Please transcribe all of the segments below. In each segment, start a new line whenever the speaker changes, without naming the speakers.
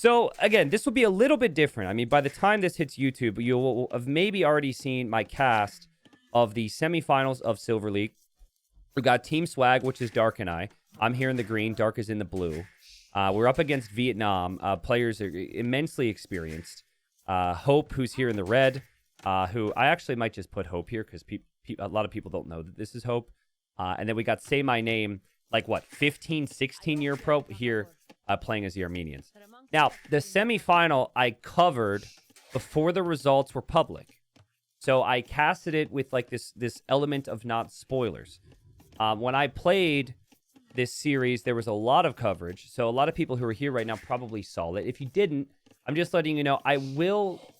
So, again, this will be a little bit different. I mean, by the time this hits YouTube, you will have maybe already seen my cast of the semifinals of Silver League. We got Team Swag, which is Dark and I. I'm here in the green. Dark is in the blue. We're up against Vietnam. Players are immensely experienced. Hope, who's here in the red, who I actually might just put Hope here because a lot of people don't know that this is Hope. And then we got Say My Name, like what, 15, 16-year pro here playing as the Armenians. Now, the semifinal I covered before the results were public. So I casted it with like this element of not spoilers. When I played this series, there was a lot of coverage. So a lot of people who are here right now probably saw it. If you didn't, I'm just letting you know,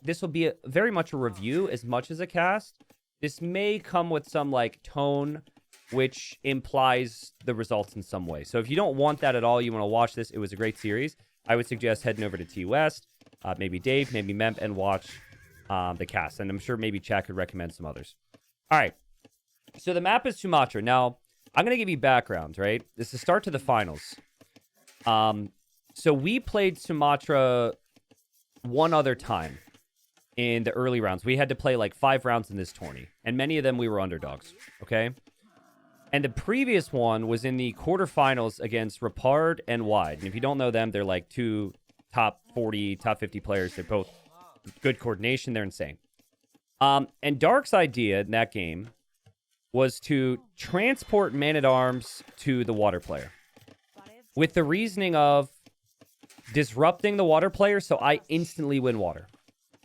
this will be very much a review as much as a cast. This may come with some like tone, which implies the results in some way. So if you don't want that at all, you want to watch this, it was a great series, I would suggest heading over to T West, maybe Dave, maybe Memp, and watch the cast. And I'm sure maybe Chad could recommend some others. All right. So the map is Sumatra. Now, I'm going to give you background, right? This is the start to the finals. So we played Sumatra one other time in the early rounds. We had to play like 5 rounds in this tourney, and many of them we were underdogs, okay? And the previous one was in the quarterfinals against Rapard and Wide. And if you don't know them, they're like 2 top 40, top 50 players. They're both good coordination. They're insane. And Dark's idea in that game was to transport Man-at-Arms to the water player with the reasoning of disrupting the water player so I instantly win water,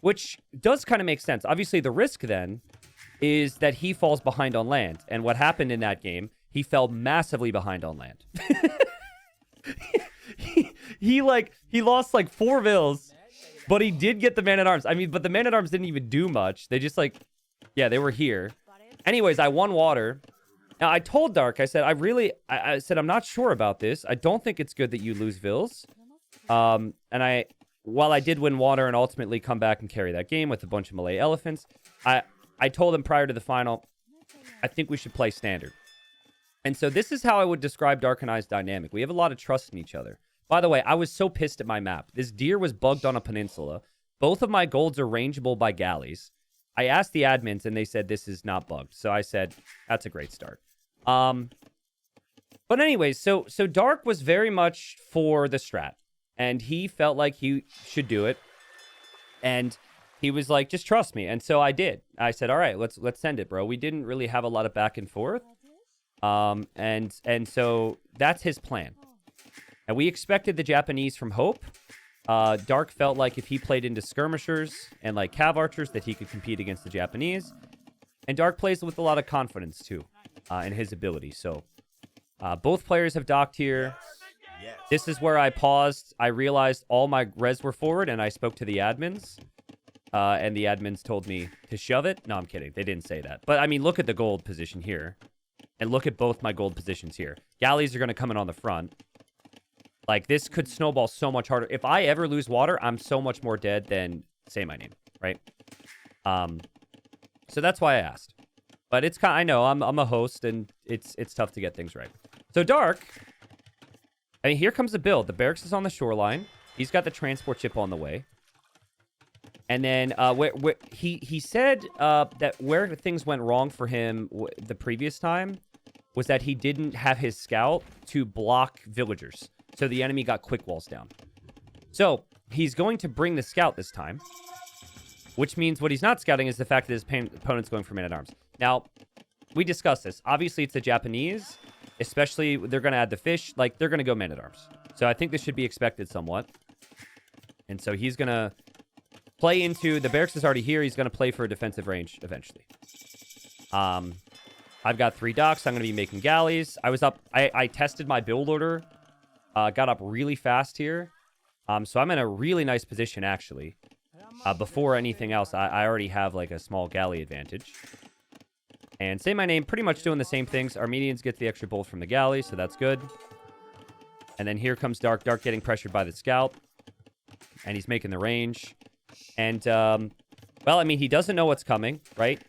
which does kind of make sense. Obviously, the risk then is that he falls behind on land. And what happened in that game, he fell massively behind on land. he lost like 4 vills, but he did get the Man-at-Arms. I mean, but the Man-at-Arms didn't even do much. They just like, yeah, they were here. Anyways, I won water. Now, I told Dark, I said, I said, I'm not sure about this. I don't think it's good that you lose vills. And while I did win water and ultimately come back and carry that game with a bunch of Malay elephants, I told him prior to the final, I think we should play standard. And so this is how I would describe Dark and I's dynamic. We have a lot of trust in each other. By the way, I was so pissed at my map. This deer was bugged on a peninsula. Both of my golds are rangeable by galleys. I asked the admins, and they said this is not bugged. So I said, that's a great start. But anyways, so Dark was very much for the strat. And he felt like he should do it. And he was like, just trust me. And so I did. I said, all right, let's send it, bro. We didn't really have a lot of back and forth. And so that's his plan. And we expected the Japanese from Hope. Dark felt like if he played into skirmishers and like cav archers that he could compete against the Japanese. And Dark plays with a lot of confidence too in his ability. So both players have docked here.
Yes.
This is where I paused. I realized all my res were forward and I spoke to the admins. And the admins told me to shove it. No, I'm kidding. They didn't say that. But I mean, look at the gold position here. And look at both my gold positions here. Galleys are going to come in on the front. Like, this could snowball so much harder. If I ever lose water, I'm so much more dead than Say My Name, right? So that's why I asked. But it's kind of, I know, I'm a host, and it's tough to get things right. So Dark, I mean, here comes the build. The barracks is on the shoreline. He's got the transport ship on the way. And then he said that where things went wrong for him the previous time was that he didn't have his scout to block villagers. So the enemy got quick walls down. So he's going to bring the scout this time, which means what he's not scouting is the fact that his opponent's going for Man-at-Arms. Now, we discussed this. Obviously, it's the Japanese, especially they're going to add the fish. Like, they're going to go Man-at-Arms. So I think this should be expected somewhat. And so he's going to play into... The barracks is already here. He's going to play for a defensive range eventually. I've got 3 docks. I'm going to be making galleys. I was up... I tested my build order. Got up really fast here. So I'm in a really nice position, actually. Before anything else, I already have, like, a small galley advantage. And Say My Name, pretty much doing the same things. Armenians get the extra bolt from the galley, so that's good. And then here comes Dark. Dark getting pressured by the scout. And he's making the range. And, well, I mean, he doesn't know what's coming, right?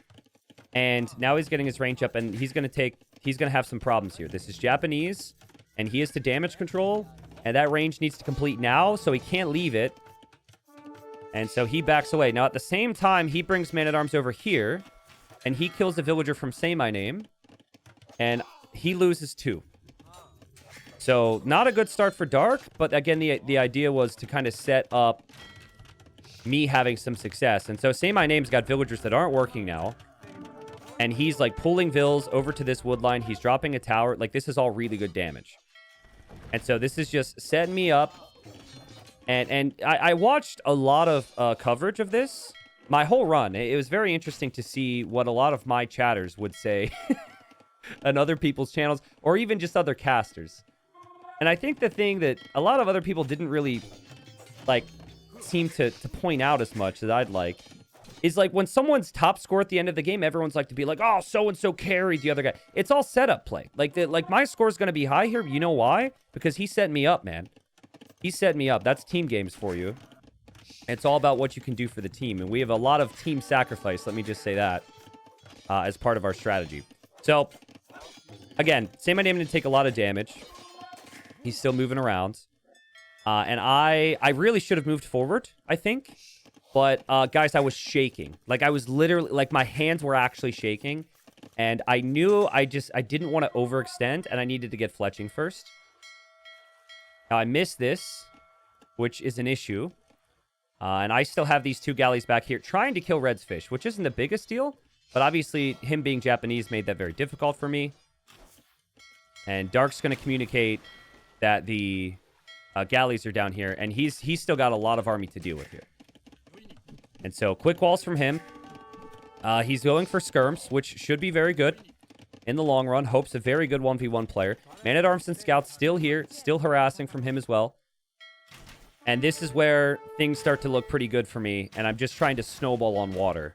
And now he's getting his range up, and he's going to have some problems here. This is Japanese, and he has to damage control. And that range needs to complete now, so he can't leave it. And so he backs away. Now, at the same time, he brings Man-at-Arms over here. And he kills the villager from Say My Name. And he loses 2. So, not a good start for Dark. But again, the idea was to kind of set up me having some success. And so Say My Name's got villagers that aren't working now. And he's like pulling vills over to this wood line. He's dropping a tower. Like, this is all really good damage. And so this is just setting me up. And I watched a lot of coverage of this. My whole run. It was very interesting to see what a lot of my chatters would say on other people's channels. Or even just other casters. And I think the thing that a lot of other people didn't really, like, seem to point out as much as I'd like is, like, when someone's top score at the end of the game, everyone's like to be like, oh, so-and-so carried the other guy. It's all setup play. Like my score's going to be high here. You know why? Because he set me up, man. He set me up. That's team games for you. It's all about what you can do for the team. And we have a lot of team sacrifice, let me just say that, as part of our strategy. So, again, Say My Name didn't take a lot of damage. He's still moving around. And I really should have moved forward, I think. But, guys, I was shaking. Like, I was literally, like, my hands were actually shaking. And I knew I didn't want to overextend, and I needed to get fletching first. Now, I missed this, which is an issue. And I still have these 2 galleys back here trying to kill Red's fish, which isn't the biggest deal. But obviously, him being Japanese made that very difficult for me. And Dark's going to communicate that the galleys are down here, and he's still got a lot of army to deal with here. And so, quick walls from him. He's going for skirms, which should be very good in the long run. Hope's a very good 1v1 player. Man-at-Arms and Scouts still here, still harassing from him as well. And this is where things start to look pretty good for me, and I'm just trying to snowball on water.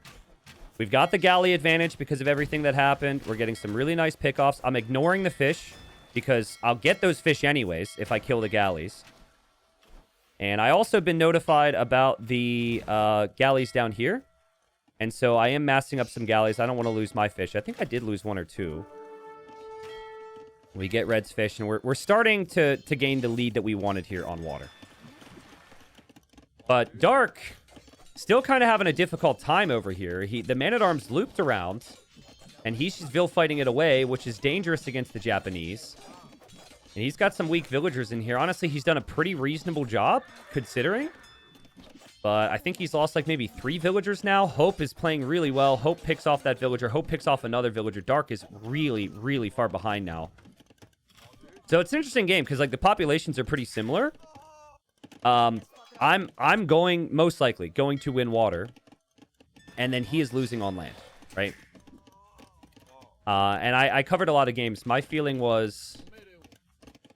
We've got the galley advantage because of everything that happened. We're getting some really nice pickoffs. I'm ignoring the fish because I'll get those fish anyways if I kill the galleys. And I also been notified about the galleys down here. And so I am massing up some galleys. I don't want to lose my fish. I think I did lose 1 or 2. We get Red's fish, and we're starting to gain the lead that we wanted here on water. But Dark still kind of having a difficult time over here. The Man-at-Arms looped around, and he's just Vil fighting it away, which is dangerous against the Japanese. And he's got some weak villagers in here. Honestly, he's done a pretty reasonable job, considering. But I think he's lost like maybe 3 villagers now. Hope is playing really well. Hope picks off that villager. Hope picks off another villager. Dark is really, really far behind now. So it's an interesting game because, like, the populations are pretty similar. I'm going, most likely, going to win water. And then he is losing on land, right? And I covered a lot of games. My feeling was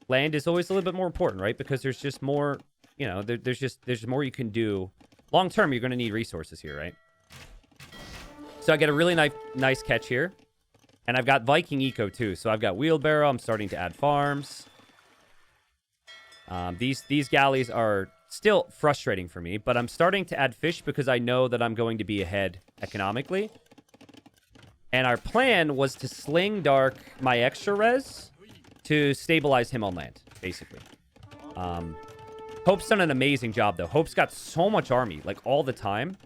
land is always a little bit more important, right? Because there's just more, you know, there's more you can do. Long term, you're going to need resources here, right? So I get a really nice catch here. And I've got Viking Eco too. So I've got Wheelbarrow. I'm starting to add farms. These galleys are still frustrating for me, but I'm starting to add fish because I know that I'm going to be ahead economically. And our plan was to sling Dark my extra res to stabilize him on land, basically. Hope's done an amazing job, though. Hope's got so much army, like, all the time.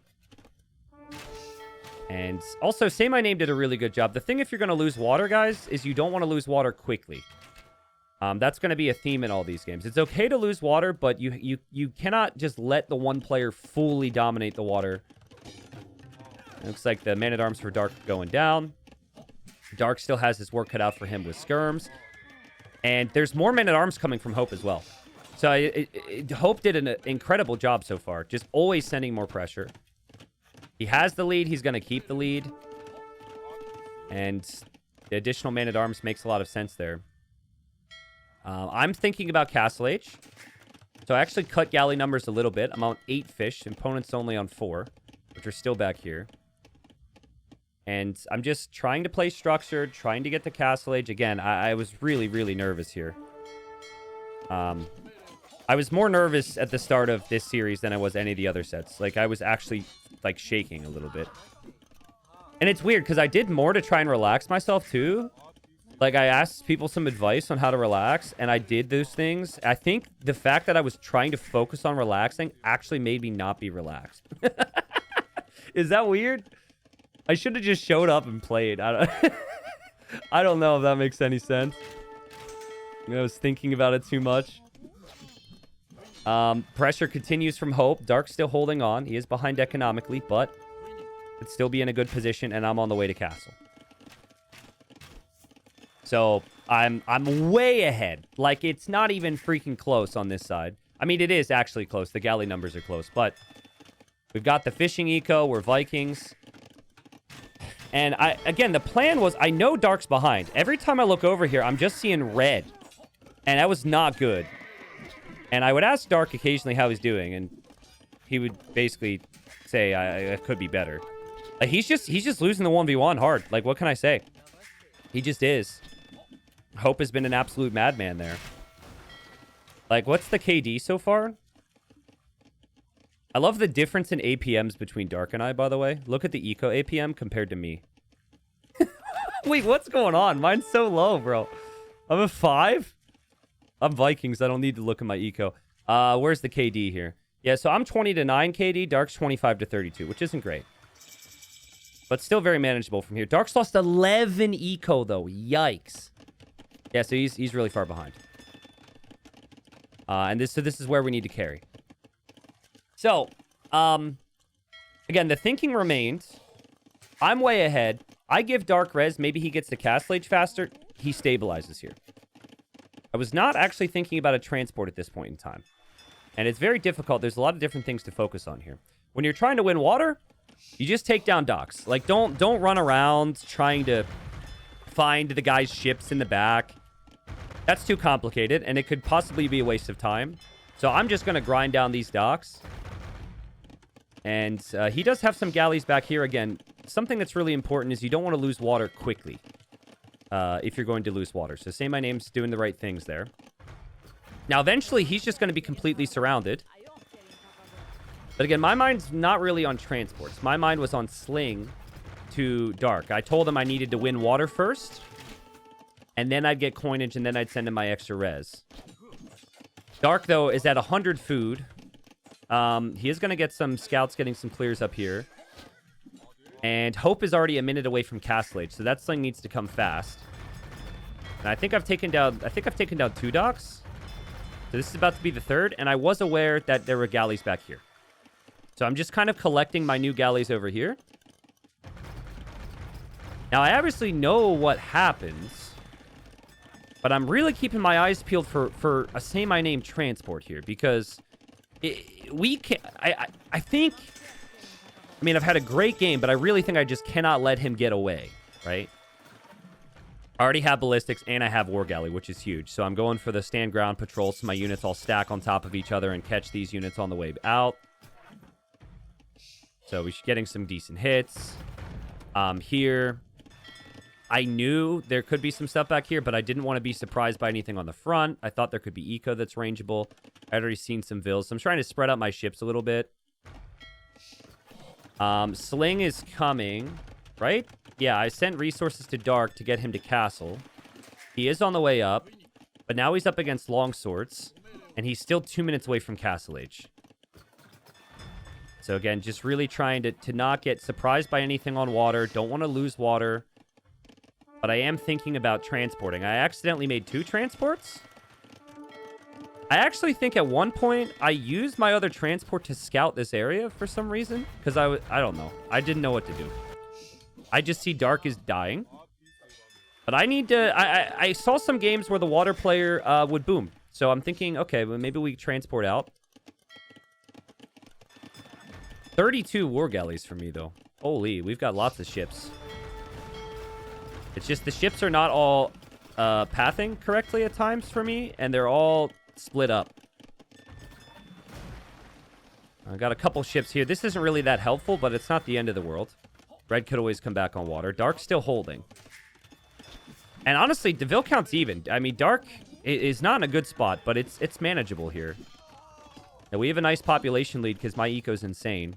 And also, Say My Name did a really good job. The thing if you're going to lose water, guys, is you don't want to lose water quickly. That's going to be a theme in all these games. It's okay to lose water, but you cannot just let the one player fully dominate the water. It looks like the Man-at-Arms for Dark going down. Dark still has his work cut out for him with skirms. And there's more Man-at-Arms coming from Hope as well. So Hope did an incredible job so far. Just always sending more pressure. He has the lead. He's going to keep the lead. And the additional Man-at-Arms makes a lot of sense there. I'm thinking about Castle Age. So I actually cut galley numbers a little bit. I'm on 8 fish. Opponent's only on 4, which are still back here. And I'm just trying to play structured, trying to get to Castle Age. Again, I was really, really nervous here. I was more nervous at the start of this series than I was any of the other sets. Like, I was actually, like, shaking a little bit. And it's weird, because I did more to try and relax myself, too. Like, I asked people some advice on how to relax, and I did those things. I think the fact that I was trying to focus on relaxing actually made me not be relaxed. Is that weird? I should have just showed up and played. I don't know if that makes any sense. I was thinking about it too much. Pressure continues from Hope. Dark's still holding on. He is behind economically, but could still be in a good position, and I'm on the way to Castle. So I'm way ahead. Like, it's not even freaking close on this side. I mean, it is actually close. The galley numbers are close, but we've got the fishing eco. We're Vikings. And again, the plan was, I know Dark's behind. Every time I look over here, I'm just seeing red. And that was not good. And I would ask Dark occasionally how he's doing, and he would basically say, I could be better. Like, he's just losing the 1v1 hard. Like, what can I say? He just is. Hope has been an absolute madman there. Like, what's the KD so far? I love the difference in APMs between Dark and I, by the way. Look at the eco APM compared to me. Wait, what's going on? Mine's so low, bro. I'm a 5? I'm Vikings. I don't need to look at my eco. Where's the KD here? Yeah, so I'm 20 to 9 KD. Dark's 25 to 32, which isn't great. But still very manageable from here. Dark's lost 11 eco, though. Yikes. Yeah, so he's really far behind. And this is where we need to carry. So, again, the thinking remains. I'm way ahead. I give Dark res. Maybe he gets the Castle Age faster. He stabilizes here. I was not actually thinking about a transport at this point in time. And it's very difficult. There's a lot of different things to focus on here. When you're trying to win water, you just take down docks. Like, don't run around trying to find the guy's ships in the back. That's too complicated, and it could possibly be a waste of time. So I'm just going to grind down these docks. And he does have some galleys back here. Again, something that's really important is you don't want to lose water quickly if you're going to lose water. So Say My Name's doing the right things there. Now, eventually, he's just going to be completely surrounded. But again, my mind's not really on transports. My mind was on Sling to Dark. I told him I needed to win water first. And then I'd get coinage, and then I'd send him my extra res. Dark, though, is at 100 food. He is going to get some scouts getting some clears up here. And Hope is already a minute away from Castle Age, so that Sling needs to come fast. And I think I've taken down 2 docks. So this is about to be the 3rd, and I was aware that there were galleys back here. So I'm just kind of collecting my new galleys over here. Now, I obviously know what happens, but I'm really keeping my eyes peeled for a Say My Name transport here, because we can. I think. I mean, I've had a great game, but I really think I just cannot let him get away, right? I already have ballistics, and I have war galley, which is huge. So I'm going for the stand ground patrol, so my units all stack on top of each other and catch these units on the way out. So we're getting some decent hits. Here, I knew there could be some stuff back here, but I didn't want to be surprised by anything on the front. I thought there could be eco that's rangeable. I'd already seen some vills, so I'm trying to spread out my ships a little bit. Sling is coming, right? Yeah, I sent resources to Dark to get him to Castle. He is on the way up, but now he's up against longswords, and he's still 2 minutes away from Castle Age. So again, just really trying to not get surprised by anything on water. Don't want to lose water. But I am thinking about transporting. I accidentally made 2 transports. I actually think at one point I used my other transport to scout this area for some reason. Because I don't know. I didn't know what to do. I just see Dark is dying. But I need to... I saw some games where the water player would boom. So I'm thinking, okay, well, maybe we transport out. 32 war galleys for me, though. Holy, we've got lots of ships. It's just the ships are not all pathing correctly at times for me, and they're all split up. I got a couple ships here. This isn't really that helpful, but it's not the end of the world. Red could always come back on water. Dark's still holding. And honestly, Deville count's even. I mean, Dark is not in a good spot, but it's manageable here. Now, we have a nice population lead because my eco's insane.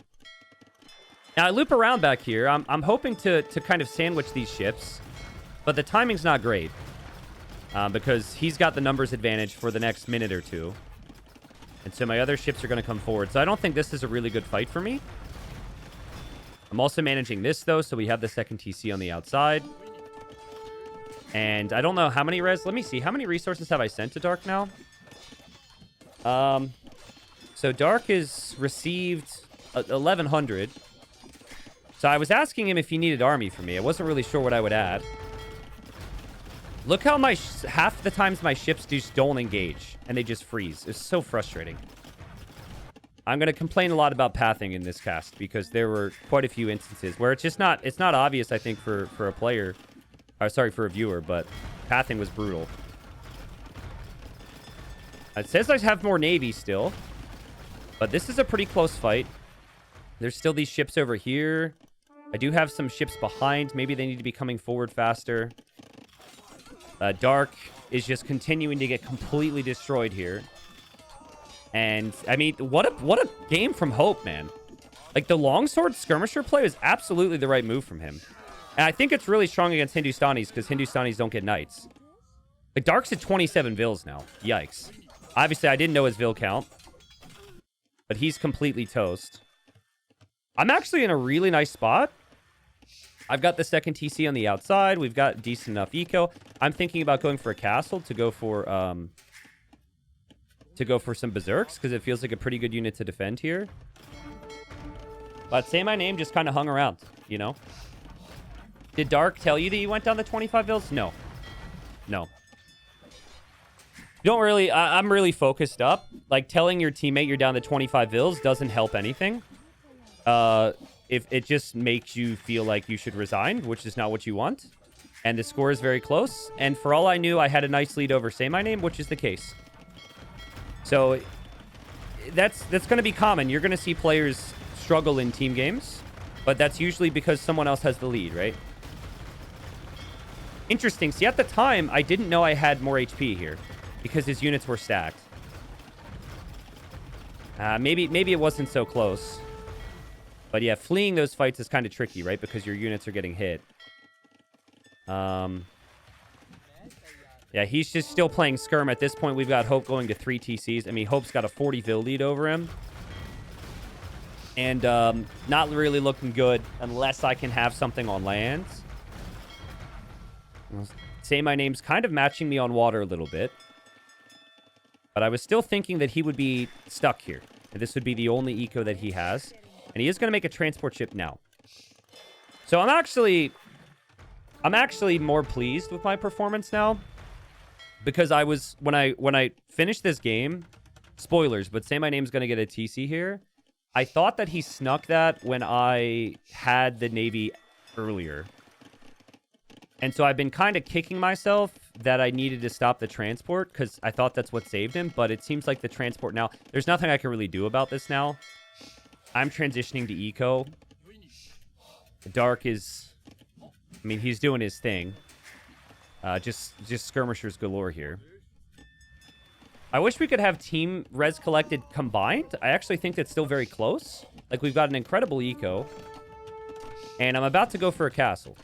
Now, I loop around back here. I'm hoping to kind of sandwich these ships, but the timing's not great. because he's got the numbers advantage for the next minute or two. And so my other ships are going to come forward. So I don't think this is a really good fight for me. I'm also managing this, though, so we have the second TC on the outside. And I don't know how many res... Let me see. How many resources have I sent to Dark now? So Dark has received 1,100. So I was asking him if he needed army for me. I wasn't really sure what I would add. Look how my half the times my ships just don't engage and they just freeze. It's so frustrating. I'm going to complain a lot about pathing in this cast because there were quite a few instances where it's not obvious, I think, for a player, or sorry, for a viewer, but pathing was brutal. It says I have more Navy still, but this is a pretty close fight. There's still these ships over here. I do have some ships behind. Maybe they need to be coming forward faster. Dark is just continuing to get completely destroyed here. And, I mean, what a game from Hope, man. Like, the longsword skirmisher play was absolutely the right move from him. And I think it's really strong against Hindustanis because Hindustanis don't get knights. Like, Dark's at 27 vills now. Yikes. Obviously, I didn't know his vill count. But he's completely toast. I'm actually in a really nice spot. I've got the second TC on the outside. We've got decent enough eco. I'm thinking about going for a castle to go for some berserks because it feels like a pretty good unit to defend here. But Say My Name just kind of hung around, you know? Did Dark tell you that you went down to 25 vills? No. No. You don't really... I'm really focused up. Like, telling your teammate you're down to 25 vills doesn't help anything. If it just makes you feel like you should resign, which is not what you want. And the score is very close. And for all I knew, I had a nice lead over Say My Name, which is the case. So that's going to be common. You're going to see players struggle in team games, but that's usually because someone else has the lead, right? Interesting. See, at the time, I didn't know I had more HP here because his units were stacked. Maybe it wasn't so close. But yeah, fleeing those fights is kind of tricky, right? Because your units are getting hit. Yeah, he's just still playing Skirm. At this point, we've got Hope going to 3 TCs. I mean, Hope's got a 40 vill lead over him. And not really looking good unless I can have something on land. Say My Name's kind of matching me on water a little bit. But I was still thinking that he would be stuck here. And this would be the only eco that he has. And he is going to make a transport ship now. So I'm actually more pleased with my performance now. Because I was... When I finished this game... Spoilers, but Say My Name's going to get a TC here. I thought that he snuck that when I had the Navy earlier. And so I've been kind of kicking myself that I needed to stop the transport. Because I thought that's what saved him. But it seems like the transport now... There's nothing I can really do about this now. I'm transitioning to eco. Dark is... I mean, he's doing his thing. Just skirmishers galore here. I wish we could have team res collected combined. I actually think that's still very close. Like, we've got an incredible eco. And I'm about to go for a castle.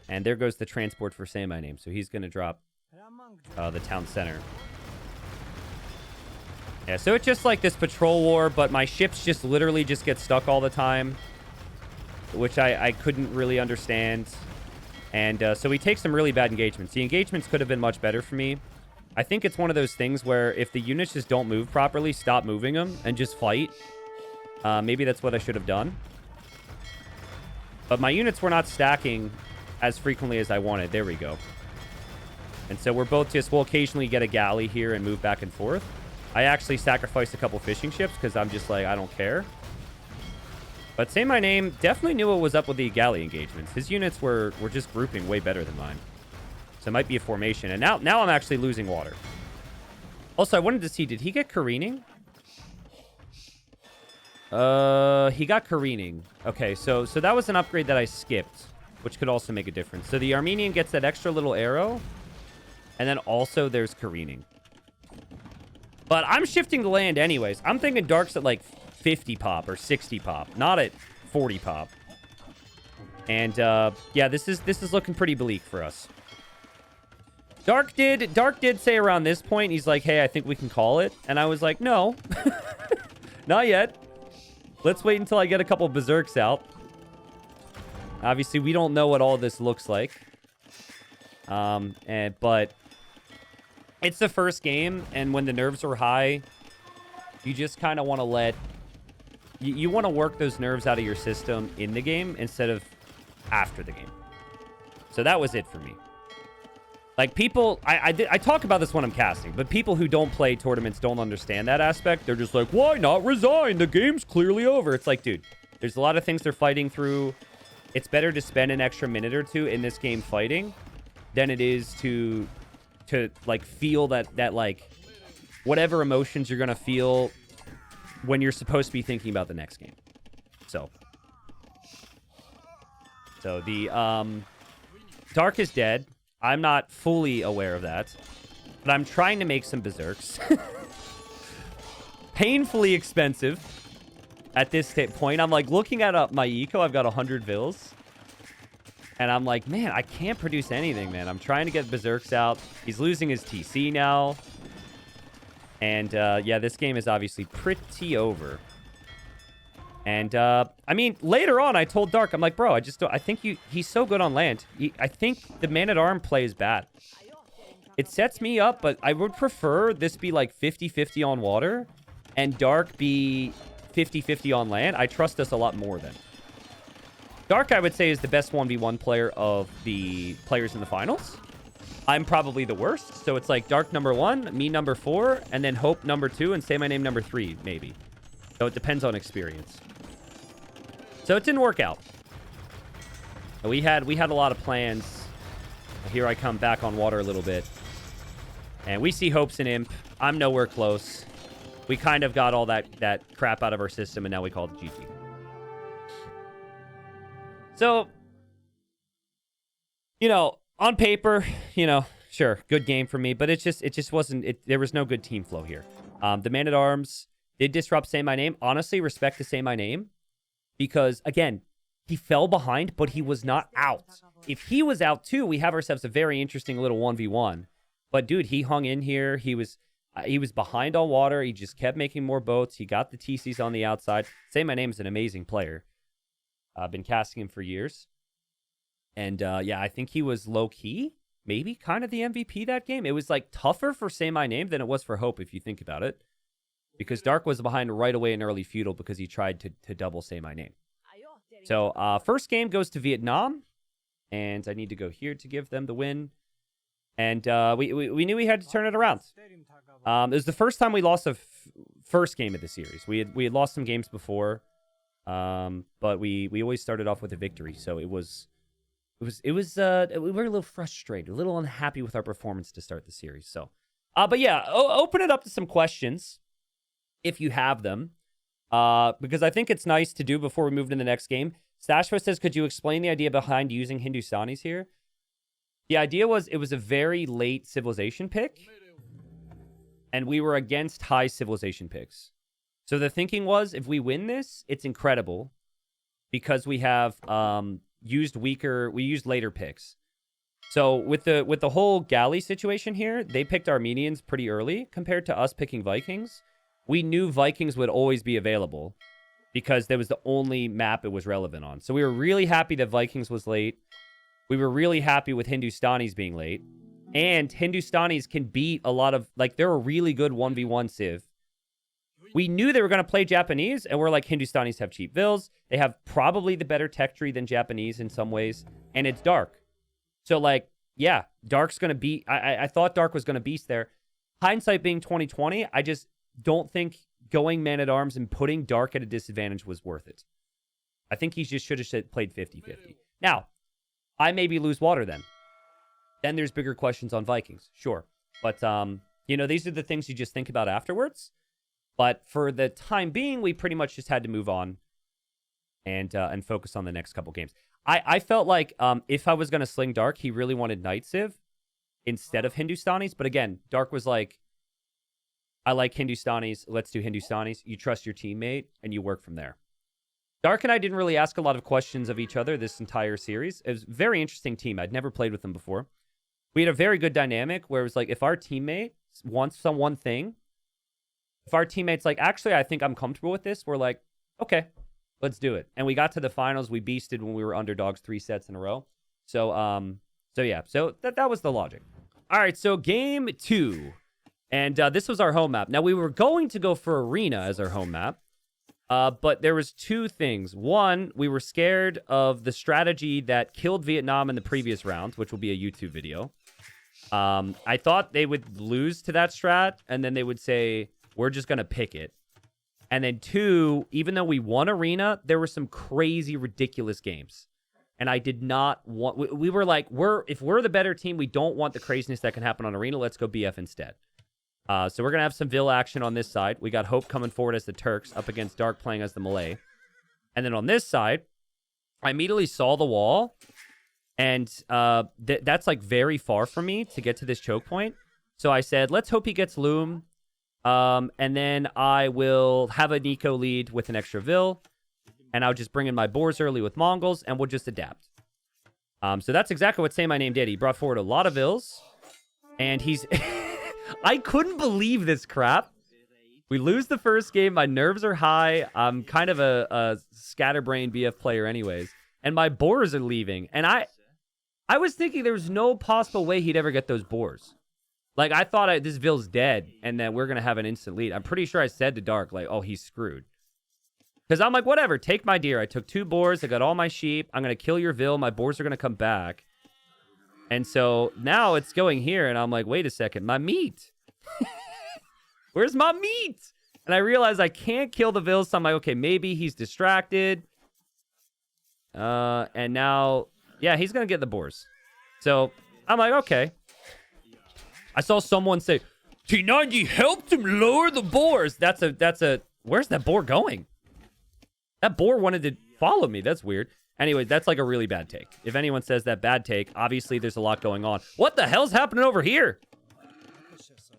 And there goes the transport for Say My Name. So he's going to drop the town center. Yeah, so it's just like this patrol war, but my ships just literally just get stuck all the time, which I couldn't really understand. And so we take some really bad engagements. The engagements could have been much better for me. I think it's one of those things where if the units just don't move properly, stop moving them and just fight. Maybe that's what I should have done. But my units were not stacking as frequently as I wanted. There we go. And so we're both just... We'll occasionally get a galley here and move back and forth. I actually sacrificed a couple fishing ships because I'm just like, I don't care. But Say My Name definitely knew what was up with the galley engagements. His units were just grouping way better than mine. So it might be a formation. And now I'm actually losing water. Also, I wanted to see, did he get careening? He got careening. Okay, so that was an upgrade that I skipped, which could also make a difference. So the Armenian gets that extra little arrow. And then also there's careening. But I'm shifting the land anyways. I'm thinking Dark's at like 50 pop or 60 pop, not at 40 pop. And yeah, this is looking pretty bleak for us. Dark did say around this point, he's like, hey, I think we can call it. And I was like, no, not yet. Let's wait until I get a couple berserks out. Obviously, we don't know what all this looks like. But it's the first game, and when the nerves are high, you just kind of want to let... You want to work those nerves out of your system in the game instead of after the game. So that was it for me. Like, people... I talk about this when I'm casting, but people who don't play tournaments don't understand that aspect. They're just like, why not resign? The game's clearly over. It's like, dude, there's a lot of things they're fighting through. It's better to spend an extra minute or two in this game fighting than it is to like, feel that like, whatever emotions you're going to feel when you're supposed to be thinking about the next game. So the Dark is dead. I'm not fully aware of that, but I'm trying to make some berserks. Painfully expensive at this point. I'm like looking at my eco. I've got 100 vils. And I'm like, man, I can't produce anything, man. I'm trying to get berserks out. He's losing his TC now. And yeah, this game is obviously pretty over. And I mean, later on, I told Dark, I'm like, bro, I think he's so good on land. I think the man-at-arm play is bad. It sets me up, but I would prefer this be like 50-50 on water and Dark be 50-50 on land. I trust us a lot more then. Dark, I would say, is the best 1v1 player of the players in the finals. I'm probably the worst. So it's like Dark number 1, me number 4, and then Hope number 2, and Say My Name number 3, maybe. So it depends on experience. So it didn't work out. We had a lot of plans. Here I come back on water a little bit. And we see Hope's an imp. I'm nowhere close. We kind of got all that crap out of our system, and now we call it GG. So, you know, on paper, you know, sure, good game for me, but it just wasn't, there was no good team flow here. The man-at-arms did disrupt Say My Name. Honestly, respect to Say My Name, because, again, he fell behind, but he was not out. If he was out, too, we have ourselves a very interesting little 1v1. But, dude, he hung in here. He was behind on water. He just kept making more boats. He got the TCs on the outside. Say My Name is an amazing player. I've been casting him for years. And, yeah, I think he was low-key, maybe kind of the MVP that game. It was, like, tougher for Say My Name than it was for Hope, if you think about it. Because Dark was behind right away in early feudal because he tried to double Say My Name. So, first game goes to Vietnam. And I need to go here to give them the win. And we knew we had to turn it around. It was the first time we lost a first game of the series. We had lost some games before. But we always started off with a victory. So we were a little frustrated, a little unhappy with our performance to start the series. So, but yeah, open it up to some questions if you have them. Because I think it's nice to do before we move to the next game. Stashfo says, could you explain the idea behind using Hindustanis here? The idea was it was a very late civilization pick, and we were against high civilization picks. So the thinking was, if we win this, it's incredible because we have used later picks. So with the whole galley situation here, they picked Armenians pretty early compared to us picking Vikings. We knew Vikings would always be available because that was the only map it was relevant on. So we were really happy that Vikings was late. We were really happy with Hindustanis being late. And Hindustanis can beat a lot of, like, they're a really good 1v1 civ. We knew they were going to play Japanese, and we're like, Hindustanis have cheap vills. They have probably the better tech tree than Japanese in some ways, and it's Dark. So, like, yeah, Dark's going to beat... I thought Dark was going to beast there. Hindsight being 2020, I just don't think going man-at-arms and putting Dark at a disadvantage was worth it. I think he just should have played 50-50. Now, I maybe lose water then. Then there's bigger questions on Vikings, sure. But, you know, these are the things you just think about afterwards. But for the time being, we pretty much just had to move on and focus on the next couple games. I felt like if I was going to sling Dark, he really wanted Night Civ instead of Hindustanis. But again, Dark was like, I like Hindustanis. Let's do Hindustanis. You trust your teammate, and you work from there. Dark and I didn't really ask a lot of questions of each other this entire series. It was a very interesting team. I'd never played with them before. we had a very good dynamic where it was like, if our teammate wants some one thing, if our teammate's like, actually, I think I'm comfortable with this, we're like, okay, let's do it. And we got to the finals. We beasted when we were underdogs 3 sets in a row. So yeah, so that was the logic. All right, so game 2. And this was our home map. Now, we were going to go for Arena as our home map. But there was 2 things. One, we were scared of the strategy that killed Vietnam in the previous round, which will be a YouTube video. I thought they would lose to that strat, and then they would say, we're just going to pick it. And then 2, even though we won Arena, there were some crazy, ridiculous games. And I did not want... We were like, if we're the better team, we don't want the craziness that can happen on Arena. Let's go BF instead. So we're going to have some Vil action on this side. We got Hope coming forward as the Turks, up against Dark playing as the Malay. And then on this side, I immediately saw the wall. And that's like very far from me to get to this choke point. So I said, let's hope he gets Loom. And then I will have a Nico lead with an extra Vil. And I'll just bring in my boars early with Mongols, and we'll just adapt. So that's exactly what Say My Name did. He brought forward a lot of Vils. And he's... I couldn't believe this crap. We lose the first game. My nerves are high. I'm kind of a scatterbrained BF player anyways. And my boars are leaving. And I was thinking there was no possible way he'd ever get those boars. Like, I thought this Vil's dead and that we're going to have an instant lead. I'm pretty sure I said to Dark, like, oh, he's screwed. Because I'm like, whatever, take my deer. I took 2 boars. I got all my sheep. I'm going to kill your Vil. My boars are going to come back. And so now it's going here, and I'm like, wait a second, my meat. Where's my meat? And I realize I can't kill the Vils, so I'm like, okay, maybe he's distracted. And now, yeah, he's going to get the boars. So I'm like, okay. I saw someone say, T90 helped him lower the boars. That's a, where's that boar going? That boar wanted to follow me. That's weird. Anyway, that's like a really bad take. If anyone says that bad take, obviously there's a lot going on. What the hell's happening over here?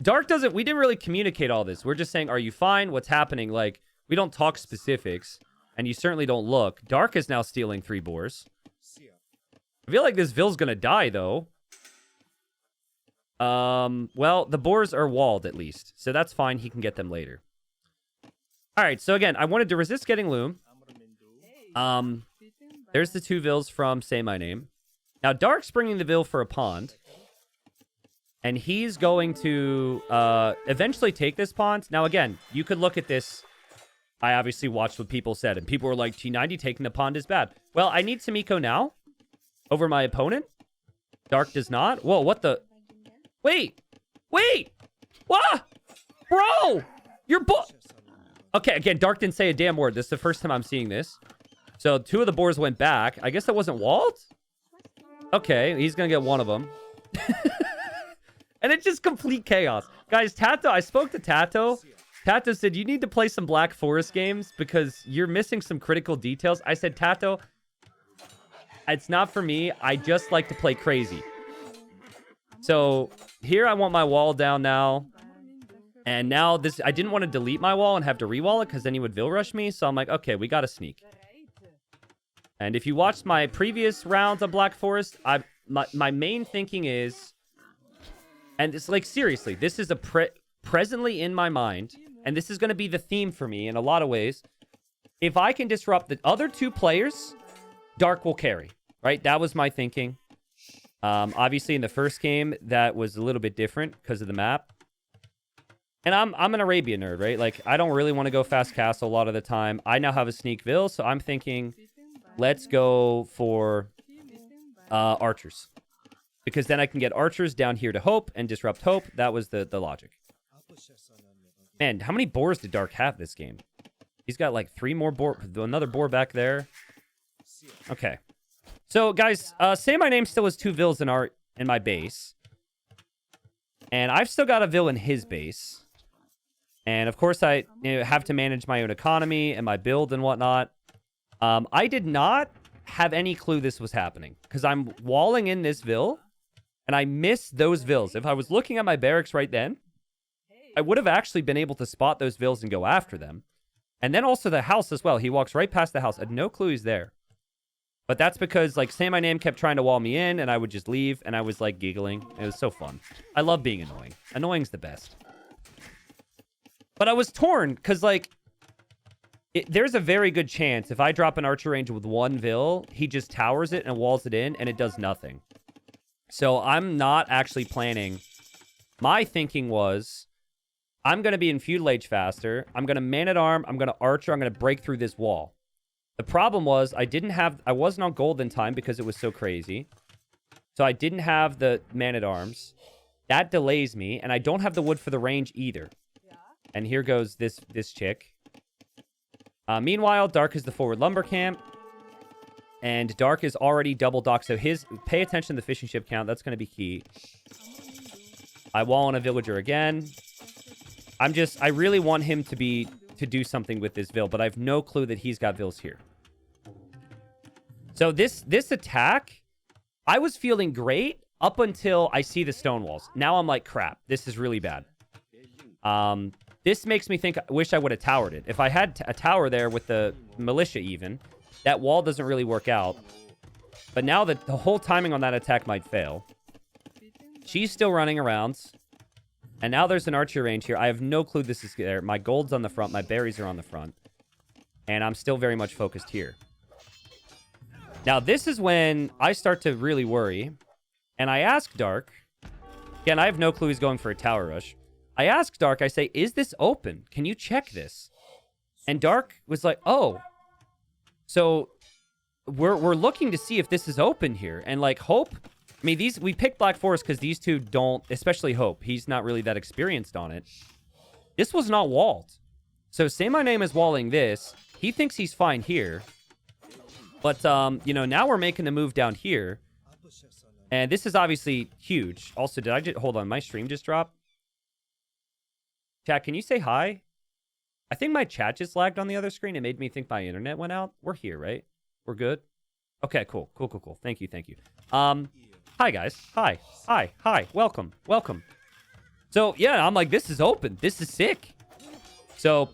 Dark doesn't... We didn't really communicate all this. We're just saying, are you fine? What's happening? Like, we don't talk specifics. And you certainly don't look. Dark is now stealing 3 boars. I feel like this Vil's gonna die, though. Well, the boars are walled, at least. So that's fine. He can get them later. Alright, so again, I wanted to resist getting Loom. There's the 2 Vils from Say My Name. Now, Dark's bringing the Vil for a pond. And he's going to eventually take this pond. Now, again, you could look at this. I obviously watched what people said. And people were like, T90 taking the pond is bad. Well, I need Samiko now over my opponent. Dark does not. Whoa, what the... Wait! What? Bro! You're Okay, again, Dark didn't say a damn word. This is the first time I'm seeing this. So 2 of the boars went back. I guess that wasn't walled? Okay, he's going to get one of them. And it's just complete chaos. Guys, Tato, I spoke to Tato. Tato said, you need to play some Black Forest games because you're missing some critical details. I said, Tato, it's not for me. I just like to play crazy. So here I want my wall down now. And now this, I didn't want to delete my wall and have to re-wall it because then he would Vil rush me. So I'm like, okay, we got to sneak. And if you watched my previous rounds on Black Forest, my main thinking is, and it's like, seriously, this is presently in my mind, and this is going to be the theme for me in a lot of ways. If I can disrupt the other 2 players, Dark will carry, right? That was my thinking. Obviously, in the first game, that was a little bit different because of the map. And I'm an Arabian nerd, right? Like, I don't really want to go fast castle a lot of the time. I now have a sneak Vil, so I'm thinking, let's go for archers. Because then I can get archers down here to Hope and disrupt Hope. That was the logic. Man, how many boars did Dark have this game? He's got like 3 more boar, another boar back there. Okay. So, guys, Say My Name still has 2 Vils in my base. And I've still got a Vil in his base. And, of course, I have to manage my own economy and my build and whatnot. I did not have any clue this was happening. Because I'm walling in this Vil. And I missed those Vils. If I was looking at my barracks right then, I would have actually been able to spot those Vils and go after them. And then also the house as well. He walks right past the house. I had no clue he's there. But that's because, like, Say My Name kept trying to wall me in, and I would just leave, and I was, like, giggling. It was so fun. I love being annoying. Annoying's the best. But I was torn, because, like, there's a very good chance if I drop an archer range with one Vil, he just towers it and walls it in, and it does nothing. So I'm not actually planning. My thinking was, I'm going to be in Feudal Age faster. I'm going to Man-at-Arm. I'm going to Archer. I'm going to break through this wall. The problem was I wasn't on gold in time because it was so crazy. So I didn't have the Man-at-Arms. That delays me, and I don't have the wood for the range either. And here goes this chick. Meanwhile, Dark is the forward lumber camp. And Dark is already double docked. So pay attention to the fishing ship count. That's going to be key. I wall on a villager again. I really want him to do something with this Vil, but I have no clue that he's got Vils here. So this attack, I was feeling great up until I see the stone walls. Now I'm like, crap, this is really bad. This makes me think, I wish I would have towered it. If I had a tower there with the militia even, that wall doesn't really work out. But now that the whole timing on that attack might fail. She's still running around. And now there's an archer range here. I have no clue this is there. My gold's on the front. My berries are on the front. And I'm still very much focused here. Now, this is when I start to really worry. And I ask Dark. Again, I have no clue he's going for a tower rush. I ask Dark, I say, is this open? Can you check this? And Dark was like, oh. So we're looking to see if this is open here. And like Hope, I mean, we picked Black Forest because these two don't, especially Hope. He's not really that experienced on it. This was not walled. So Say My Name is walling this. He thinks he's fine here. But, now we're making the move down here. And this is obviously huge. Also, hold on, my stream just dropped? Chat, can you say hi? I think my chat just lagged on the other screen. It made me think my internet went out. We're here, right? We're good? Okay, cool. Cool. Thank you. Hi, guys. Hi. Welcome. So, yeah, I'm like, this is open. This is sick. So,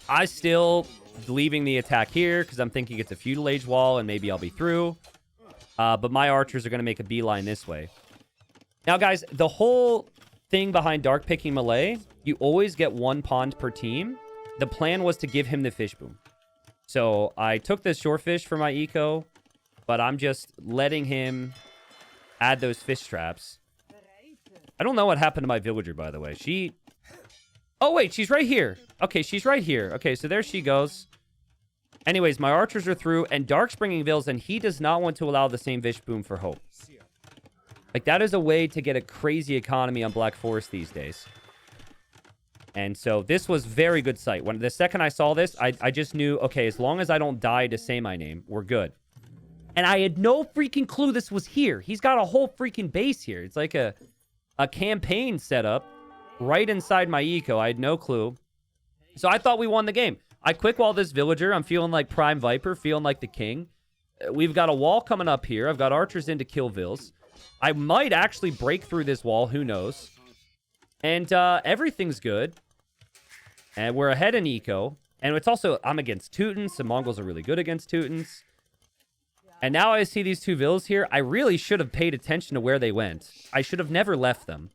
I still leaving the attack here because I'm thinking it's a Feudal Age wall and maybe I'll be through. But my archers are going to make a beeline this way. Now, guys, the whole thing behind Dark picking melee, you always get one pond per team. The plan was to give him the fish boom. So I took the shorefish for my eco, but I'm just letting him add those fish traps. I don't know what happened to my villager, by the way. Oh, wait, she's right here. Okay, she's right here. Okay, so there she goes. Anyways, my archers are through, and Dark's bringing Vils, and he does not want to allow the same fish boom for Hope. Like, that is a way to get a crazy economy on Black Forest these days. And so this was very good sight. The second I saw this, I just knew, okay, as long as I don't die to Say My Name, we're good. And I had no freaking clue this was here. He's got a whole freaking base here. It's like a campaign setup right inside my eco. I had no clue. So I thought we won the game. I quick wall this villager. I'm feeling like Prime Viper, feeling like the king. We've got a wall coming up here. I've got archers in to kill Vils. I might actually break through this wall. Who knows? And everything's good. And we're ahead in eco. And it's also, I'm against Teutons. The Mongols are really good against Teutons. And now I see these two Vils here. I really should have paid attention to where they went. I should have never left them.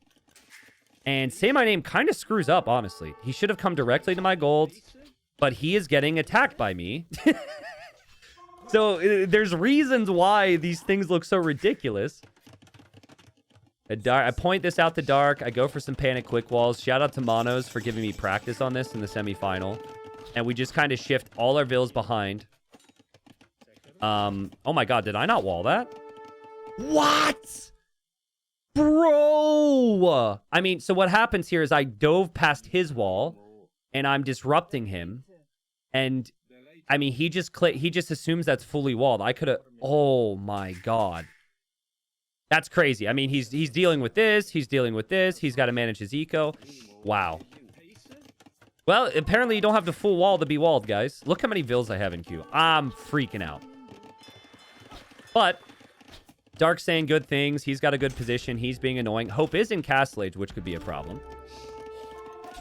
And Say My Name kind of screws up, honestly. He should have come directly to my gold. But he is getting attacked by me. So there's reasons why these things look so ridiculous. I point this out to Dark. I go for some panic quick walls. Shout out to Monos for giving me practice on this in the semifinal. And we just kind of shift all our Vils behind. Oh my god, did I not wall that? What? Bro! I mean, so what happens here is I dove past his wall, and I'm disrupting him. And, I mean, he just assumes that's fully walled. I could have... Oh my god. That's crazy. I mean, he's dealing with this. He's dealing with this. He's got to manage his eco. Wow. Well, apparently you don't have the full wall to be walled, guys. Look how many Vils I have in queue. I'm freaking out. But Dark's saying good things. He's got a good position. He's being annoying. Hope is in Castle Age, which could be a problem.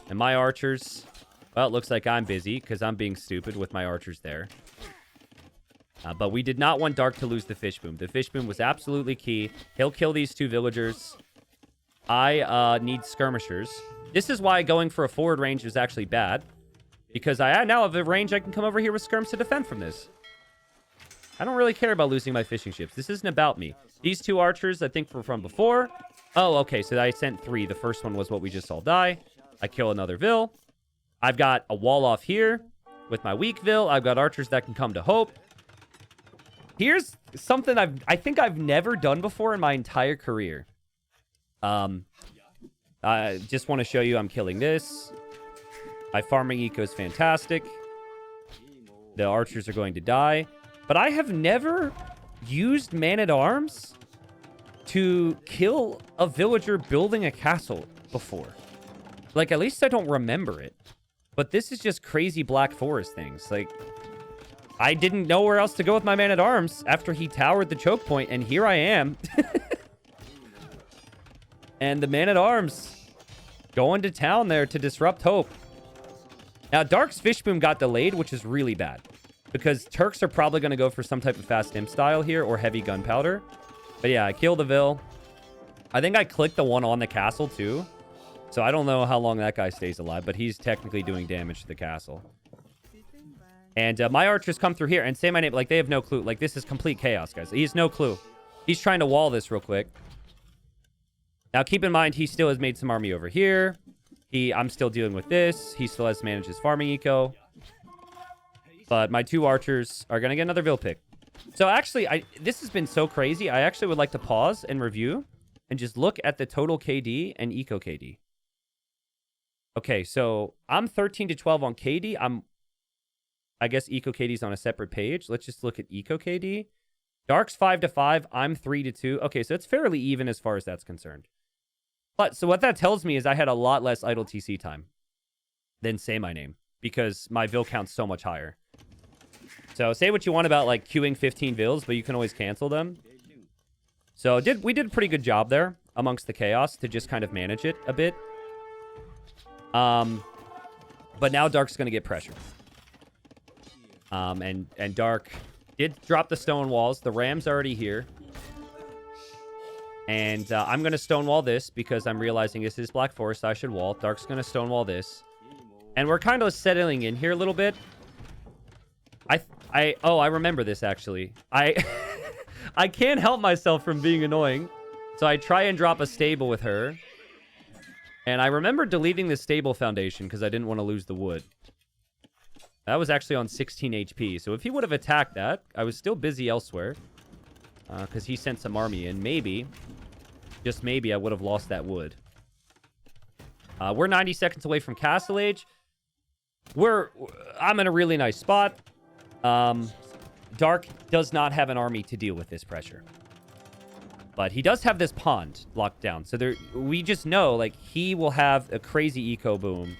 And my archers... Well, it looks like I'm busy because I'm being stupid with my archers there. But we did not want Dark to lose the fish boom. The fish boom was absolutely key. He'll kill these 2 villagers. I need skirmishers. This is why going for a forward range is actually bad. Because I now have a range I can come over here with skirms to defend from this. I don't really care about losing my fishing ships. This isn't about me. These 2 archers, I think, were from before. Oh, okay, so I sent 3. The first one was what we just saw die. I kill another vill. I've got a wall off here with my weak vill. I've got archers that can come to hope. Here's something I think I've never done before in my entire career. I just want to show you I'm killing this. My farming eco is fantastic. The archers are going to die. But I have never used man-at-arms to kill a villager building a castle before. Like, at least I don't remember it. But this is just crazy Black Forest things. Like, I didn't know where else to go with my man-at-arms after he towered the choke point, and here I am. And the man-at-arms going to town there to disrupt hope. Now, Dark's fish boom got delayed, which is really bad. Because Turks are probably going to go for some type of fast imp style here or heavy gunpowder. But yeah, I killed the Vill. I think I clicked the one on the castle too. So I don't know how long that guy stays alive, but he's technically doing damage to the castle. And my archers come through here and say my name. Like, they have no clue. Like, this is complete chaos, guys. He has no clue. He's trying to wall this real quick. Now, keep in mind, he still has made some army over here. I'm still dealing with this. He still has to manage his farming eco. But my 2 archers are going to get another Vill pick. So actually, this has been so crazy. I actually would like to pause and review and just look at the total KD and eco KD. Okay, so I'm 13 to 12 on KD. I guess eco KD is on a separate page. Let's just look at eco KD. Dark's 5 to 5. I'm 3 to 2. Okay, so it's fairly even as far as that's concerned. But so what that tells me is I had a lot less idle TC time than Say My Name because my Vill count's so much higher. So say what you want about like queuing 15 Vills, but you can always cancel them. So we did a pretty good job there amongst the chaos to just kind of manage it a bit. But now Dark's going to get pressured. And Dark did drop the stone walls. The ram's already here. And I'm going to stonewall this because I'm realizing this is Black Forest. I should wall. Dark's going to stonewall this. And we're kind of settling in here a little bit. I remember this, actually. I can't help myself from being annoying. So I try and drop a stable with her. And I remember deleting the stable foundation because I didn't want to lose the wood. That was actually on 16 HP. So if he would have attacked that, I was still busy elsewhere. Because he sent some army in. Maybe, just maybe, I would have lost that wood. We're 90 seconds away from Castle Age. I'm in a really nice spot. Dark does not have an army to deal with this pressure. But he does have this pond locked down. So we just know, like, he will have a crazy eco boom.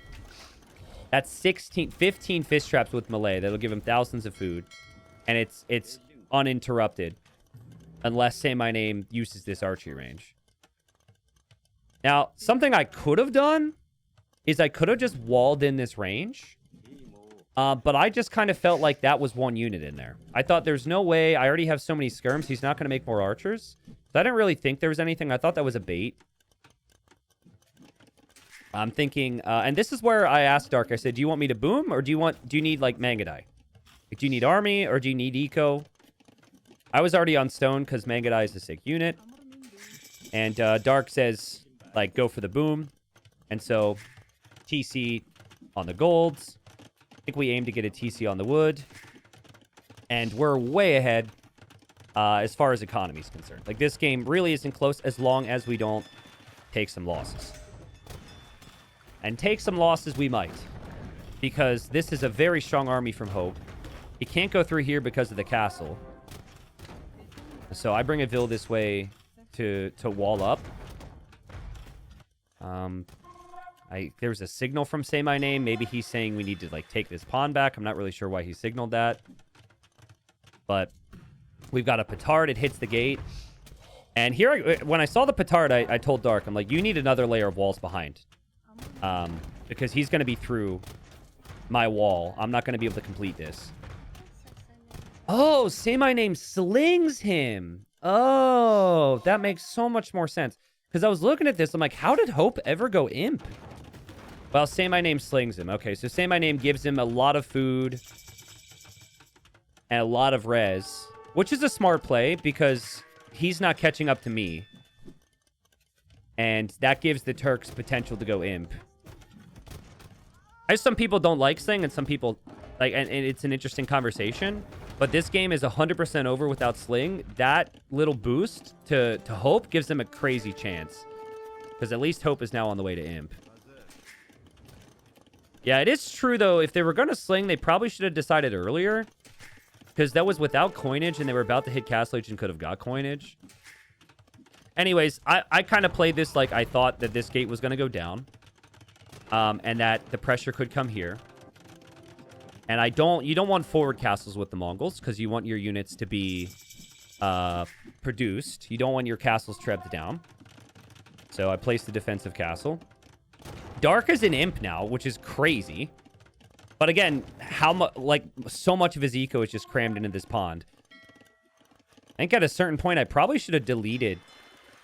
That's 15 fish traps with melee. That'll give him thousands of food. And it's uninterrupted. Unless Say My Name uses this archery range. Now, something I could have done is I could have just walled in this range. But I just kind of felt like that was one unit in there. I thought there's no way. I already have so many skirms. He's not going to make more archers. So I didn't really think there was anything. I thought that was a bait. I'm thinking, and this is where I asked Dark. I said, do you want me to boom? Or do you need, like, Mangadai? Like, do you need army? Or do you need eco? I was already on stone because Mangadai is a sick unit. And Dark says, like, go for the boom. And so, TC on the golds. I think we aim to get a TC on the wood. And we're way ahead as far as economy is concerned. Like, this game really isn't close as long as we don't take some losses. And take some losses we might. Because this is a very strong army from Hope. He can't go through here because of the castle. So I bring a Vill this way to wall up. There's a signal from Say My Name. Maybe he's saying we need to, like, take this pawn back. I'm not really sure why he signaled that. But we've got a petard. It hits the gate. And here, when I saw the petard, I told Dark, I'm like, you need another layer of walls behind. Because he's going to be through my wall. I'm not going to be able to complete this. Oh, Say My Name slings him. Oh, that makes so much more sense. Because I was looking at this, I'm like, how did Hope ever go imp? Well, Say My Name slings him. Okay, so Say My Name gives him a lot of food and a lot of res, which is a smart play because he's not catching up to me. And that gives the Turks potential to go imp. Some people don't like Sling, and some people like, and it's an interesting conversation. But this game is 100% over without Sling. That little boost to Hope gives them a crazy chance. Because at least Hope is now on the way to imp. Yeah, it is true, though. If they were going to Sling, they probably should have decided earlier. Because that was without coinage, and they were about to hit Castle Age and could have got coinage. Anyways, I kind of played this like I thought that this gate was going to go down. And that the pressure could come here. And you don't want forward castles with the Mongols, because you want your units to be produced. You don't want your castles trebbed down. So I placed the defensive castle. Dark is an imp now, which is crazy. But again, how much, like, so much of his eco is just crammed into this pond. I think at a certain point, I probably should have deleted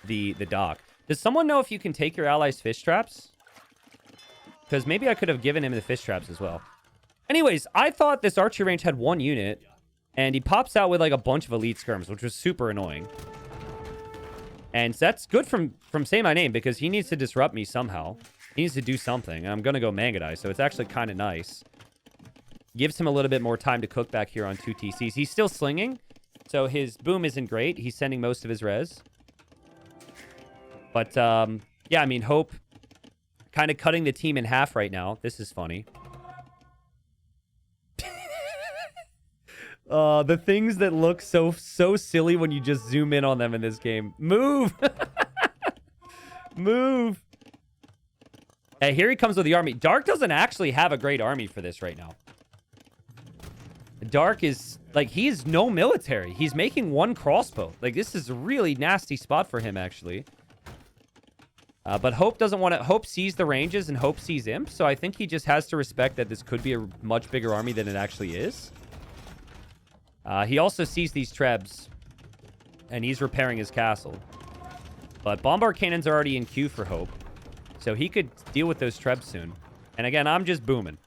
the dock. Does someone know if you can take your allies' fish traps? Because maybe I could have given him the fish traps as well. Anyways, I thought this archery range had one unit, and he pops out with like a bunch of elite skirms, which was super annoying. And so that's good from Say My Name, because he needs to disrupt me somehow. He needs to do something, and I'm going to go Mangadai, so it's actually kind of nice. Gives him a little bit more time to cook back here on 2 TCs. He's still slinging, so his boom isn't great. He's sending most of his res. But, yeah, I mean, Hope kind of cutting the team in half right now. This is funny. The things that look so silly when you just zoom in on them in this game. Move! Move! Hey, here he comes with the army. Dark doesn't actually have a great army for this right now. Dark is, like, he's no military. He's making one crossbow. Like, this is a really nasty spot for him, actually. But Hope doesn't want to... Hope sees the ranges and Hope sees Imp, so I think he just has to respect that this could be a much bigger army than it actually is. He also sees these trebs, and he's repairing his castle. But bombard cannons are already in queue for Hope, so he could deal with those trebs soon. And again, I'm just booming.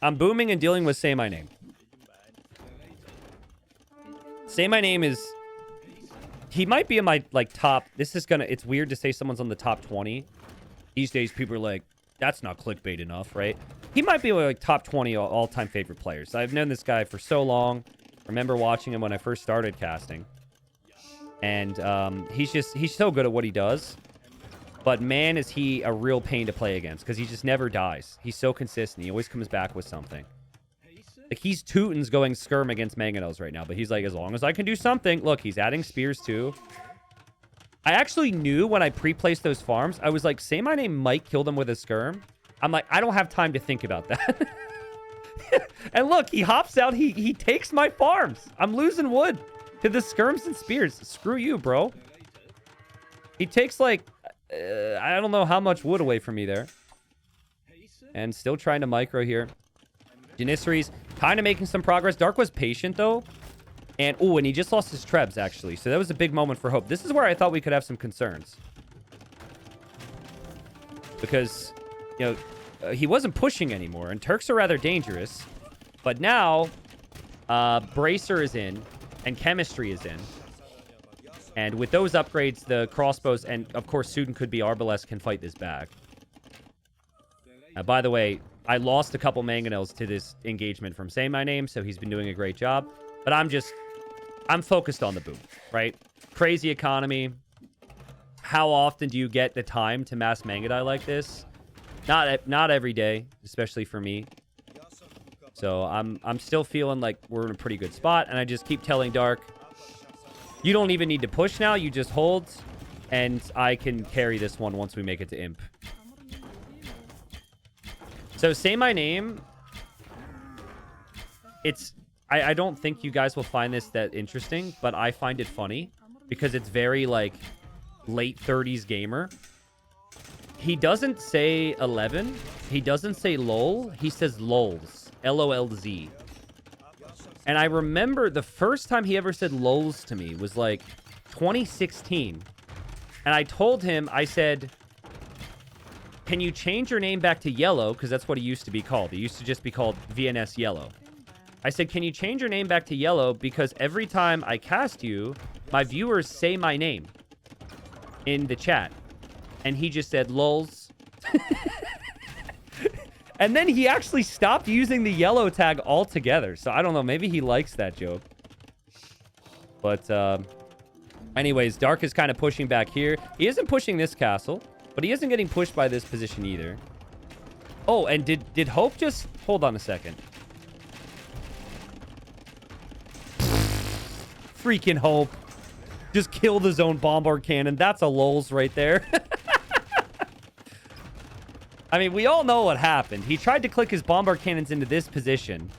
I'm booming and dealing with Say My Name. Say My Name is... He might be in my, like, top... This is gonna... It's weird to say someone's on the top 20. These days, people are like, that's not clickbait enough, right? He might be, like, top 20 all-time favorite players. I've known this guy for so long. Remember watching him when I first started casting. And he's so good at what he does. But man, is he a real pain to play against, because he just never dies. He's so consistent. He always comes back with something. Like, he's Teuton's going skirm against Mangonels right now, but he's like, as long as I can do something. Look, he's adding spears too. I actually knew when I pre-placed those farms, I was like, Say My Name might kill them with a skirm. I'm like, I don't have time to think about that. And look, he hops out. He takes my farms. I'm losing wood to the skirms and spears. Screw you, bro. He takes, like, I don't know how much wood away from me there. And still trying to micro here. Janissaries kind of making some progress. Dark was patient, though. And, oh, and he just lost his trebs, actually. So that was a big moment for Hope. This is where I thought we could have some concerns. Because, you know, he wasn't pushing anymore. And Turks are rather dangerous. But now, Bracer is in. And Chemistry is in. And with those upgrades, the crossbows, and, of course, Sudan could be Arbalest can fight this back. By the way, I lost a couple Mangonels to this engagement from Say My Name, so he's been doing a great job. But I'm focused on the boom, right? Crazy economy. How often do you get the time to mass Mangadai like this? Not every day, especially for me. So I'm still feeling like we're in a pretty good spot, and I just keep telling Dark, you don't even need to push now, you just hold, and I can carry this one once we make it to Imp. So Say My Name, I don't think you guys will find this that interesting, but I find it funny because it's very, like, late 30s gamer. He doesn't say 11. He doesn't say lol. He says lols. L-O-L-Z. And I remember the first time he ever said lols to me was like 2016. And I told him, I said, can you change your name back to Yellow? Because that's what he used to be called. He used to just be called VNS Yellow. I said, can you change your name back to Yellow? Because every time I cast you, my viewers say my name in the chat. And he just said, lols. And then he actually stopped using the yellow tag altogether. So I don't know. Maybe he likes that joke. But anyways, Dark is kind of pushing back here. He isn't pushing this castle, but he isn't getting pushed by this position either. Oh, and did Hope just... Hold on a second. Freaking Hope. Just killed his own bombard cannon. That's a lols right there. I mean, we all know what happened. He tried to click his bombard cannons into this position,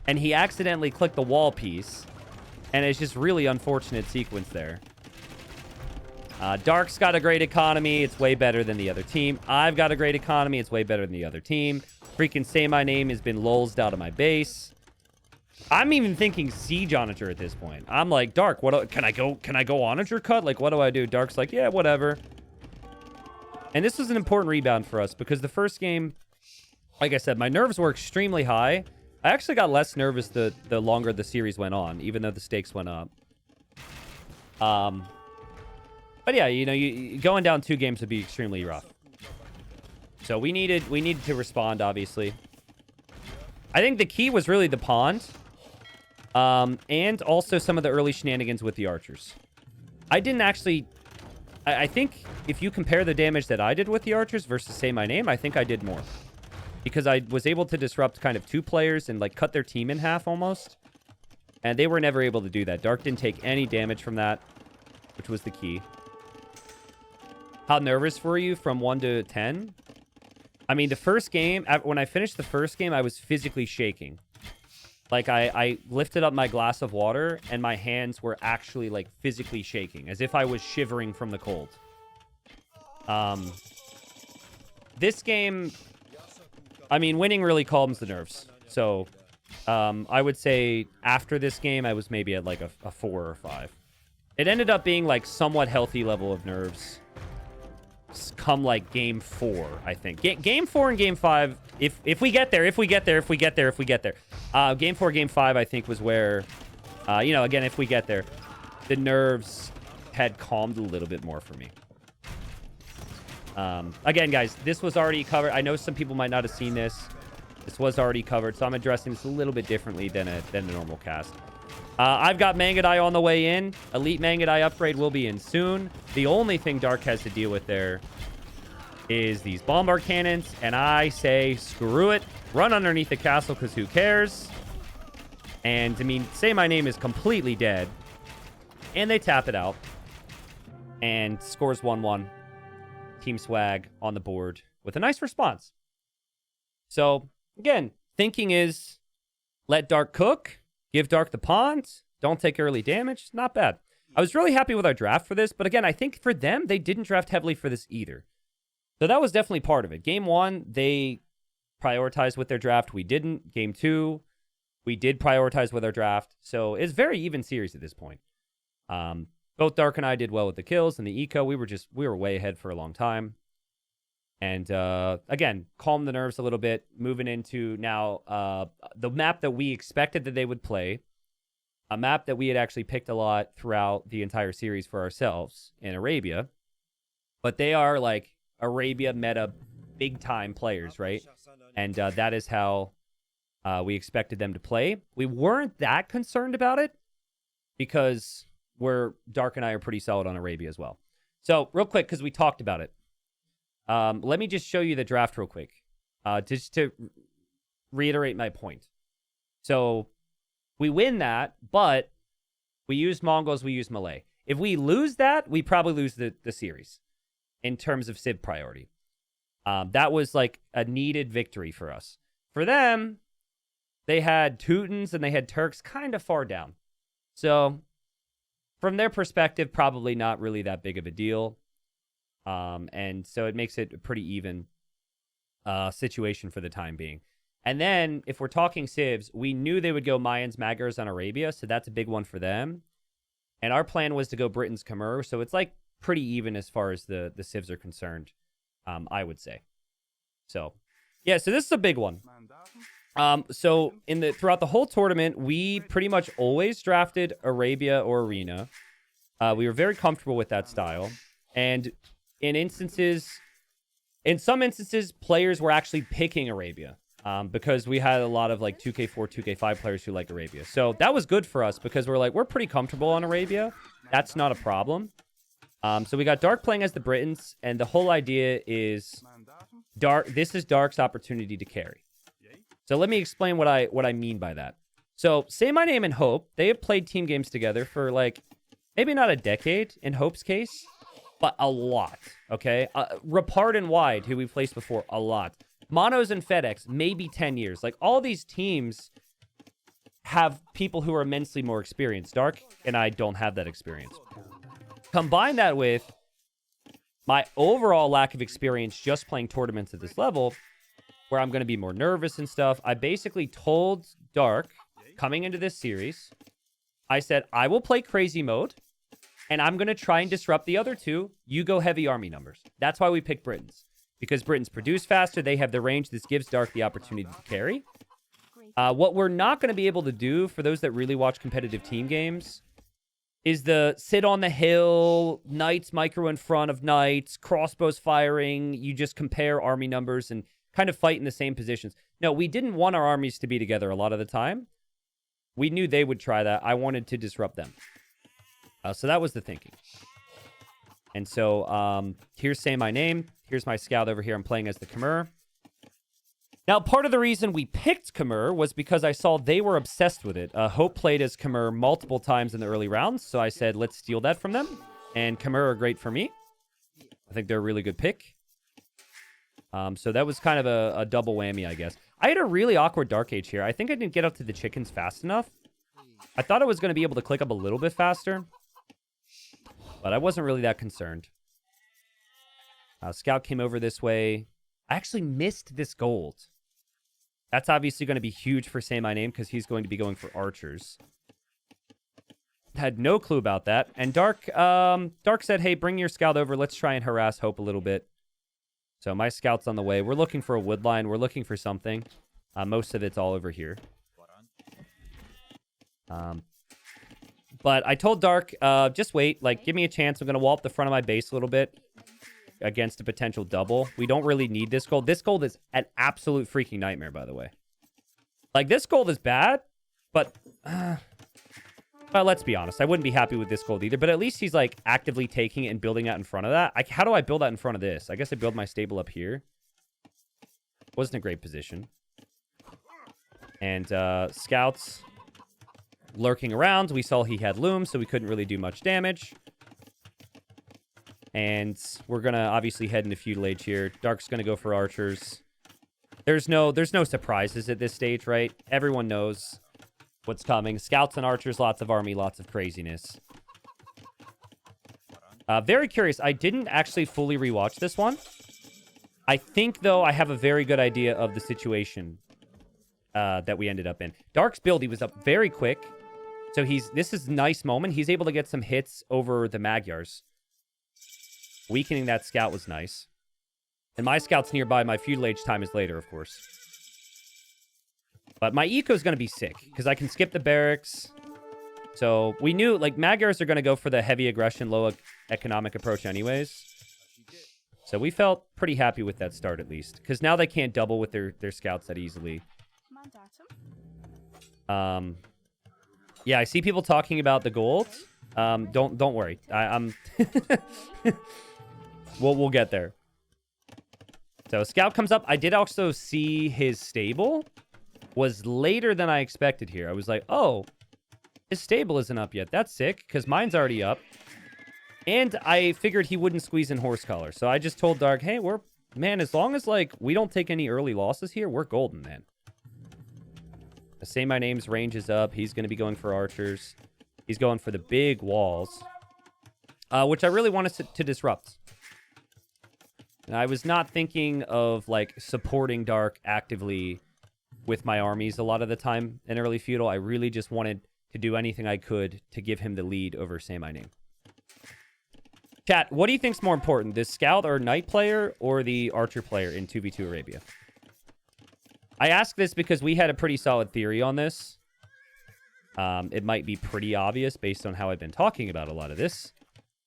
and he accidentally clicked the wall piece, and it's just really unfortunate sequence there. Dark's got a great economy. It's way better than the other team. I've got a great economy. It's way better than the other team. Freaking Say My Name has been lulsed out of my base. I'm even thinking Siege Onager at this point. I'm like, Dark, what can I go Onager cut? Like, what do I do? Dark's like, yeah, whatever. And this was an important rebound for us because the first game, like I said, my nerves were extremely high. I actually got less nervous the longer the series went on, even though the stakes went up. But yeah, you know, going down 2 games would be extremely rough. So we needed to respond, obviously. I think the key was really the pond. And also some of the early shenanigans with the archers. I didn't actually... I think if you compare the damage that I did with the archers versus Say My Name, I think I did more. Because I was able to disrupt kind of 2 players and like cut their team in half almost. And they were never able to do that. Dark didn't take any damage from that, which was the key. How nervous were you from 1 to 10? I mean, the first game, when I finished the first game, I was physically shaking. Like, I lifted up my glass of water, and my hands were actually, like, physically shaking, as if I was shivering from the cold. This game, I mean, winning really calms the nerves. So, I would say after this game, I was maybe at, like, a 4 or 5. It ended up being, like, somewhat healthy level of nerves. Come, like, game 4, I think. Game 4 and game 5... If we get there. Game 4, game 5, I think, was where, you know, again, if we get there, the nerves had calmed a little bit more for me. Again, guys, this was already covered. I know some people might not have seen this. This was already covered, so I'm addressing this a little bit differently than a normal cast. I've got Mangadai on the way in. Elite Mangadai upgrade will be in soon. The only thing Dark has to deal with there is these bombard cannons, and I say screw it. Run underneath the castle, because who cares? And, I mean, Say My Name is completely dead. And they tap it out. And scores 1-1. Team Swag on the board with a nice response. So, again, thinking is let Dark cook. Give Dark the pond. Don't take early damage. Not bad. I was really happy with our draft for this. But, again, I think for them, they didn't draft heavily for this either. So that was definitely part of it. Game 1, they prioritized with their draft. We didn't. Game 2, we did prioritize with our draft. So it's very even series at this point. Both Dark and I did well with the kills and the eco. We were way ahead for a long time. And again, calm the nerves a little bit. Moving into now the map that we expected that they would play. A map that we had actually picked a lot throughout the entire series for ourselves in Arabia. But they are like Arabia meta big time players, right? And that is how we expected them to play. We weren't that concerned about it because Dark and I are pretty solid on Arabia as well. So real quick, because we talked about it. Let me just show you the draft real quick. Just to reiterate my point. So we win that, but we use Mongols, we use Malay. If we lose that, we probably lose the series in terms of Civ priority. That was like a needed victory for us. For them, they had Teutons and they had Turks kind of far down. So from their perspective, probably not really that big of a deal. And so it makes it a pretty even situation for the time being. And then, if we're talking civs, we knew they would go Mayans, Magyars on Arabia, so that's a big one for them. And our plan was to go Britain's Khmer, so it's like pretty even as far as the civs are concerned, I would say. So, yeah, so this is a big one. So throughout the whole tournament, we pretty much always drafted Arabia or Arena. We were very comfortable with that style. And in some instances, players were actually picking Arabia. Because we had a lot of like 2K4, 2K5 players who like Arabia. So that was good for us because we're pretty comfortable on Arabia. That's not a problem. So we got Dark playing as the Britons, and the whole idea is this is Dark's opportunity to carry. So let me explain what I mean by that. So Say My Name and Hope, they have played team games together for like maybe not a decade in Hope's case, but a lot. Okay, Rapart and Wide, who we placed before, a lot. Monos and FedEx, maybe 10 years. Like, all these teams have people who are immensely more experienced. Dark and I don't have that experience. Combine that with my overall lack of experience just playing tournaments at this level, where I'm going to be more nervous and stuff. I basically told Dark, coming into this series, I said, I will play crazy mode, and I'm going to try and disrupt the other two. You go heavy army numbers. That's why we picked Britons. Because Britons produce faster, they have the range. This gives Dark the opportunity to carry. What we're not going to be able to do, for those that really watch competitive team games, is the sit on the hill, knights micro in front of knights, crossbows firing, you just compare army numbers and kind of fight in the same positions. No, we didn't want our armies to be together a lot of the time. We knew they would try that. I wanted to disrupt them. So that was the thinking. And so here's Say My Name. Here's my scout over here. I'm playing as the Khmer. Now, part of the reason we picked Khmer was because I saw they were obsessed with it. Hope played as Khmer multiple times in the early rounds, so I said, let's steal that from them. And Khmer are great for me. I think they're a really good pick. So that was kind of a double whammy, I guess. I had a really awkward Dark Age here. I think I didn't get up to the chickens fast enough. I thought I was going to be able to click up a little bit faster, but I wasn't really that concerned. Scout came over this way. I actually missed this gold. That's obviously going to be huge for Say My Name because he's going to be going for archers. Had no clue about that. And Dark said, hey, bring your scout over. Let's try and harass Hope a little bit. So my scout's on the way. We're looking for a wood line. We're looking for something. Most of it's all over here. But I told Dark, just wait. Like, give me a chance. I'm going to wall up the front of my base a little bit against a potential double. We don't really need this gold. This gold is an absolute freaking nightmare, by the way. Like, this gold is bad, but well, let's be honest. I wouldn't be happy with this gold either, but at least he's, like, actively taking it and building out in front of that. How do I build that in front of this? I guess I build my stable up here. Wasn't a great position. And scouts lurking around. We saw he had loom, so we couldn't really do much damage. And we're going to obviously head into feudal age here. Dark's going to go for archers. There's no surprises at this stage, right? Everyone knows what's coming. Scouts and archers, lots of army, lots of craziness. Very curious. I didn't actually fully rewatch this one. I think, though, I have a very good idea of the situation that we ended up in. Dark's build, he was up very quick. So this is a nice moment. He's able to get some hits over the Magyars. Weakening that scout was nice. And my scout's nearby. My feudal age time is later, of course. But my eco is going to be sick, because I can skip the barracks. So we knew, like, Magyars are going to go for the heavy aggression, low economic approach anyways. So we felt pretty happy with that start, at least. Because now they can't double with their scouts that easily. Yeah, I see people talking about the gold. Don't worry. I'm... We'll get there. So scout comes up. I did also see his stable was later than I expected here. I was like, oh, his stable isn't up yet. That's sick, because mine's already up. And I figured he wouldn't squeeze in horse collar. So I just told Dark, hey, man, as long as, like, we don't take any early losses here, we're golden, man. Say My Name's range is up. He's going to be going for archers. He's going for the big walls, which I really wanted to disrupt. And I was not thinking of, like, supporting Dark actively with my armies a lot of the time in early feudal. I really just wanted to do anything I could to give him the lead over Say My Name. Chat, what do you think's more important, the scout or knight player or the archer player in 2v2 Arabia? I ask this because we had a pretty solid theory on this. It might be pretty obvious based on how I've been talking about a lot of this.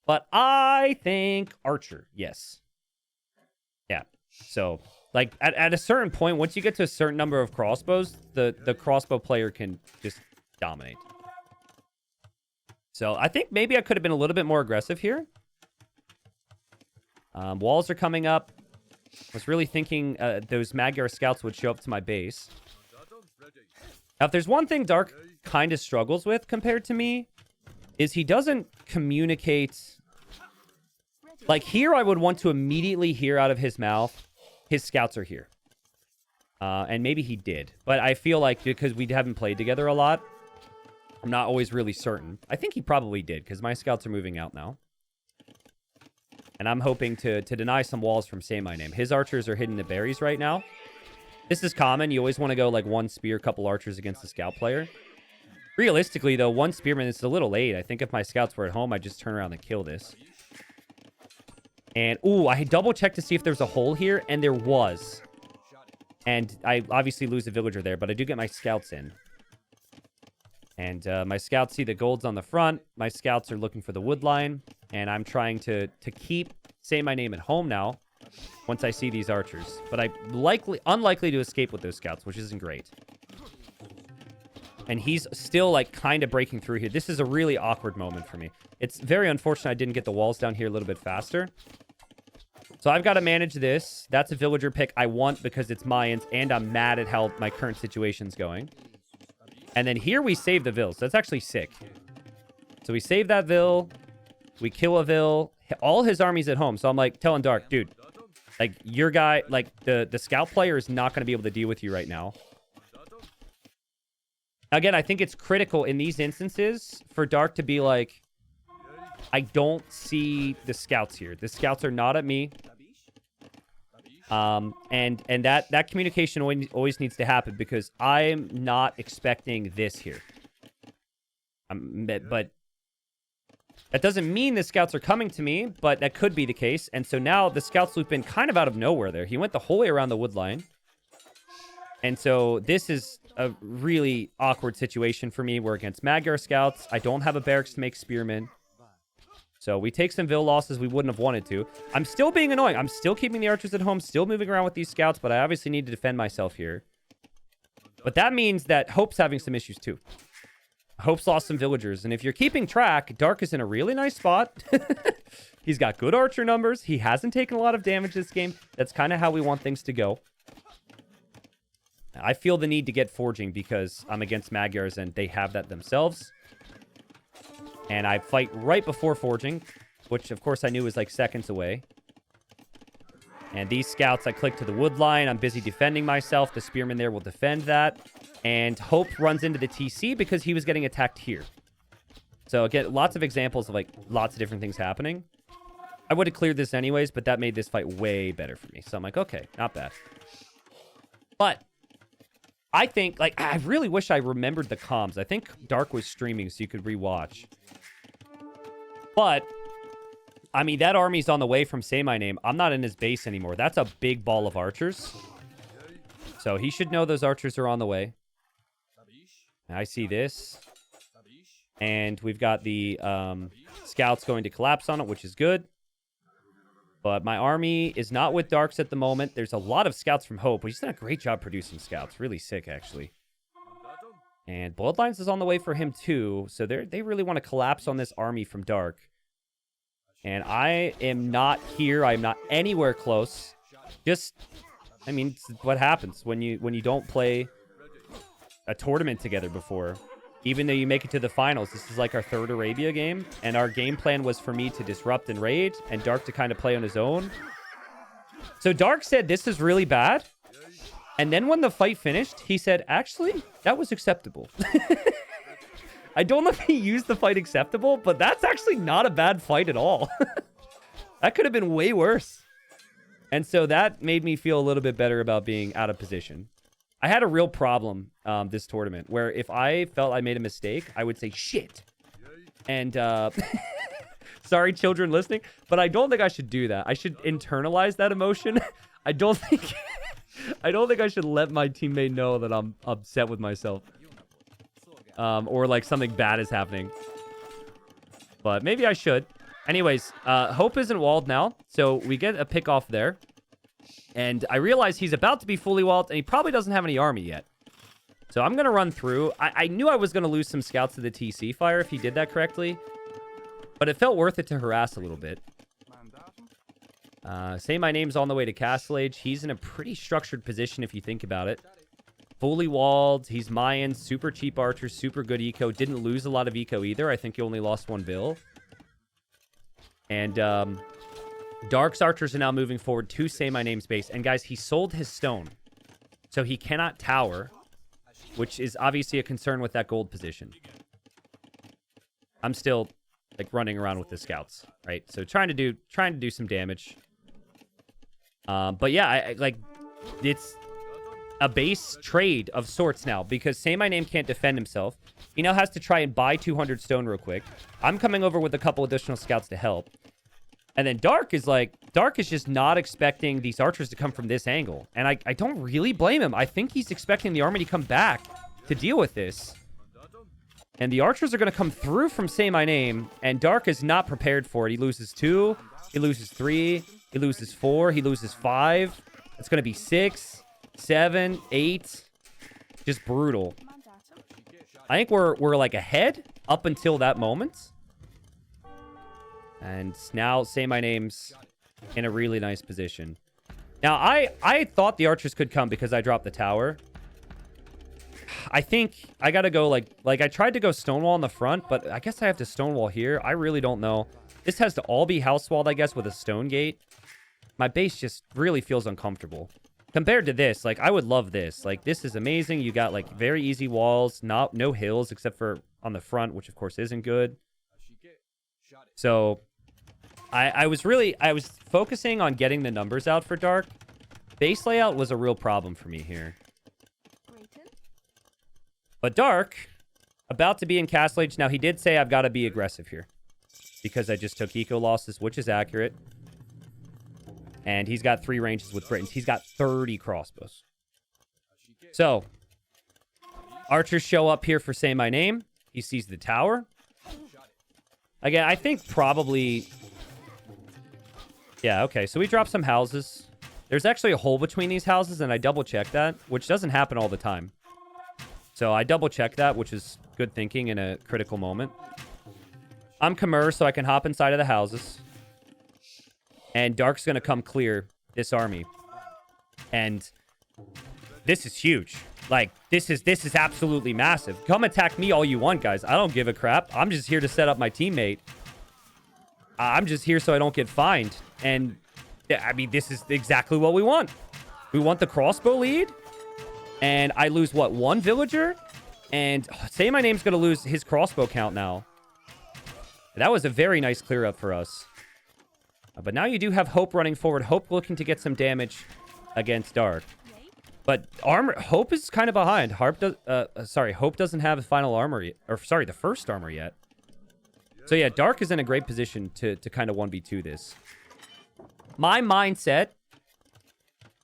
But I think archer, yes. Yeah, so... Like, at a certain point, once you get to a certain number of crossbows, the crossbow player can just dominate. So, I think maybe I could have been a little bit more aggressive here. Walls are coming up. I was really thinking those Magyar scouts would show up to my base. Now, if there's one thing Dark kind of struggles with compared to me, is he doesn't communicate... Like, here I would want to immediately hear out of his mouth... His scouts are here. And maybe he did. But I feel like because we haven't played together a lot, I'm not always really certain. I think he probably did because my scouts are moving out now. And I'm hoping to deny some walls from Say My Name. His archers are hidden in the berries right now. This is common. You always want to go like one spear, couple archers against the scout player. Realistically, though, one spearman is a little late. I think if my scouts were at home, I'd just turn around and kill this. And, ooh, I double-checked to see if there's a hole here, and there was. And I obviously lose a villager there, but I do get my scouts in. And my scouts see the golds on the front. My scouts are looking for the wood line. And I'm trying to keep Say My Name at home now once I see these archers. But I'm unlikely to escape with those scouts, which isn't great. And he's still, like, kind of breaking through here. This is a really awkward moment for me. It's very unfortunate I didn't get the walls down here a little bit faster. So I've got to manage this. That's a villager pick I want because it's Mayans, and I'm mad at how my current situation's going. And then here we save the vills. That's actually sick. So we save that vill. We kill a vill. All his army's at home. So I'm like telling Dark, dude, like your guy, like the scout player is not going to be able to deal with you right now. Again, I think it's critical in these instances for Dark to be like, I don't see the scouts here. The scouts are not at me. And that communication always needs to happen because I'm not expecting this here. But that doesn't mean the scouts are coming to me, but that could be the case. And so now the scouts loop in kind of out of nowhere there. He went the whole way around the wood line. And so this is a really awkward situation for me. We're against Magyar scouts. I don't have a barracks to make spearmen. So we take some vill losses we wouldn't have wanted to. I'm still being annoying. I'm still keeping the archers at home, still moving around with these scouts, but I obviously need to defend myself here. But that means that Hope's having some issues too. Hope's lost some villagers. And if you're keeping track, Dark is in a really nice spot. He's got good archer numbers. He hasn't taken a lot of damage this game. That's kind of how we want things to go. I feel the need to get forging because I'm against Magyars and they have that themselves. And I fight right before forging, which of course I knew was like seconds away. And these scouts, I click to the wood line. I'm busy defending myself. The spearman there will defend that. And Hope runs into the TC because he was getting attacked here. So again, lots of examples of like lots of different things happening. I would have cleared this anyways, but that made this fight way better for me. So I'm like, okay, not bad. But I think, like, I really wish I remembered the comms. I think Dark was streaming so you could rewatch. But, I mean, that army's on the way from Say My Name. I'm not in his base anymore. That's a big ball of archers. So he should know those archers are on the way. I see this. And we've got the scouts going to collapse on it, which is good. But my army is not with Darks at the moment. There's a lot of scouts from Hope. He's done a great job producing scouts. Really sick, actually. And Bloodlines is on the way for him, too. So they really want to collapse on this army from Dark. And I am not here. I'm not anywhere close. Just, I mean, it's what happens when you don't play a tournament together before. Even though you make it to the finals, this is like our third Arabia game. And our game plan was for me to disrupt and raid, and Dark to kind of play on his own. So Dark said, this is really bad. And then when the fight finished, he said, actually, that was acceptable. I don't know if he used the fight acceptable, but that's actually not a bad fight at all. That could have been way worse. And so that made me feel a little bit better about being out of position. I had a real problem this tournament where if I felt I made a mistake, I would say shit. And sorry, children listening, but I don't think I should do that. I should internalize that emotion. I don't think I should let my teammate know that I'm upset with myself. Or like something bad is happening. But maybe I should. Anyways, Hope isn't walled now, so we get a pick off there. And I realize he's about to be fully walled, and he probably doesn't have any army yet. So I'm going to run through. I knew I was going to lose some scouts to the TC fire if he did that correctly. But it felt worth it to harass a little bit. Say my name's on the way to Castle Age. He's in a pretty structured position if you think about it. Fully walled. He's Mayan. Super cheap archer. Super good eco. Didn't lose a lot of eco either. I think he only lost 1 bill. And Dark's archers are now moving forward to Say My Name's base. And guys, he sold his stone. So he cannot tower, which is obviously a concern with that gold position. I'm still like running around with the scouts, right? So trying to do some damage. But yeah, it's a base trade of sorts now because Say My Name can't defend himself. He now has to try and buy 200 stone real quick. I'm coming over with a couple additional scouts to help. And then Dark is just not expecting these archers to come from this angle. And I don't really blame him. I think he's expecting the army to come back to deal with this. And the archers are going to come through from Say My Name. And Dark is not prepared for it. He loses 2. He loses 3. He loses 4. He loses 5. It's going to be 6, 7, 8. Just brutal. I think we're like ahead up until that moment. And now Say My Name's in a really nice position. Now, I thought the archers could come because I dropped the tower. I think I got to go like I tried to go stonewall in the front, but I guess I have to stonewall here. I really don't know. This has to all be house walled, I guess, with a stone gate. My base just really feels uncomfortable. Compared to this, like, I would love this. Like, this is amazing. You got, like, very easy walls. No hills except for on the front, which, of course, isn't good. So I was focusing on getting the numbers out for Dark. Base layout was a real problem for me here. But Dark, about to be in Castle Age. Now, he did say I've got to be aggressive here. Because I just took eco losses, which is accurate. And he's got 3 ranges with Britons. He's got 30 crossbows. So, archers show up here for Say My Name. He sees the tower. Again, I think probably... Yeah, okay. So we dropped some houses. There's actually a hole between these houses, and I double-checked that, which doesn't happen all the time. So I double-checked that, which is good thinking in a critical moment. I'm Khmer, so I can hop inside of the houses. And Dark's going to come clear this army. And this is huge. Like, this is absolutely massive. Come attack me all you want, guys. I don't give a crap. I'm just here to set up my teammate. I'm just here so I don't get fined. And, I mean, this is exactly what we want. We want the crossbow lead. And I lose, what, 1 villager? And Say My Name's going to lose his crossbow count now. That was a very nice clear up for us. But now you do have Hope running forward. Hope looking to get some damage against Dark. But Hope is kind of behind. Hope doesn't have the final armor yet. Or, sorry, the first armor yet. So, yeah, Dark is in a great position to kind of 1v2 this. My mindset,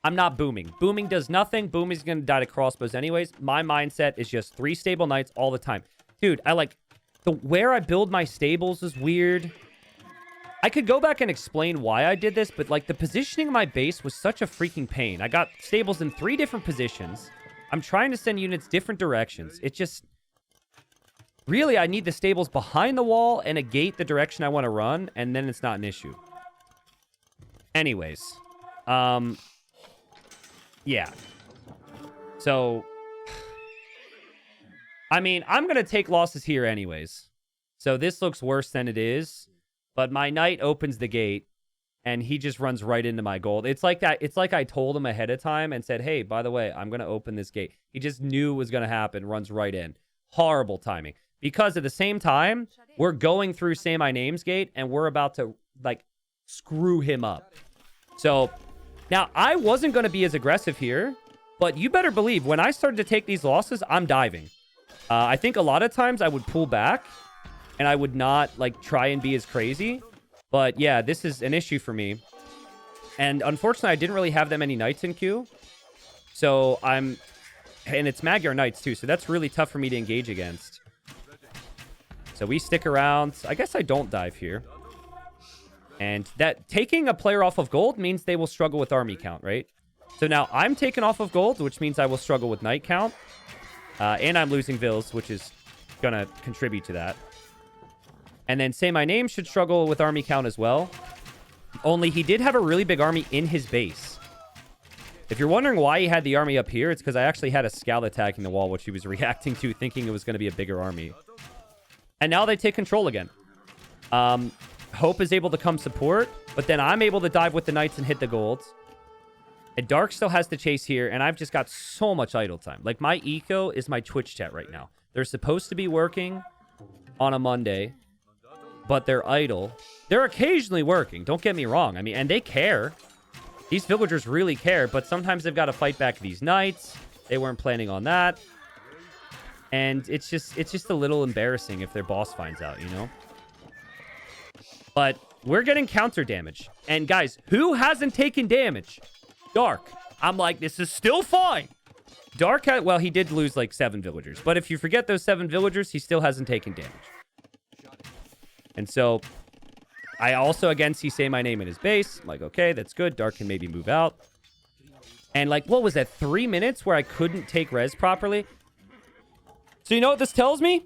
I'm not booming. Booming does nothing. Booming's going to die to crossbows anyways. My mindset is just 3 stable knights all the time. Dude, where I build my stables is weird. I could go back and explain why I did this, but, like, the positioning of my base was such a freaking pain. I got stables in 3 different positions. I'm trying to send units different directions. It just... Really, I need the stables behind the wall and a gate the direction I want to run, and then it's not an issue. Anyways. Yeah. So... I mean, I'm going to take losses here anyways. So this looks worse than it is. But my knight opens the gate, and he just runs right into my gold. It's like that. It's like I told him ahead of time and said, hey, by the way, I'm going to open this gate. He just knew it was going to happen, runs right in. Horrible timing. Because at the same time, we're going through Say My Name's gate, and we're about to, like, screw him up. So, now, I wasn't going to be as aggressive here, But you better believe, when I started to take these losses, I'm diving. I think a lot of times I would pull back, and I would not, like, try and be as crazy. But, yeah, this is an issue for me. And, unfortunately, I didn't really have that many knights in queue. So, and it's Magyar Knights, too, so that's really tough for me to engage against. So, we stick around. I guess I don't dive here. And that taking a player off of gold means they will struggle with army count, right? So now I'm taken off of gold, which means I will struggle with knight count. And I'm losing vills, which is going to contribute to that. And then Say My Name should struggle with army count as well. Only he did have a really big army in his base. If you're wondering why he had the army up here, it's because I actually had a scout attacking the wall, which he was reacting to, thinking it was going to be a bigger army. And now they take control again. Hope is able to come support, but then I'm able to dive with the knights and hit the gold. And Dark still has to chase here, and I've just got so much idle time. Like, my eco is my Twitch chat right now. They're supposed to be working on a Monday, but they're idle. They're occasionally working, don't get me wrong. I mean, and they care. These villagers really care, but sometimes they've got to fight back these knights. They weren't planning on that. And it's just a little embarrassing if their boss finds out, you know? But we're getting counter damage. And guys, who hasn't taken damage? Dark. I'm like, this is still fine. Dark had, well, he did lose like 7 villagers. But if you forget those 7 villagers, he still hasn't taken damage. And so I also again see Say My Name in his base. I'm like, okay, that's good. Dark can maybe move out. And like, what was that? 3 minutes where I couldn't take res properly? So you know what this tells me?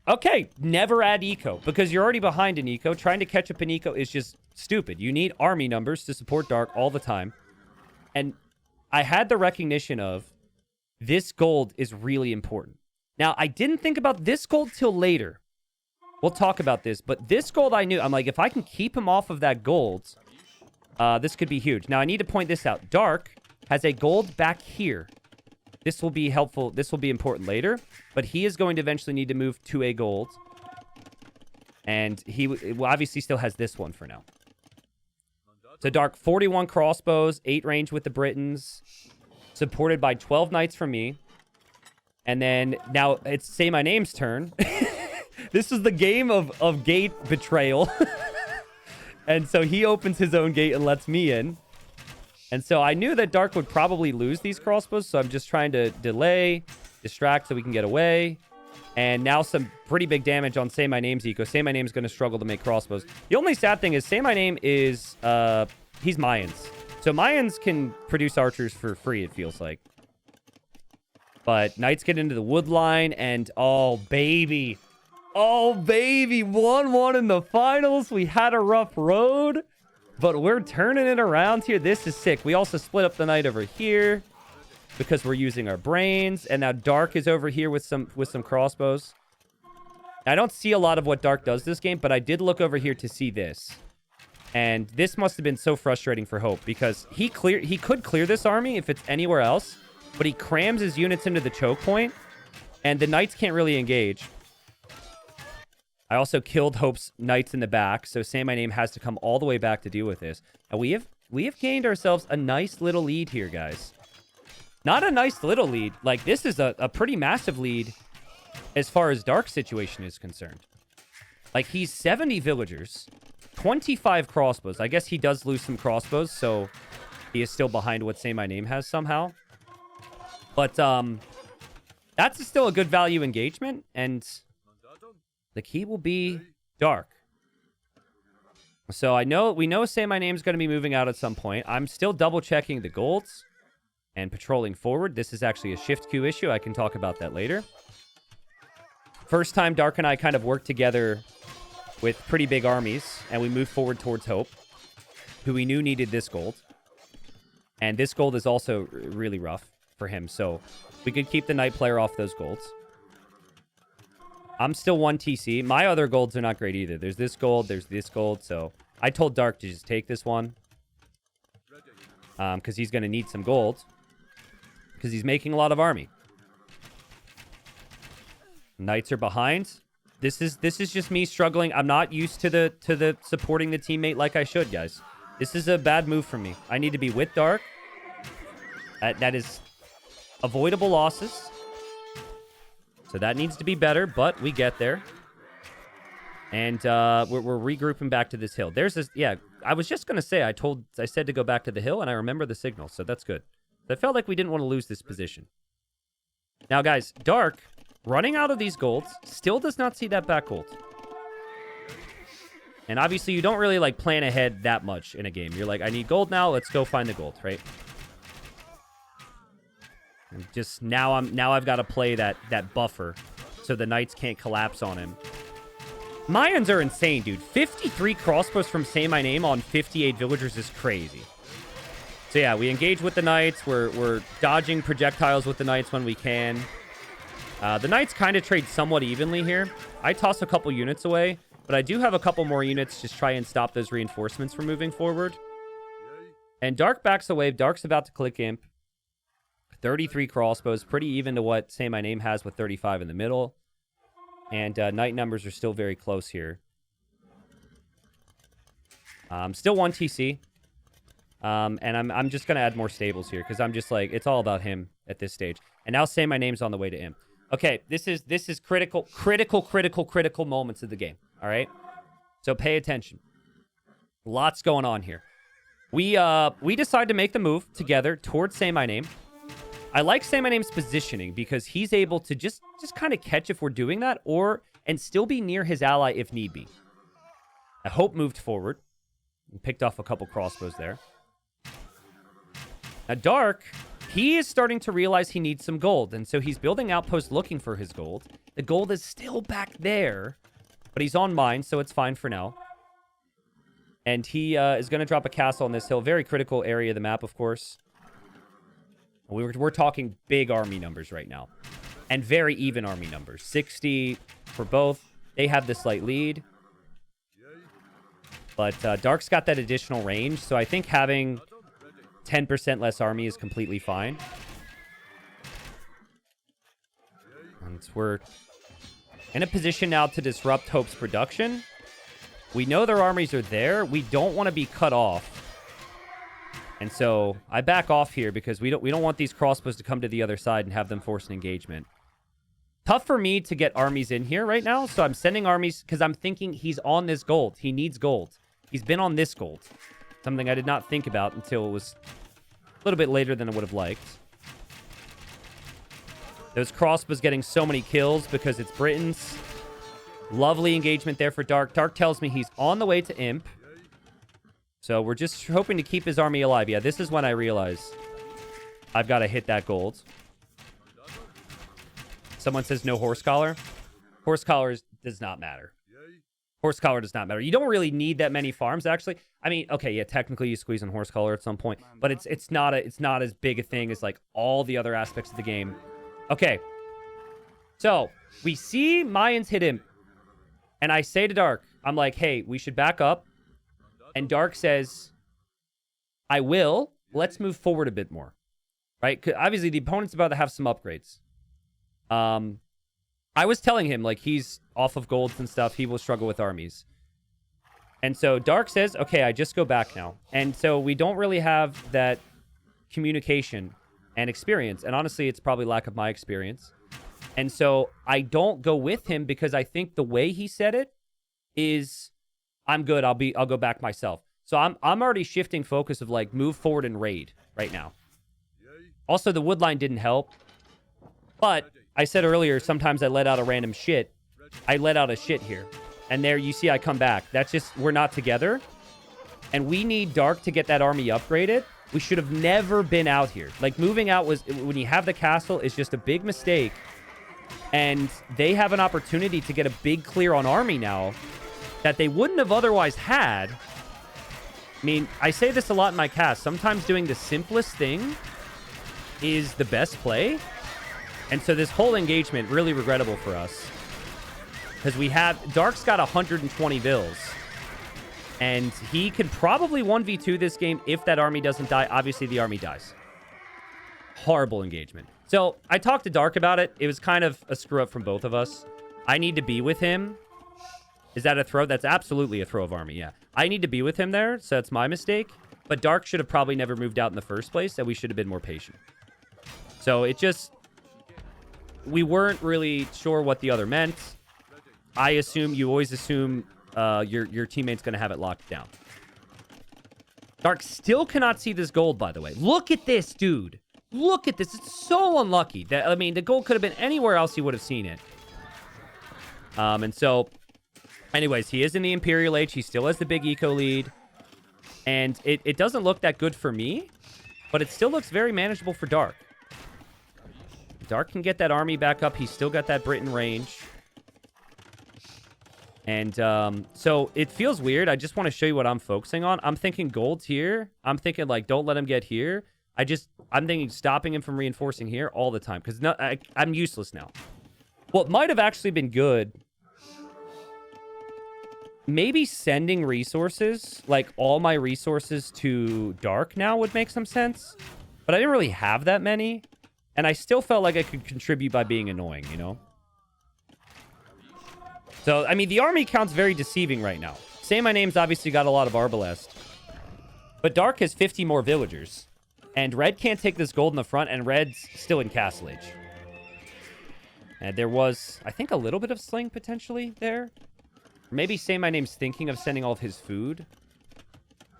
Okay, never add eco, because you're already behind in eco. Trying to catch up in eco is just stupid. You need army numbers to support Dark all the time. And I had the recognition of this gold is really important. Now, I didn't think about this gold till later. We'll talk about this, but this gold I knew. I'm like, if I can keep him off of that gold, this could be huge. Now, I need to point this out. Dark has a gold back here. This will be helpful. This will be important later. But he is going to eventually need to move to a gold. And he obviously still has this one for now. So Dark, 41 crossbows, 8 range with the Britons. Supported by 12 knights from me. And then now it's Say My Name's turn. This is the game of gate betrayal. And so he opens his own gate and lets me in. And so I knew that Dark would probably lose these crossbows, so I'm just trying to delay, distract so we can get away. And now some pretty big damage on Say My Name's eco. Say My Name's going to struggle to make crossbows. The only sad thing is Say My Name is, he's Mayans. So Mayans can produce archers for free, it feels like. But Knights get into the wood line, and oh, baby. Oh, baby. 1-1 in the finals. We had a rough road. But we're turning it around here. This is sick. We also split up the knight over here because we're using our brains. And now Dark is over here with some crossbows. I don't see a lot of what Dark does this game, but I did look over here to see this. And this must have been so frustrating for Hope because he could clear this army if it's anywhere else, but he crams his units into the choke point, and the knights can't really engage. I also killed Hope's knights in the back, so Say My Name has to come all the way back to deal with this. And we have gained ourselves a nice little lead here, guys. Not a nice little lead. Like, this is a pretty massive lead as far as Dark's situation is concerned. Like, he's 70 villagers, 25 crossbows. I guess he does lose some crossbows, so he is still behind what Say My Name has somehow. But that's still a good value engagement, and the key will be Dark. So we know Say My Name's going to be moving out at some point. I'm still double-checking the golds and patrolling forward. This is actually a shift queue issue. I can talk about that later. First time Dark and I kind of worked together with pretty big armies, and we moved forward towards Hope, who we knew needed this gold. And this gold is also really rough for him, so we could keep the knight player off those golds. I'm still 1 TC. My other golds are not great either. There's this gold, there's this gold, so I told Dark to just take this one. Because he's going to need some gold. Because he's making a lot of army. Knights are behind. This is just me struggling. I'm not used to the supporting the teammate like I should, guys. This is a bad move for me. I need to be with Dark. That is avoidable losses. So that needs to be better, but we get there. And we're regrouping back to this hill. There's this, yeah, I was just going to say, I said to go back to the hill, and I remember the signal, so that's good. I felt like we didn't want to lose this position. Now, guys, Dark, running out of these golds, still does not see that back gold. And obviously, you don't really, like, plan ahead that much in a game. You're like, I need gold now, let's go find the gold, right? And just now I've got to play that buffer so the knights can't collapse on him. Mayans are insane, dude. 53 crossbows from Say My Name on 58 villagers is crazy. So yeah, we engage with the knights. We're dodging projectiles with the knights when we can. The knights kind of trade somewhat evenly here. I toss a couple units away, but I do have a couple more units to try and stop those reinforcements from moving forward. And Dark backs away. Dark's about to click Imp. 33 crossbows, pretty even to what Say My Name has with 35 in the middle. And knight numbers are still very close here. Still 1 TC. And I'm just going to add more stables here because I'm just like, it's all about him at this stage. And now Say My Name's on the way to Imp. Okay, this is critical moments of the game, all right? So pay attention. Lots going on here. We decide to make the move together towards Say My Name. I like Say My Name's positioning because he's able to just kind of catch if we're doing that and still be near his ally if need be. I hope moved forward and picked off a couple crossbows there. Now, Dark, he is starting to realize he needs some gold, and so he's building outposts looking for his gold. The gold is still back there, but he's on mine, so it's fine for now. And he is going to drop a castle on this hill. Very critical area of the map, of course. We're talking big army numbers right now. And very even army numbers. 60 for both. They have the slight lead. But Dark's got that additional range, so I think having 10% less army is completely fine. And we're in a position now to disrupt Hope's production. We know their armies are there. We don't want to be cut off. And so I back off here because we don't want these crossbows to come to the other side and have them force an engagement. Tough for me to get armies in here right now, so I'm sending armies because I'm thinking he's on this gold. He needs gold. He's been on this gold. Something I did not think about until it was a little bit later than I would have liked. Those crossbows getting so many kills because it's Britons. Lovely engagement there for Dark. Dark tells me he's on the way to Imp. So we're just hoping to keep his army alive. Yeah, this is when I realize I've got to hit that gold. Someone says no horse collar. Horse collar does not matter. Horse collar does not matter. You don't really need that many farms, actually. I mean, okay, yeah, technically you squeeze on horse collar at some point, but it's not as big a thing as like all the other aspects of the game. Okay, so we see Mayans hit him, and I say to Dark, I'm like, hey, we should back up. And Dark says, I will. Let's move forward a bit more. Right? 'Cause obviously, the opponent's about to have some upgrades. I was telling him, like, he's off of golds and stuff. He will struggle with armies. And so Dark says, okay, I just go back now. And so we don't really have that communication and experience. And honestly, it's probably lack of my experience. And so I don't go with him because I think the way he said it is... I'm good. I'll go back myself. So I'm already shifting focus of like move forward and raid right now. Also, the wood line didn't help. But I said earlier, sometimes I let out a random shit. I let out a shit here. And there you see I come back. That's just, we're not together. And we need Dark to get that army upgraded. We should have never been out here. Like moving out was, when you have the castle, is just a big mistake. And they have an opportunity to get a big clear on army now that they wouldn't have otherwise had. I mean, I say this a lot in my cast. Sometimes doing the simplest thing is the best play. And so this whole engagement, really regrettable for us. Because we have... Dark's got 120 vills. And he could probably 1v2 this game if that army doesn't die. Obviously, the army dies. Horrible engagement. So, I talked to Dark about it. It was kind of a screw-up from both of us. I need to be with him. Is that a throw? That's absolutely a throw of army, yeah. I need to be with him there, so that's my mistake. But Dark should have probably never moved out in the first place, and we should have been more patient. So it just... We weren't really sure what the other meant. You always assume your teammate's going to have it locked down. Dark still cannot see this gold, by the way. Look at this, dude. Look at this. It's so unlucky. I mean, the gold could have been anywhere else he would have seen it. And so, anyways, he is in the Imperial Age. He still has the big eco lead. And it doesn't look that good for me, but it still looks very manageable for Dark. Dark can get that army back up. He's still got that Britain range. And so it feels weird. I just want to show you what I'm focusing on. I'm thinking gold's here. I'm thinking, like, don't let him get here. I'm thinking stopping him from reinforcing here all the time. Because I'm useless now. What might have actually been good, maybe sending resources, like all my resources to Dark now would make some sense. But I didn't really have that many. And I still felt like I could contribute by being annoying, you know? So, I mean, the army count's very deceiving right now. Say My Name's obviously got a lot of Arbalest. But Dark has 50 more villagers. And Red can't take this gold in the front, and Red's still in Castle Age. And there was, I think, a little bit of Sling potentially there. Maybe Say My Name's thinking of sending all of his food.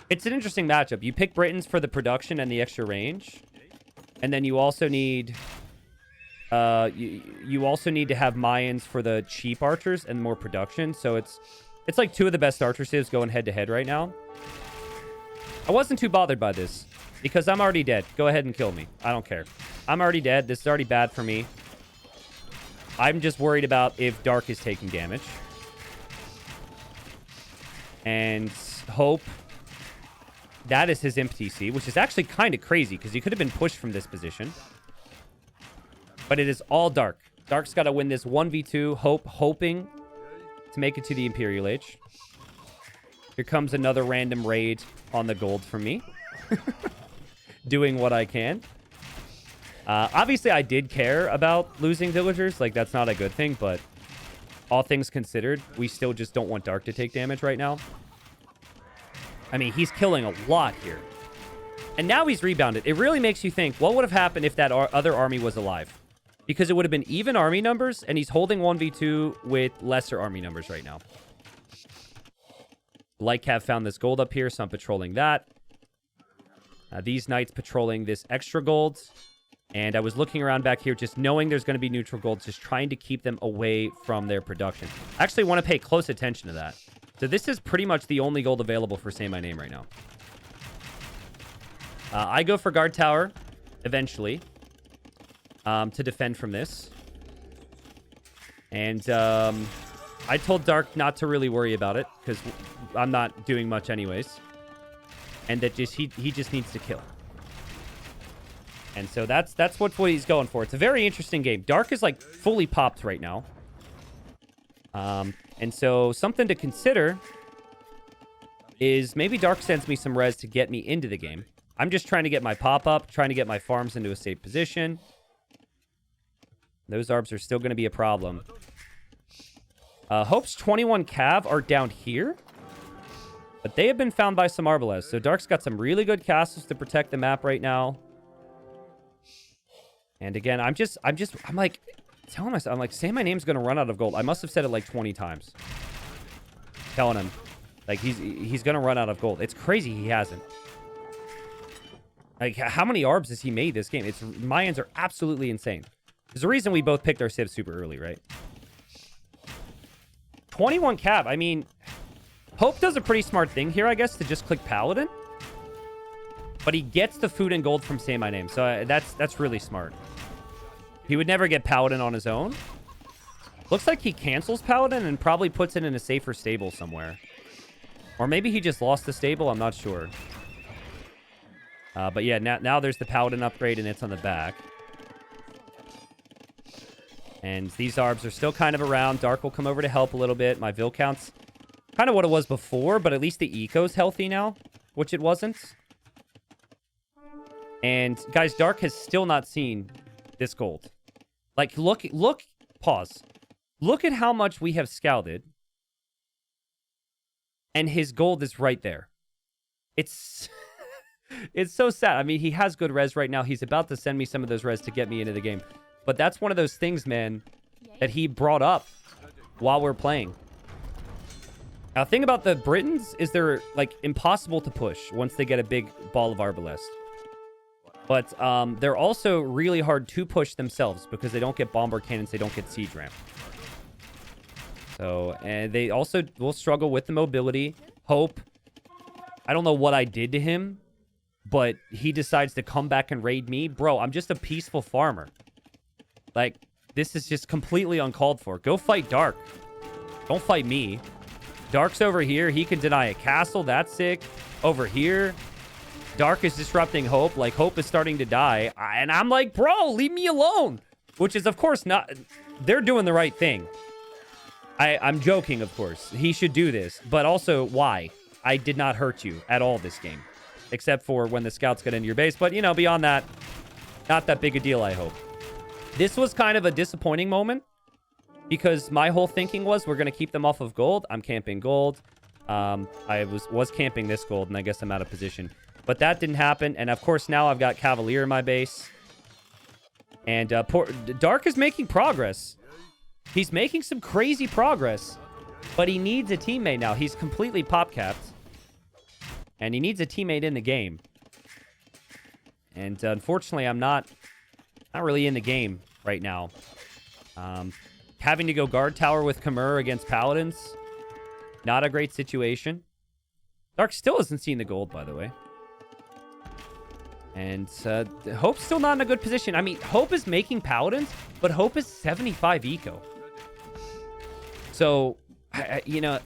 It's an interesting matchup. You pick Britons for the production and the extra range. And then you also need... you also need to have Mayans for the cheap archers and more production. So it's like two of the best archer civs going head-to-head right now. I wasn't too bothered by this because I'm already dead. Go ahead and kill me. I don't care. I'm already dead. This is already bad for me. I'm just worried about if Dark is taking damage. And Hope... That is his Imp TC, which is actually kind of crazy because he could have been pushed from this position. But it is all Dark. Dark's got to win this 1v2. Hoping to make it to the Imperial Age. Here comes another random raid on the gold from me. Doing what I can. Obviously, I did care about losing villagers. Like, that's not a good thing, but all things considered, we still just don't want Dark to take damage right now. I mean, he's killing a lot here. And now he's rebounded. It really makes you think, what would have happened if that other army was alive? Because it would have been even army numbers, and he's holding 1v2 with lesser army numbers right now. Lycav found this gold up here, so I'm patrolling that. These knights patrolling this extra gold. And I was looking around back here, just knowing there's going to be neutral golds, just trying to keep them away from their production. I actually want to pay close attention to that. So this is pretty much the only gold available for Say My Name right now. I go for Guard Tower, eventually, to defend from this. And I told Dark not to really worry about it, because I'm not doing much anyways. And that just he just needs to kill. And so that's what he's going for. It's a very interesting game. Dark is, like, fully popped right now. And so something to consider is maybe Dark sends me some res to get me into the game. I'm just trying to get my pop up, trying to get my farms into a safe position. Those arbs are still going to be a problem. Hope's 21 cav are down here. But they have been found by some Arbalest. So Dark's got some really good castles to protect the map right now. And again, I'm like... telling myself, I'm like, Say My Name's going to run out of gold. I must have said it like 20 times. Telling him. Like, he's going to run out of gold. It's crazy he hasn't. Like, how many arbs has he made this game? Mayans are absolutely insane. There's a reason we both picked our civs super early, right? 21 cav. I mean, Hope does a pretty smart thing here, I guess, to just click Paladin. But he gets the food and gold from Say My Name. So that's really smart. He would never get Paladin on his own. Looks like he cancels Paladin and probably puts it in a safer stable somewhere. Or maybe he just lost the stable. I'm not sure. But yeah, now there's the Paladin upgrade and it's on the back. And these arbs are still kind of around. Dark will come over to help a little bit. My Vil count's kind of what it was before, but at least the eco's healthy now, which it wasn't. And guys, Dark has still not seen this gold. Like, look, pause. Look at how much we have scouted. And his gold is right there. It's It's so sad. I mean, he has good res right now. He's about to send me some of those res to get me into the game. But that's one of those things, man, that he brought up while we're playing. Now, the thing about the Britons is they're, like, impossible to push once they get a big ball of Arbalest. But they're also really hard to push themselves because they don't get bombard cannons, they don't get siege ramp. So, and they also will struggle with the mobility. Hope, I don't know what I did to him, but he decides to come back and raid me. Bro, I'm just a peaceful farmer. Like, this is just completely uncalled for. Go fight Dark. Don't fight me. Dark's over here. He can deny a castle. That's sick. Over here, Dark is disrupting Hope. Like, Hope is starting to die. And I'm like, bro, leave me alone. Which is, of course, not... They're doing the right thing. I'm joking, of course. He should do this. But also, why? I did not hurt you at all this game. Except for when the scouts get into your base. But, you know, beyond that, not that big a deal, I hope. This was kind of a disappointing moment. Because my whole thinking was we're going to keep them off of gold. I'm camping gold. I was camping this gold, and I guess I'm out of position. But that didn't happen. And, of course, now I've got Cavalier in my base. And Dark is making progress. He's making some crazy progress. But he needs a teammate now. He's completely pop-capped. And he needs a teammate in the game. And, unfortunately, I'm not really in the game right now. Having to go guard tower with Khmer against Paladins. Not a great situation. Dark still hasn't seen the gold, by the way. And Hope's still not in a good position. I mean, Hope is making Paladins, but Hope is 75 eco. So, you know,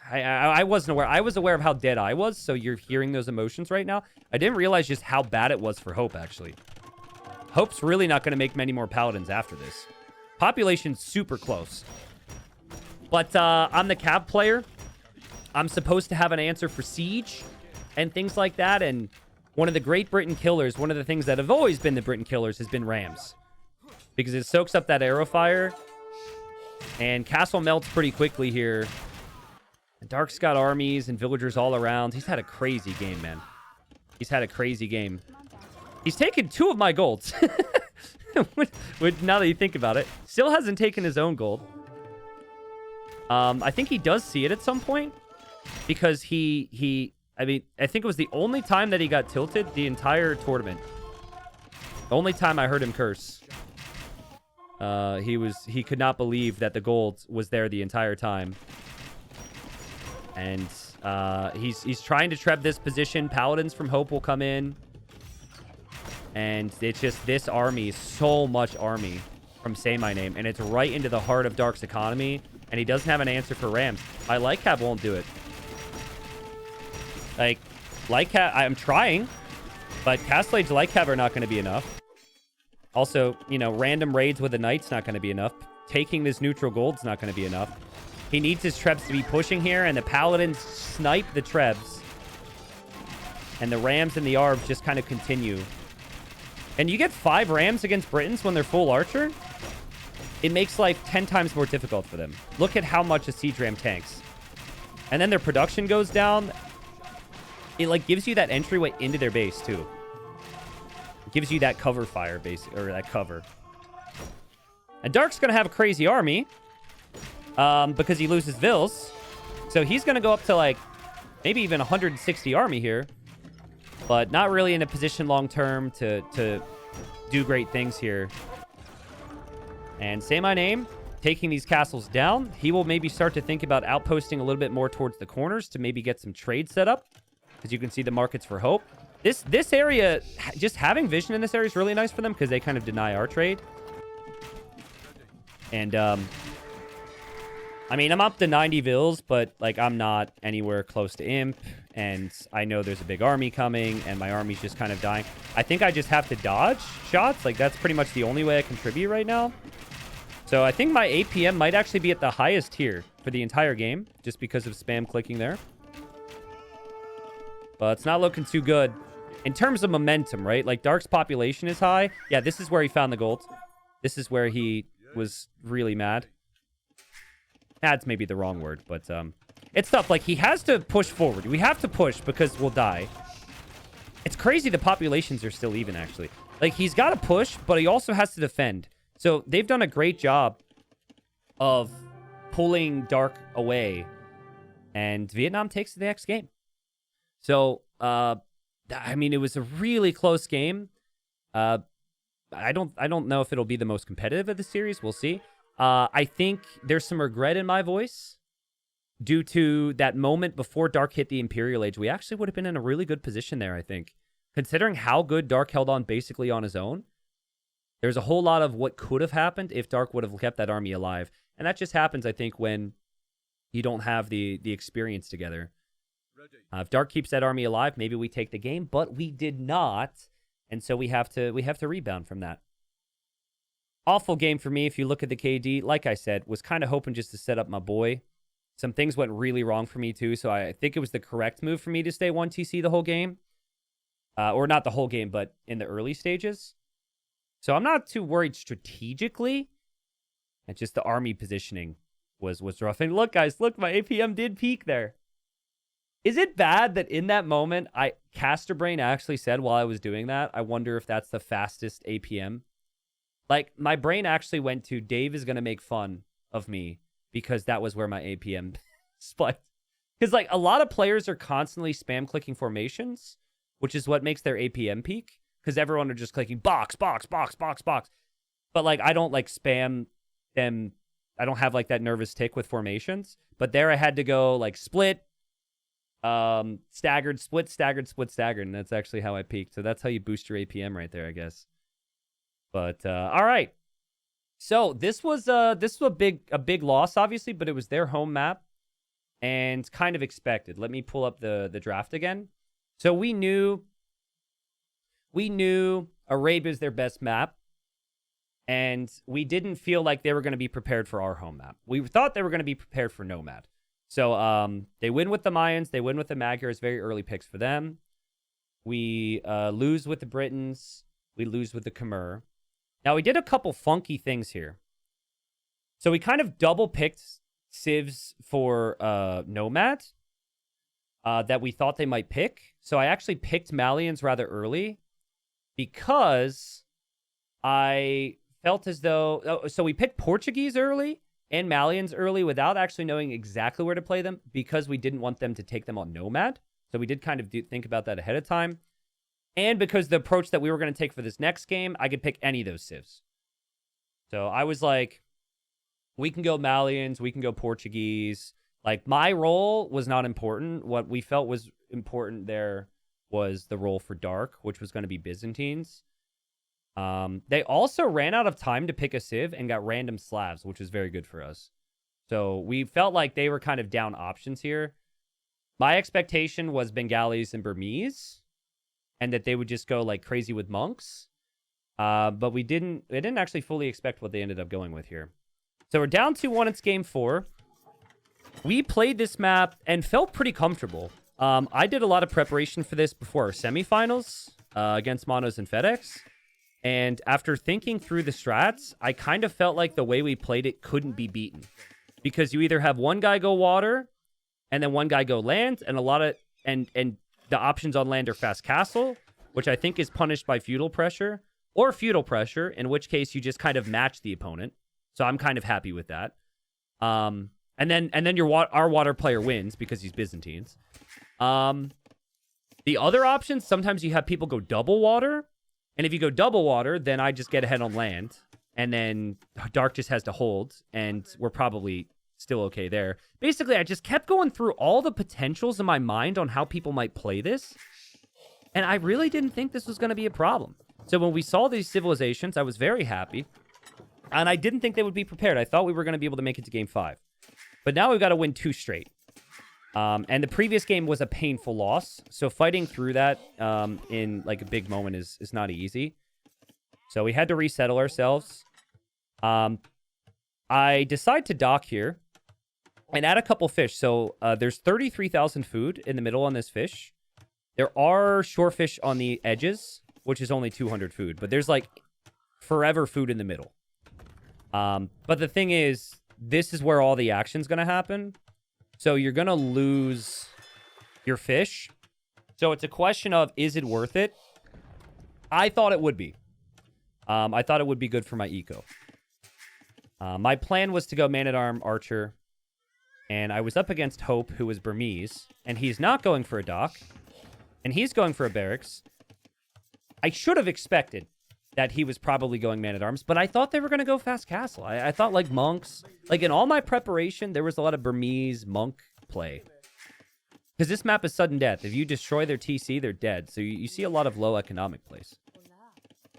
I wasn't aware. I was aware of how dead I was, so you're hearing those emotions right now. I didn't realize just how bad it was for Hope, actually. Hope's really not going to make many more Paladins after this. Population's super close. But I'm the Cav player. I'm supposed to have an answer for Siege and things like that. And one of the great Britain killers, one of the things that have always been the Britain killers has been Rams. Because it soaks up that arrow fire. And Castle melts pretty quickly here. And Dark's got armies and villagers all around. He's had a crazy game, man. He's had a crazy game. He's taken 2 of my golds. Now that you think about it. Still hasn't taken his own gold. I think he does see it at some point. Because I mean, I think it was the only time that he got tilted the entire tournament. The only time I heard him curse. He could not believe that the gold was there the entire time. And he's trying to treb this position. Paladins from Hope will come in. And it's just this army, so much army from Say My Name. And it's right into the heart of Dark's economy. And he doesn't have an answer for Rams. My Lycab won't do it. Like, Lycab, I'm trying. But Castle Age Lycab are not going to be enough. Also, you know, random raids with the Knight's not going to be enough. Taking this neutral gold's not going to be enough. He needs his Trebs to be pushing here. And the Paladins snipe the Trebs. And the Rams and the Arbs just kind of continue. And you get 5 Rams against Britons when they're full archer. It makes life 10 times more difficult for them. Look at how much a siege ram tanks. And then their production goes down. It like gives you that entryway into their base too. It gives you that cover fire base, or that cover. And Dark's gonna have a crazy army. Because he loses Vils. So he's gonna go up to like maybe even 160 army here. But not really in a position long-term to do great things here. And Say My Name, taking these castles down. He will maybe start to think about outposting a little bit more towards the corners to maybe get some trade set up. Because you can see the markets for Hope. This area, just having vision in this area is really nice for them because they kind of deny our trade. And, I mean, I'm up to 90 Vils, but, like, I'm not anywhere close to Imp. And I know there's a big army coming, and my army's just kind of dying. I think I just have to dodge shots. Like, that's pretty much the only way I contribute right now. So I think my APM might actually be at the highest here for the entire game, just because of spam clicking there. But it's not looking too good. In terms of momentum, right? Like, Dark's population is high. Yeah, this is where he found the gold. This is where he was really mad. That's maybe the wrong word, but it's tough. Like, he has to push forward. We have to push because we'll die. It's crazy the populations are still even, actually. Like, he's got to push, but he also has to defend. So they've done a great job of pulling Dark away. And Vietnam takes the next game. So, I mean, it was a really close game. I don't know if it'll be the most competitive of the series. We'll see. I think there's some regret in my voice due to that moment before Dark hit the Imperial Age. We actually would have been in a really good position there, I think. Considering how good Dark held on basically on his own, there's a whole lot of what could have happened if Dark would have kept that army alive. And that just happens, I think, when you don't have the experience together. If Dark keeps that army alive, maybe we take the game, but we did not. And so we have to rebound from that. Awful game for me if you look at the KD. Like I said, was kind of hoping just to set up my boy. Some things went really wrong for me too, so I think it was the correct move for me to stay 1 TC the whole game. Or not the whole game, but in the early stages. So I'm not too worried strategically. It's just the army positioning was rough. And look, guys, look, my APM did peak there. Is it bad that in that moment, Caster Brain actually said while I was doing that, I wonder if that's the fastest APM? Like, my brain actually went to, Dave is going to make fun of me because that was where my APM spiked. Because, like, a lot of players are constantly spam clicking formations, which is what makes their APM peak. Because everyone are just clicking box, box, box, box, box. But, like, I don't, like, spam them. I don't have, like, that nervous tick with formations. But there I had to go, like, split, staggered, split, staggered, split, staggered. And that's actually how I peaked. So that's how you boost your APM right there, I guess. But, all right. So this was a big loss, obviously, but it was their home map and kind of expected. Let me pull up the draft again. So we knew Arabia's their best map, and we didn't feel like they were going to be prepared for our home map. We thought they were going to be prepared for Nomad. So they win with the Mayans, they win with the Magyars, very early picks for them. We lose with the Britons, we lose with the Khmer. Now, we did a couple funky things here. So we kind of double-picked civs for Nomad that we thought they might pick. So I actually picked Malians rather early because I felt as though... so we picked Portuguese early and Malians early without actually knowing exactly where to play them because we didn't want them to take them on Nomad. So we did kind of think about that ahead of time. And because the approach that we were going to take for this next game, I could pick any of those civs. So I was like, we can go Malians, we can go Portuguese. Like, my role was not important. What we felt was important there was the role for Dark, which was going to be Byzantines. They also ran out of time to pick a civ and got random Slavs, which was very good for us. So we felt like they were kind of down options here. My expectation was Bengalis and Burmese, and that they would just go like crazy with monks. But I didn't actually fully expect what they ended up going with here. So we're down 2-1. It's game 4. We played this map and felt pretty comfortable. I did a lot of preparation for this before our semifinals against Monos and FedEx. And after thinking through the strats, I kind of felt like the way we played it couldn't be beaten. Because you either have one guy go water, and then one guy go land, and the options on land are fast castle, which I think is punished by feudal pressure, or feudal pressure, in which case you just kind of match the opponent. So I'm kind of happy with that. And then our water player wins because he's Byzantines. The other options, sometimes you have people go double water, and if you go double water, then I just get ahead on land, and then Dark just has to hold, and we're probably still okay there. Basically, I just kept going through all the potentials in my mind on how people might play this, and I really didn't think this was going to be a problem. So when we saw these civilizations, I was very happy, and I didn't think they would be prepared. I thought we were going to be able to make it to game 5. But now we've got to win 2 straight. And the previous game was a painful loss, so fighting through that in like a big moment is not easy. So we had to resettle ourselves. I decide to dock here and add a couple fish. So there's 33,000 food in the middle on this fish. There are shore fish on the edges, which is only 200 food. But there's like forever food in the middle. But the thing is, this is where all the action's going to happen. So you're going to lose your fish. So it's a question of, is it worth it? I thought it would be. I thought it would be good for my eco. My plan was to go Man-at-Arm Archer, and I was up against Hope, who was Burmese, and he's not going for a dock, and he's going for a barracks. I should have expected that he was probably going Man-at-Arms, but I thought they were going to go Fast Castle. I thought, like, monks. Like, in all my preparation, there was a lot of Burmese monk play. Because this map is sudden death. If you destroy their TC, they're dead. So you see a lot of low economic plays.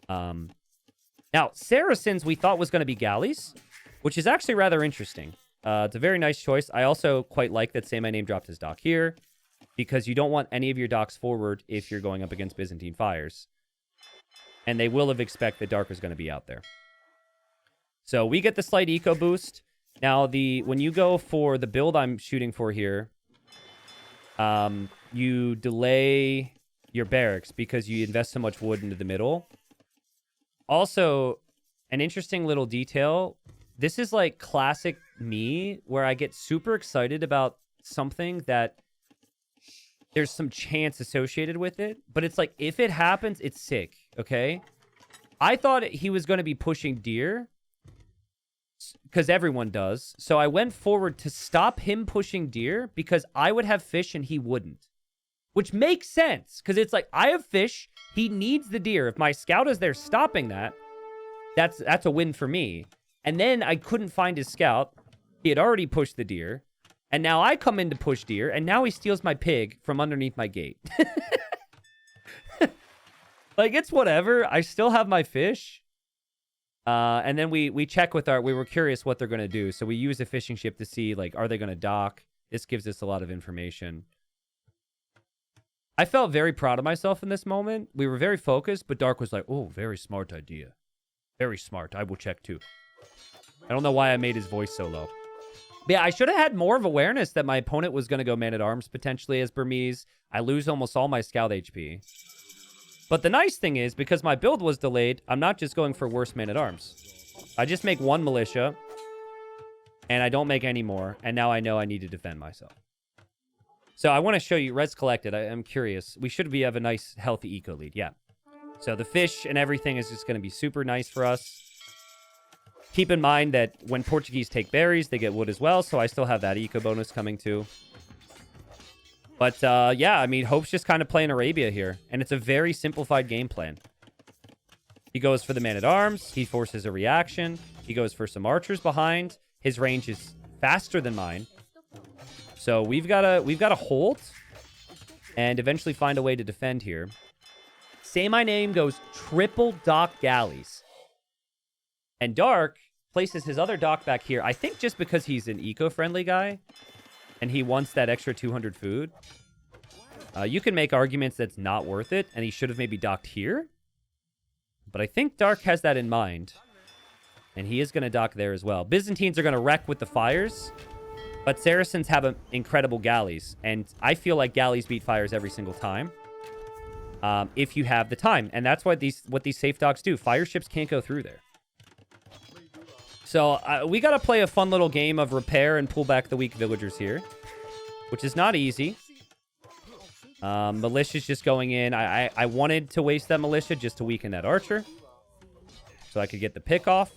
Now, Saracens we thought was going to be galleys, which is actually rather interesting. It's a very nice choice. I also quite like that Say My Name dropped his dock here, because you don't want any of your docks forward if you're going up against Byzantine fires. And they will have expect that Dark is going to be out there. So we get the slight eco boost. Now, when you go for the build I'm shooting for here, you delay your barracks because you invest so much wood into the middle. Also, an interesting little detail. This is like classic me, where I get super excited about something that there's some chance associated with it. But it's like, if it happens, it's sick, okay? I thought he was going to be pushing deer, because everyone does. So I went forward to stop him pushing deer because I would have fish and he wouldn't. Which makes sense, because it's like, I have fish, he needs the deer. If my scout is there stopping that, that's a win for me. And then I couldn't find his scout. He had already pushed the deer. And now I come in to push deer, and now he steals my pig from underneath my gate. Like, it's whatever. I still have my fish. And then we check with we were curious what they're going to do. So we use a fishing ship to see, like, are they going to dock? This gives us a lot of information. I felt very proud of myself in this moment. We were very focused, but Dark was like, oh, very smart idea. Very smart. I will check too. I don't know why I made his voice so low. But yeah, I should have had more of awareness that my opponent was going to go Man-at-Arms potentially as Burmese. I lose almost all my scout HP. But the nice thing is, because my build was delayed, I'm not just going for worse Man-at-Arms. I just make one militia, and I don't make any more, and now I know I need to defend myself. So I want to show you, res collected, I'm curious. We should have a nice, healthy eco lead, yeah. So the fish and everything is just going to be super nice for us. Keep in mind that when Portuguese take berries, they get wood as well, so I still have that eco bonus coming too. But, yeah, I mean, Hope's just kind of playing Arabia here. And it's a very simplified game plan. He goes for the Man-at-Arms. He forces a reaction. He goes for some archers behind. His range is faster than mine. So we've got to hold and eventually find a way to defend here. Say My Name goes triple dock galleys. And Dark places his other dock back here. I think just because he's an eco-friendly guy. And he wants that extra 200 food. You can make arguments that's not worth it, and he should have maybe docked here. But I think Dark has that in mind. And he is going to dock there as well. Byzantines are going to wreck with the fires. But Saracens have incredible galleys. And I feel like galleys beat fires every single time. If you have the time. And that's what these safe docks do. Fire ships can't go through there. So we got to play a fun little game of repair and pull back the weak villagers here, which is not easy. Militia's just going in. I wanted to waste that militia just to weaken that archer so I could get the pick off.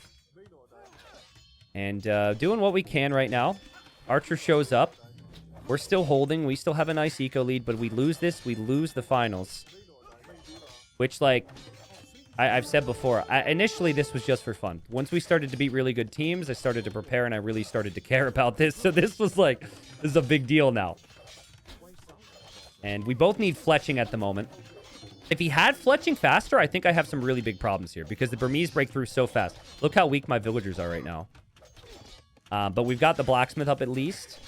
And doing what we can right now. Archer shows up. We're still holding. We still have a nice eco lead, but we lose this. We lose the finals. Which, like... I've said before, initially this was just for fun. Once we started to beat really good teams, I started to prepare and I really started to care about this. So this was like, this is a big deal now. And we both need fletching at the moment. If he had fletching faster, I think I have some really big problems here because the Burmese break through so fast. Look how weak my villagers are right now. But we've got the blacksmith up at least.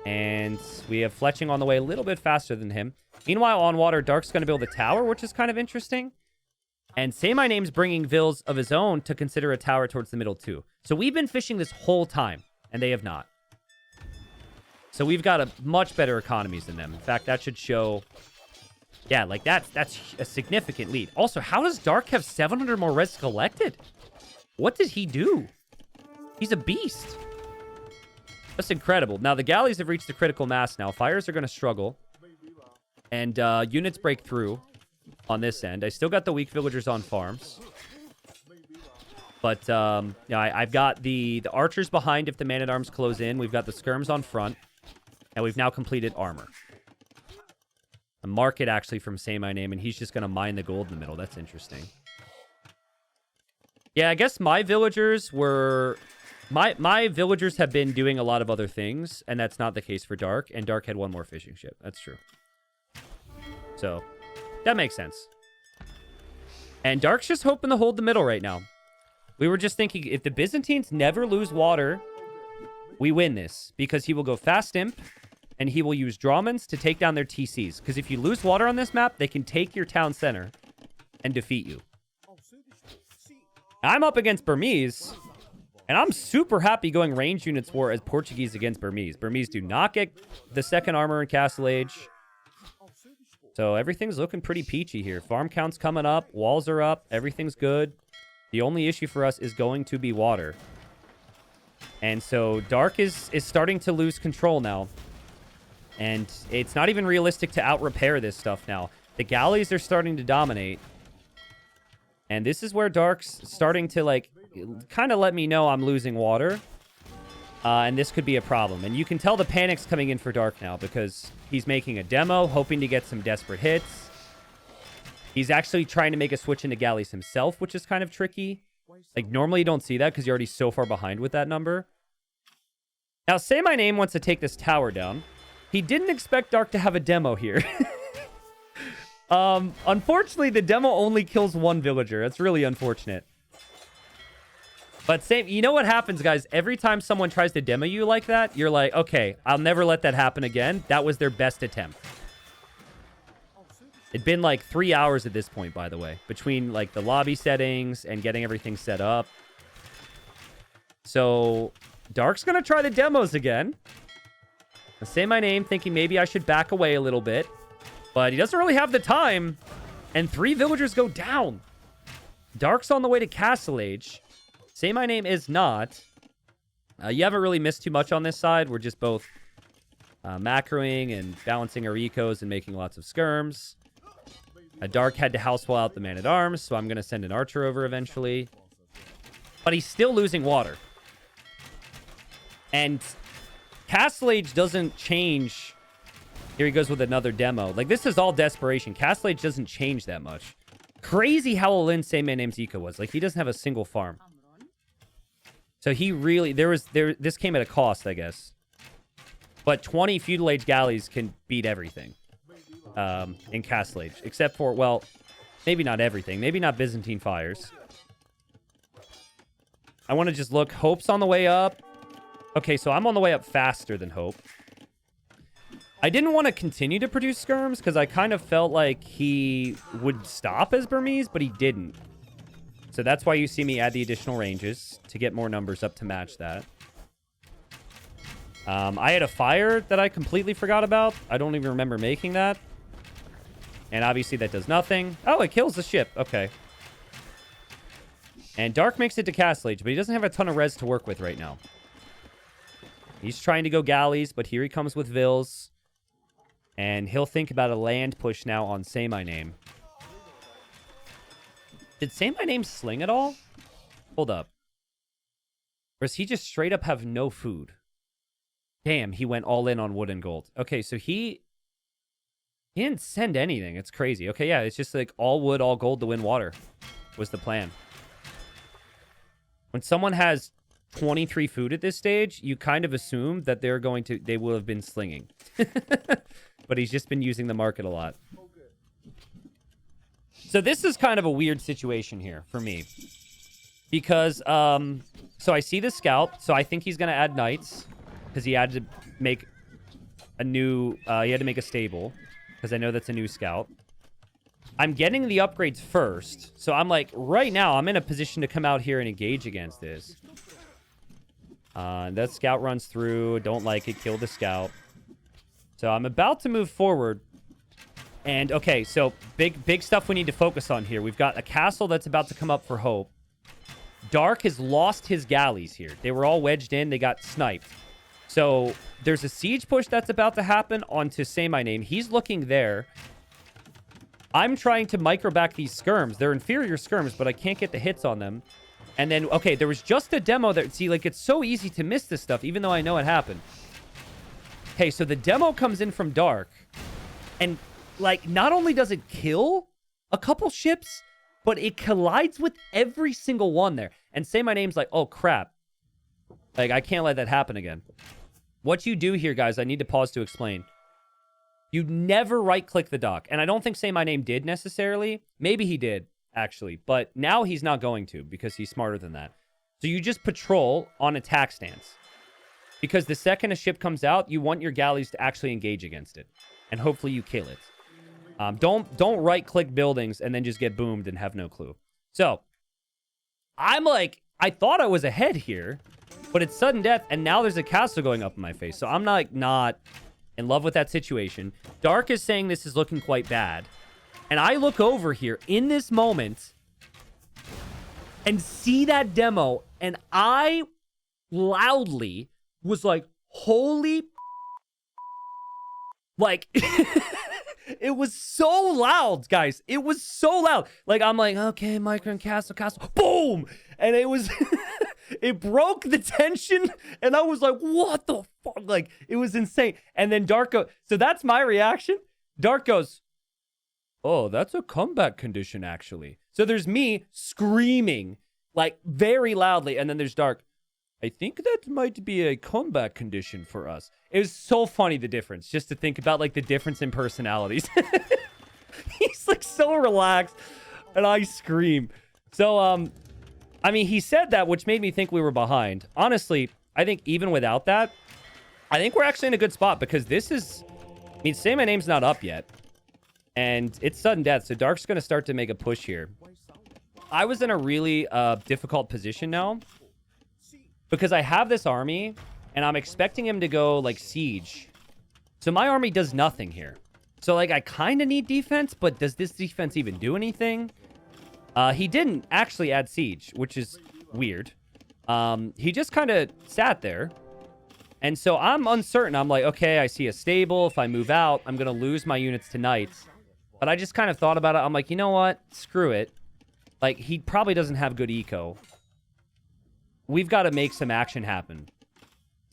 And we have fletching on the way a little bit faster than him. Meanwhile, on water, Dark's going to build a tower, which is kind of interesting. And Say My Name's bringing vills of his own to consider a tower towards the middle, too. So we've been fishing this whole time, and they have not. So we've got a much better economies than them. In fact, that should show... Yeah, like, that's a significant lead. Also, how does Dark have 700 more res collected? What did he do? He's a beast. That's incredible. Now, the galleys have reached the critical mass now. Fires are going to struggle. And units break through on this end. I still got the weak villagers on farms. But, yeah, I've got the archers behind if the man-at-arms close in. We've got the skirms on front. And we've now completed armor. A market, actually, from Say My Name, and he's just going to mine the gold in the middle. That's interesting. Yeah, I guess my villagers were... My villagers have been doing a lot of other things, and that's not the case for Dark. And Dark had one more fishing ship. That's true. So, that makes sense. And Dark's just hoping to hold the middle right now. We were just thinking, if the Byzantines never lose water, we win this. Because he will go fast imp, and he will use Drawmans to take down their TCs. Because if you lose water on this map, they can take your town center and defeat you. I'm up against Burmese, and I'm super happy going range units war as Portuguese against Burmese. Burmese do not get the second armor in Castle Age. So everything's looking pretty peachy here. Farm count's coming up. Walls are up. Everything's good. The only issue for us is going to be water. And so Dark is starting to lose control now. And it's not even realistic to out-repair this stuff now. The galleys are starting to dominate. And this is where Dark's starting to, like, kind of let me know I'm losing water. And this could be a problem. And you can tell the panic's coming in for Dark now because he's making a demo, hoping to get some desperate hits. He's actually trying to make a switch into galleys himself, which is kind of tricky. Like, normally you don't see that because you're already so far behind with that number. Now, Say My Name wants to take this tower down. He didn't expect Dark to have a demo here. Unfortunately, the demo only kills one villager. That's really unfortunate. But you know what happens, guys? Every time someone tries to demo you like that, you're like, okay, I'll never let that happen again. That was their best attempt. It'd been like 3 hours at this point, by the way, between like the lobby settings and getting everything set up. So Dark's going to try the demos again. I say my name thinking maybe I should back away a little bit, but he doesn't really have the time. And 3 villagers go down. Dark's on the way to Castle Age. Say My Name is not. You haven't really missed too much on this side. We're just both macroing and balancing our ecos and making lots of skirms. Dark had to housewall out the man-at-arms, so I'm going to send an archer over eventually. But he's still losing water. And Castle Age doesn't change. Here he goes with another demo. Like, this is all desperation. Castle Age doesn't change that much. Crazy how Olin Say My Name's eco was. Like, he doesn't have a single farm. So he really... This came at a cost, I guess. But 20 Feudal Age galleys can beat everything. In Castle Age. Except for, well, maybe not everything. Maybe not Byzantine fires. I want to just look. Hope's on the way up. Okay, so I'm on the way up faster than Hope. I didn't want to continue to produce skirms because I kind of felt like he would stop as Burmese, but he didn't. So that's why you see me add the additional ranges to get more numbers up to match that. I had a fire that I completely forgot about. I don't even remember making that. And obviously that does nothing. Oh, it kills the ship. Okay. And Dark makes it to Castle Age, but he doesn't have a ton of res to work with right now. He's trying to go galleys, but here he comes with Vills. And he'll think about a land push now on Say My Name. Did Say My Name sling at all? Hold up. Or does he just straight up have no food? Damn, he went all in on wood and gold. Okay, so he didn't send anything. It's crazy. Okay, yeah, it's just like all wood, all gold to win water was the plan. When someone has 23 food at this stage, you kind of assume that they will have been slinging. But he's just been using the market a lot. So this is kind of a weird situation here for me. Because, so I see the scout, so I think he's going to add knights. Because he had to make a new, he had to make a stable. Because I know that's a new scout. I'm getting the upgrades first. So I'm like, right now, I'm in a position to come out here and engage against this. That scout runs through. Don't like it. Kill the scout. So I'm about to move forward. And, okay, so big stuff we need to focus on here. We've got a castle that's about to come up for Hope. Dark has lost his galleys here. They were all wedged in. They got sniped. So there's a siege push that's about to happen onto Say My Name. He's looking there. I'm trying to micro back these skirms. They're inferior skirms, but I can't get the hits on them. And then, okay, there was just a demo that, see, like, it's so easy to miss this stuff, even though I know it happened. Okay, so the demo comes in from Dark. And, like, not only does it kill a couple ships, but it collides with every single one there. And Say My Name's like, oh, crap. Like, I can't let that happen again. What you do here, guys, I need to pause to explain. You never right-click the dock. And I don't think Say My Name did necessarily. Maybe he did, actually. But now he's not going to because he's smarter than that. So you just patrol on attack stance. Because the second a ship comes out, you want your galleys to actually engage against it. And hopefully you kill it. Don't right-click buildings and then just get boomed and have no clue. So, I'm like, I thought I was ahead here. But it's sudden death, and now there's a castle going up in my face. So I'm not in love with that situation. Dark is saying this is looking quite bad. And I look over here in this moment and see that demo, and I loudly was like, holy... Like, it was so loud, guys. It was so loud. Like, I'm like, okay, micro and castle. Boom! And it was... It broke the tension, and I was like, what the fuck? Like, it was insane. And then Dark goes, so that's my reaction. Dark goes, oh, that's a comeback condition, actually. So there's me screaming, like, very loudly, and then there's Dark. I think that might be a comeback condition for us. It was so funny, the difference, just to think about, like, the difference in personalities. He's, like, so relaxed, and I scream. So, I mean, he said that, which made me think we were behind. Honestly, I think even without that, I think we're actually in a good spot because this is... I mean, Say My Name's not up yet. And it's sudden death, so Dark's going to start to make a push here. I was in a really difficult position now because I have this army, and I'm expecting him to go, like, siege. So my army does nothing here. So, like, I kind of need defense, but does this defense even do anything? He didn't actually add siege, which is weird. He just kind of sat there. And so I'm uncertain. I'm like, okay, I see a stable. If I move out, I'm going to lose my units tonight. But I just kind of thought about it. I'm like, you know what? Screw it. Like, he probably doesn't have good eco. We've got to make some action happen.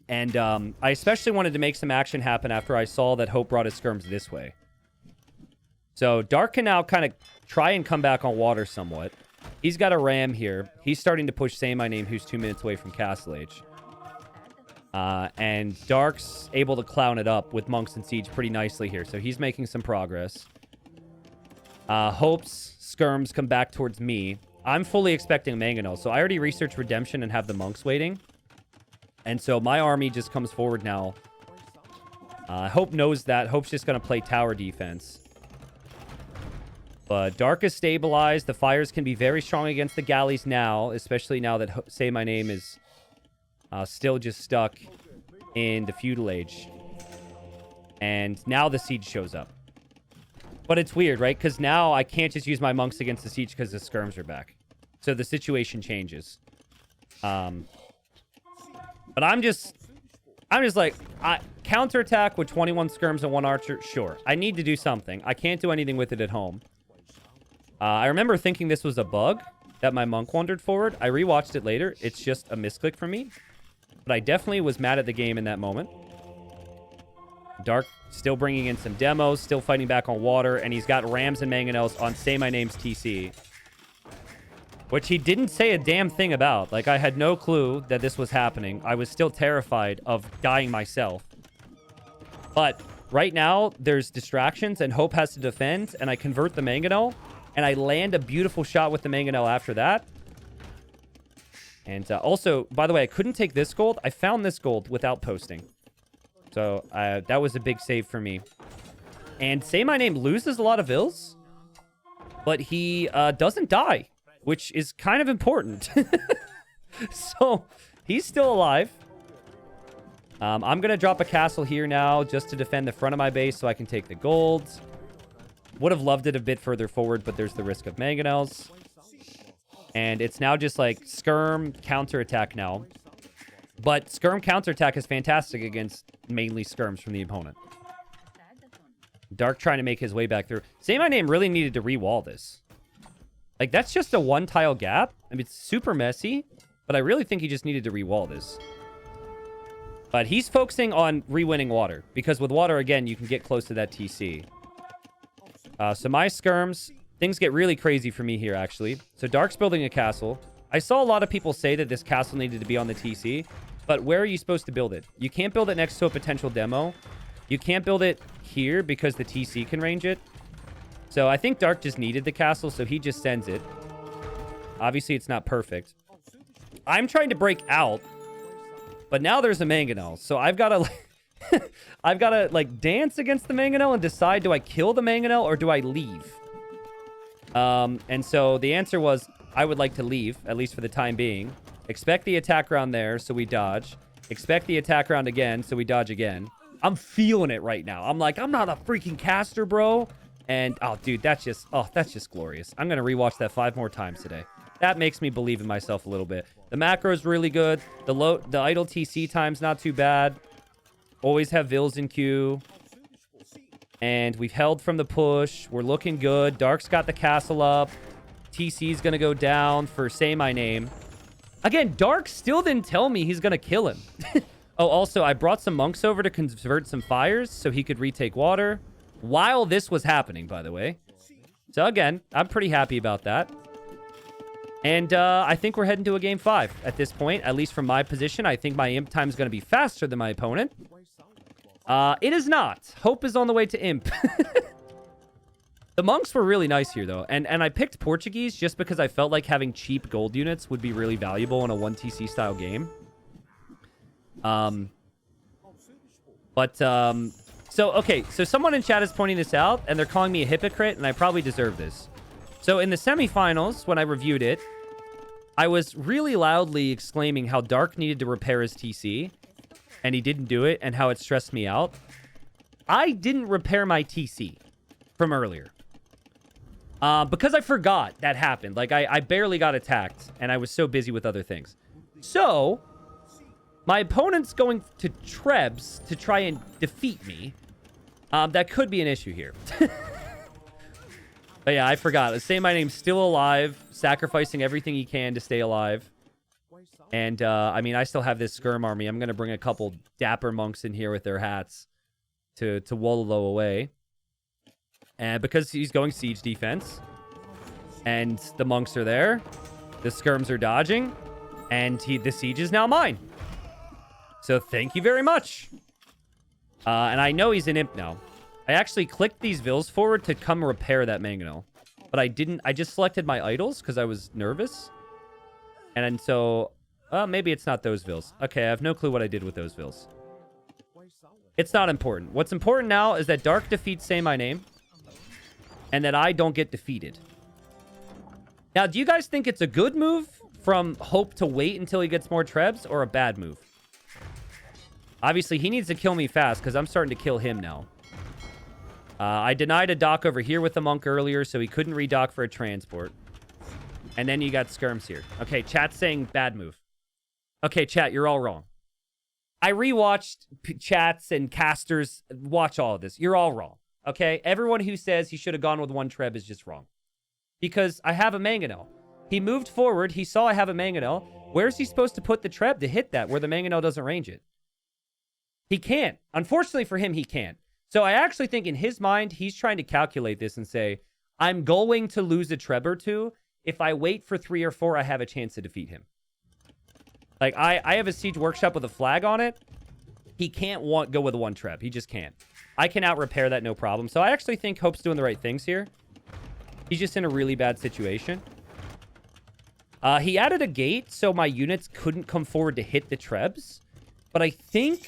And I especially wanted to make some action happen after I saw that Hope brought his skirms this way. So Dark can now kind of try and come back on water somewhat. He's got a ram here. He's starting to push Say My Name, who's 2 minutes away from Castle Age. And Dark's able to clown it up with Monks and Siege pretty nicely here. So he's making some progress. Hope's skirms come back towards me. I'm fully expecting Mangonel. So I already researched Redemption and have the Monks waiting. And so my army just comes forward now. Hope knows that. Hope's just going to play tower defense. But Dark is stabilized. The fires can be very strong against the galleys now, especially now that Say My Name is still just stuck in the feudal age. And now the siege shows up. But it's weird, right? Because now I can't just use my monks against the siege because the skirms are back. So the situation changes. But I'm just like, counterattack with 21 skirms and 1 archer, sure. I need to do something. I can't do anything with it at home. I remember thinking this was a bug, that my monk wandered forward. I rewatched it later. It's just a misclick for me. But I definitely was mad at the game in that moment. Dark still bringing in some demos, still fighting back on water, and he's got Rams and Mangonels on Say My Name's TC. Which he didn't say a damn thing about. Like, I had no clue that this was happening. I was still terrified of dying myself. But right now, there's distractions, and Hope has to defend, and I convert the Mangonel, and I land a beautiful shot with the Mangonel after that. And also, by the way, I couldn't take this gold. I found this gold without posting. So that was a big save for me. And Say My Name loses a lot of vills, but he doesn't die, which is kind of important. So he's still alive. I'm going to drop a castle here now just to defend the front of my base so I can take the gold. Would have loved it a bit further forward, but there's the risk of Mangonels. And it's now just like skirm, counterattack now. But Skirm counterattack is fantastic against mainly Skirms from the opponent. Dark trying to make his way back through. Say My Name really needed to re-wall this. Like, that's just a one-tile gap. I mean, it's super messy, but I really think he just needed to re-wall this. But he's focusing on re-winning water, because with water, again, you can get close to that TC. So my Skirms, things get really crazy for me here, actually. So Dark's building a castle. I saw a lot of people say that this castle needed to be on the TC, but where are you supposed to build it? You can't build it next to a potential demo. You can't build it here because the TC can range it. So I think Dark just needed the castle, so he just sends it. Obviously, it's not perfect. I'm trying to break out, but now there's a mangonel. So I've got to... I've got to, like, dance against the mangonel and decide, do I kill the mangonel or do I leave? And so the answer was, I would like to leave, at least for the time being. Expect the attack round there, so we dodge. Expect the attack round again, so we dodge again. I'm feeling it right now. I'm like, I'm not a freaking caster, bro. And, oh, dude, that's just glorious. I'm going to rewatch that 5 more times today. That makes me believe in myself a little bit. The macro is really good. The idle TC time's not too bad. Always have Vils in queue. And we've held from the push. We're looking good. Dark's got the castle up. TC's going to go down for Say My Name. Again, Dark still didn't tell me he's going to kill him. Oh, also, I brought some monks over to convert some fires so he could retake water. While this was happening, by the way. So, again, I'm pretty happy about that. And I think we're heading to a game 5 at this point. At least from my position, I think my imp time is going to be faster than my opponent. It is not. Hope is on the way to imp. The monks were really nice here, though. And I picked Portuguese just because I felt like having cheap gold units would be really valuable in a 1TC style game. So, okay. So someone in chat is pointing this out, and they're calling me a hypocrite, and I probably deserve this. So in the semifinals, when I reviewed it, I was really loudly exclaiming how Dark needed to repair his TC, and he didn't do it, and how it stressed me out. I didn't repair my TC from earlier. Because I forgot that happened. Like, I barely got attacked, and I was so busy with other things. So, my opponent's going to Trebs to try and defeat me. That could be an issue here. But yeah, I forgot. Say My Name's still alive, sacrificing everything he can to stay alive. And, I mean, I still have this Skirm army. I'm going to bring a couple dapper monks in here with their hats to wallow away. And because he's going siege defense, and the monks are there, the Skirms are dodging, and the siege is now mine. So thank you very much. And I know he's an imp now. I actually clicked these Vils forward to come repair that mangonel. But I didn't. I just selected my idols because I was nervous. And so, maybe it's not those Vils. Okay, I have no clue what I did with those Vils. It's not important. What's important now is that Dark defeats Say My Name, and that I don't get defeated. Now, do you guys think it's a good move from Hope to wait until he gets more Trebs, or a bad move? Obviously, he needs to kill me fast, because I'm starting to kill him now. I denied a dock over here with the monk earlier, so he couldn't redock for a transport. And then you got Skirms here. Okay, chat's saying bad move. Okay, chat, you're all wrong. I rewatched chats and casters. Watch all of this. You're all wrong. Okay? Everyone who says he should have gone with 1 Treb is just wrong. Because I have a mangonel. He moved forward. He saw I have a mangonel. Where's he supposed to put the Treb to hit that where the mangonel doesn't range it? He can't. Unfortunately for him, he can't. So I actually think in his mind, he's trying to calculate this and say, I'm going to lose a Treb or 2. If I wait for 3 or 4, I have a chance to defeat him. Like, I have a Siege Workshop with a flag on it. He can't go with 1 Treb. He just can't. I can out-repair that, no problem. So I actually think Hope's doing the right things here. He's just in a really bad situation. He added a gate so my units couldn't come forward to hit the Trebs. But I think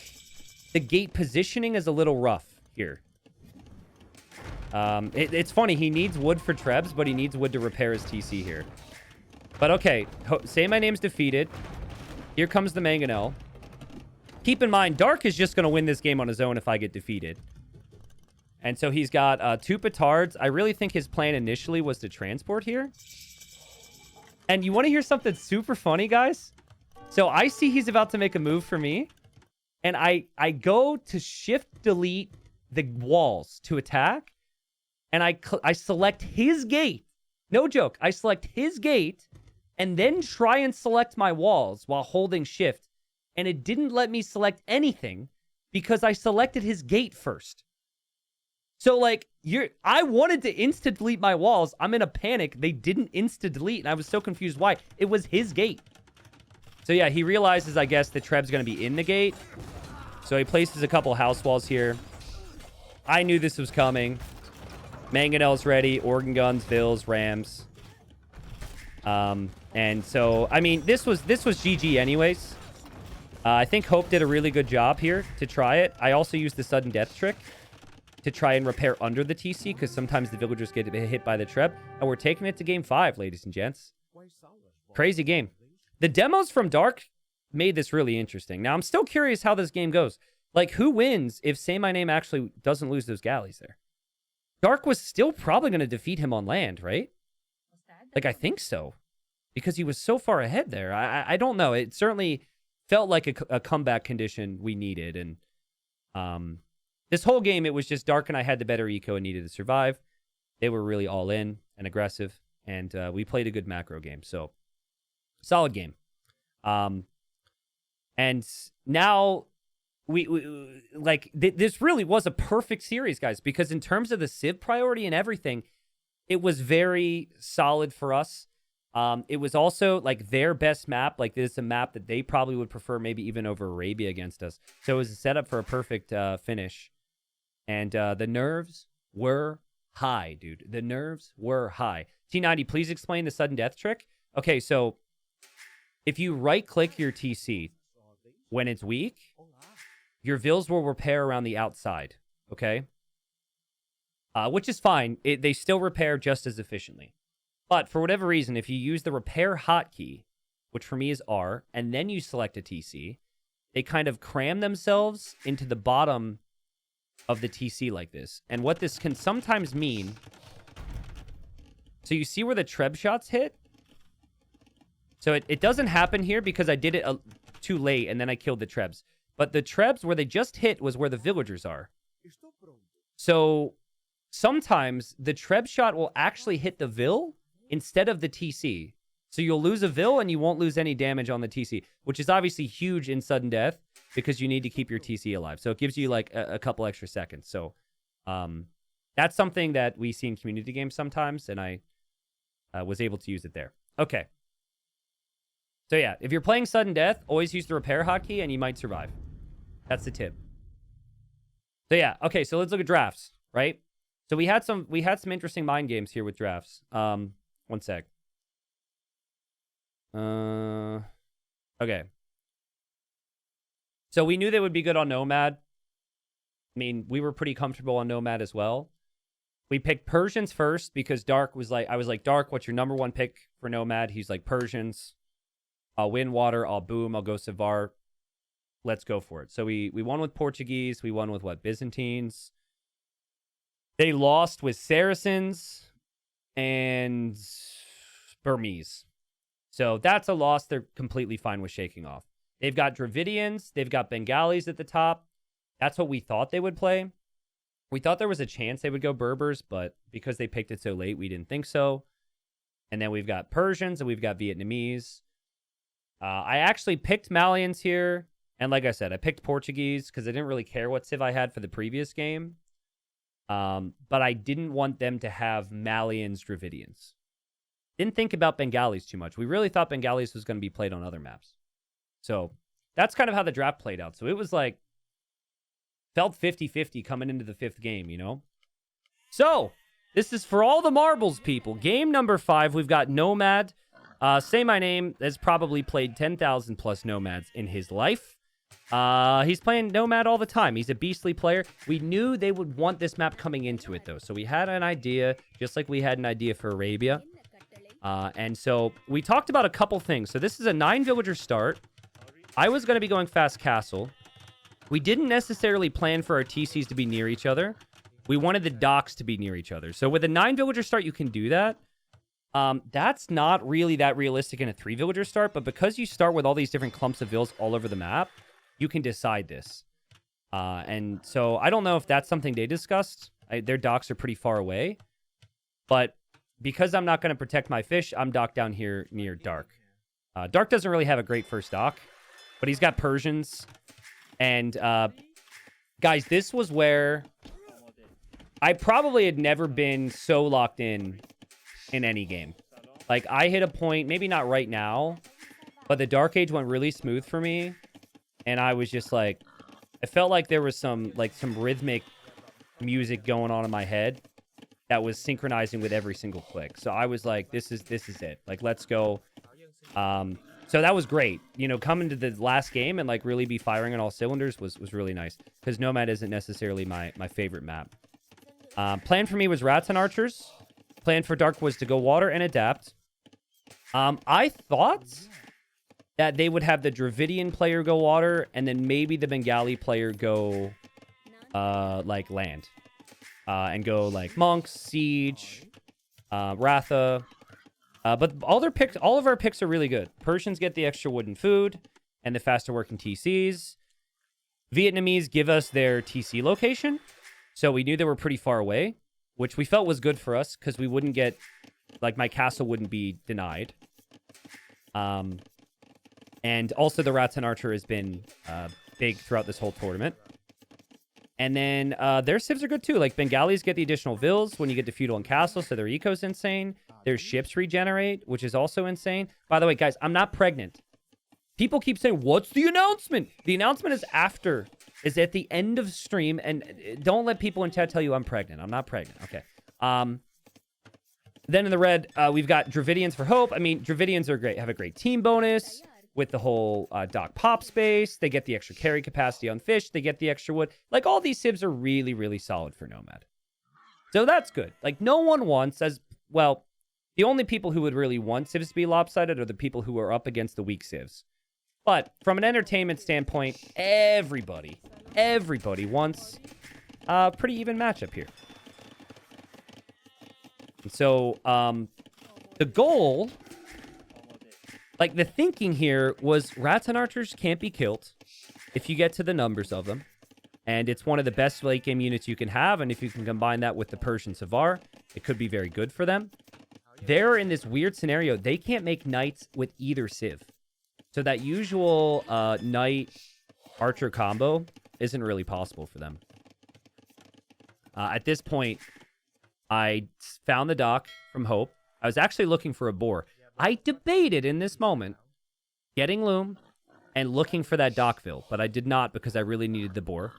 the gate positioning is a little rough here. It's funny. He needs wood for Trebs, but he needs wood to repair his TC here. But okay. Say My Name's defeated. Here comes the mangonel. Keep in mind, Dark is just going to win this game on his own if I get defeated. And so he's got 2 petards. I really think his plan initially was to transport here. And you want to hear something super funny, guys? So I see he's about to make a move for me. And I go to shift delete the walls to attack. And I select his gate. No joke. I select his gate and then try and select my walls while holding shift. And it didn't let me select anything because I selected his gate first. So, like, I wanted to insta-delete my walls. I'm in a panic. They didn't insta-delete, and I was so confused why. It was his gate. So, yeah, he realizes, I guess, that Treb's going to be in the gate. So he places a couple house walls here. I knew this was coming. Mangonel's ready. Organ guns, Vills, Rams. And so, I mean, this was GG anyways. I think Hope did a really good job here to try it. I also used the sudden death trick to try and repair under the TC, because sometimes the villagers get hit by the Treb. And we're taking it to game 5, ladies and gents. Crazy game. The demos from Dark made this really interesting. Now, I'm still curious how this game goes. Like, who wins if Say My Name actually doesn't lose those galleys there? Dark was still probably going to defeat him on land, right? Like, I think so. Because he was so far ahead there. I don't know. It certainly felt like a comeback condition we needed. And this whole game, it was just Dark and I had the better eco and needed to survive. They were really all in and aggressive. And we played a good macro game. So, solid game. And now, this really was a perfect series, guys. Because in terms of the Civ priority and everything, it was very solid for us. It was also, like, their best map. Like, this is a map that they probably would prefer maybe even over Arabia against us. So it was a setup for a perfect finish. And the nerves were high, dude. The nerves were high. T90, please explain the sudden death trick. Okay, so if you right-click your TC when it's weak, your Vills will repair around the outside, okay? Which is fine. They still repair just as efficiently. But for whatever reason, if you use the repair hotkey, which for me is R, and then you select a TC, they kind of cram themselves into the bottom of the TC like this. And what this can sometimes mean... So you see where the Treb shots hit? So it doesn't happen here because I did it too late and then I killed the Trebs. But the Trebs where they just hit was where the villagers are. So sometimes the Treb shot will actually hit the Vill instead of the TC. So you'll lose a Vill and you won't lose any damage on the TC, which is obviously huge in sudden death because you need to keep your TC alive. So it gives you like a couple extra seconds. So that's something that we see in community games sometimes, and I was able to use it there. Okay. So yeah, if you're playing sudden death, always use the repair hotkey and you might survive. That's the tip. So yeah, okay, so let's look at drafts, right? So we had some interesting mind games here with drafts. One sec. Okay. So we knew they would be good on Nomad. I mean, we were pretty comfortable on Nomad as well. We picked Persians first because Dark was like, I was like, Dark, what's your number one pick for Nomad? He's like, Persians. I'll win water. I'll boom. I'll go Savar. Let's go for it. So we won with Portuguese. We won with what? Byzantines. They lost with Saracens and Burmese. So that's a loss they're completely fine with shaking off. They've got Dravidians. They've got Bengalis at the top. That's what we thought they would play. We thought there was a chance they would go Berbers, but because they picked it so late, we didn't think so. And then we've got Persians and we've got Vietnamese. I actually picked Malians here. And like I said, I picked Portuguese because I didn't really care what Civ I had for the previous game. But I didn't want them to have Malians, Dravidians. Didn't think about Bengalis too much. We really thought Bengalis was going to be played on other maps. So that's kind of how the draft played out. So it was like, felt 50-50 coming into the 5th game, you know? So this is for all the marbles, people. Game number 5, we've got Nomad. Say My Name has probably played 10,000 plus Nomads in his life. He's playing Nomad all the time. He's a beastly player. We knew they would want this map coming into it, though. So we had an idea, just like we had an idea for Arabia. And so we talked about a couple things. So this is a 9-villager start. I was going to be going fast castle. We didn't necessarily plan for our TCs to be near each other. We wanted the docks to be near each other. So with a 9-villager start, you can do that. That's not really that realistic in a 3-villager start, but because you start with all these different clumps of vills all over the map, you can decide this. And so I don't know if that's something they discussed. Their docks are pretty far away. But because I'm not going to protect my fish, I'm docked down here near Dark. Dark doesn't really have a great first dock, but he's got Persians. And guys, this was where I probably had never been so locked in any game. Like, I hit a point, maybe not right now, but the Dark Age went really smooth for me. And I was just like, I felt like there was some rhythmic music going on in my head that was synchronizing with every single click. So I was like, this is it. Like, let's go. So that was great. You know, coming to the last game and like really be firing on all cylinders was really nice, because Nomad isn't necessarily my favorite map. Plan for me was Rats and Archers. Plan for Dark was to go water and adapt. I thought that they would have the Dravidian player go water, and then maybe the Bengali player go like land. And go like Monks, Siege, Ratha. But all of our picks are really good. Persians get the extra wood and food and the faster working TCs. Vietnamese give us their TC location. So we knew they were pretty far away, which we felt was good for us because we wouldn't get, like, my castle wouldn't be denied. And also the Rats and Archer has been big throughout this whole tournament. And then their civs are good too. Like, Bengalis get the additional vills when you get to feudal and castle, so their eco's insane. Their ships regenerate, which is also insane. By the way, guys, I'm not pregnant. People keep saying, what's the announcement? The announcement is at the end of stream, and don't let people in chat tell you I'm pregnant. I'm not pregnant. Okay. Then in the red, we've got Dravidians for Hope. I mean, Dravidians are great. Have a great team bonus with the whole dock pop space. They get the extra carry capacity on fish. They get the extra wood. Like, all these civs are really, really solid for Nomad. So that's good. Like, no one wants, as well, the only people who would really want civs to be lopsided are the people who are up against the weak civs. But from an entertainment standpoint, everybody wants a pretty even matchup here. And so the goal, like, the thinking here was Rats and Archers can't be killed if you get to the numbers of them. And it's one of the best late game units you can have. And if you can combine that with the Persian Savar, it could be very good for them. They're in this weird scenario. They can't make knights with either civ. So that usual knight archer combo isn't really possible for them. At this point, I found the dock from Hope. I was actually looking for a boar. I debated in this moment getting Loom and looking for that Dockville, but I did not because I really needed the boar.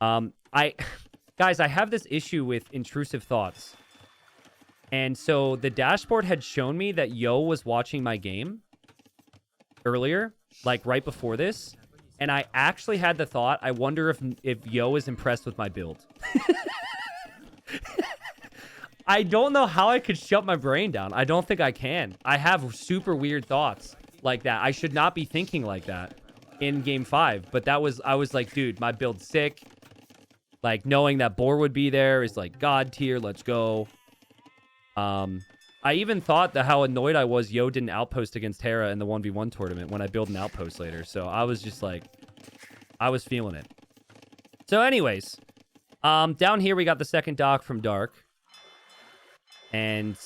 Guys, I have this issue with intrusive thoughts. And so the dashboard had shown me that Yo was watching my game earlier, like right before this. And I actually had the thought, I wonder if Yo is impressed with my build. I don't know how I could shut my brain down. I don't think I can. I have super weird thoughts like that. I should not be thinking like that in game 5. But I was like, dude, my build's sick. Like, knowing that boar would be there is like god tier. Let's go. I even thought that how annoyed I was Yo didn't outpost against Terra in the 1v1 tournament when I build an outpost later. So I was just like, I was feeling it. So anyways, down here we got the second dock from Dark. And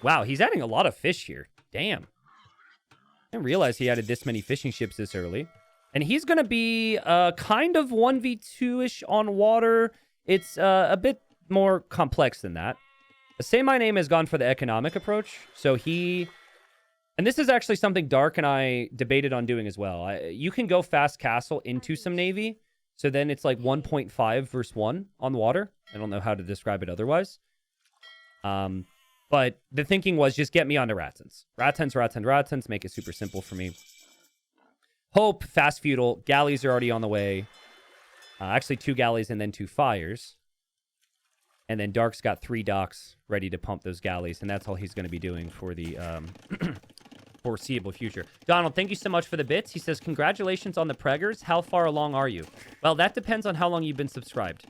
wow, he's adding a lot of fish here. Damn. I didn't realize he added this many fishing ships this early. And he's going to be kind of 1v2-ish on water. It's a bit more complex than that. Say My Name has gone for the economic approach. So and this is actually something Dark and I debated on doing as well. You can go fast castle into some navy. So then it's like 1.5 versus 1 on water. I don't know how to describe it otherwise. But the thinking was just get me onto Rattans. Rattans, make it super simple for me. Hope, fast feudal. Galleys are already on the way. Actually, 2 galleys and then 2 fires. And then Dark's got 3 docks ready to pump those galleys, and that's all he's going to be doing for the foreseeable future. Donald, thank you so much for the bits. He says, congratulations on the preggers. How far along are you? Well, that depends on how long you've been subscribed.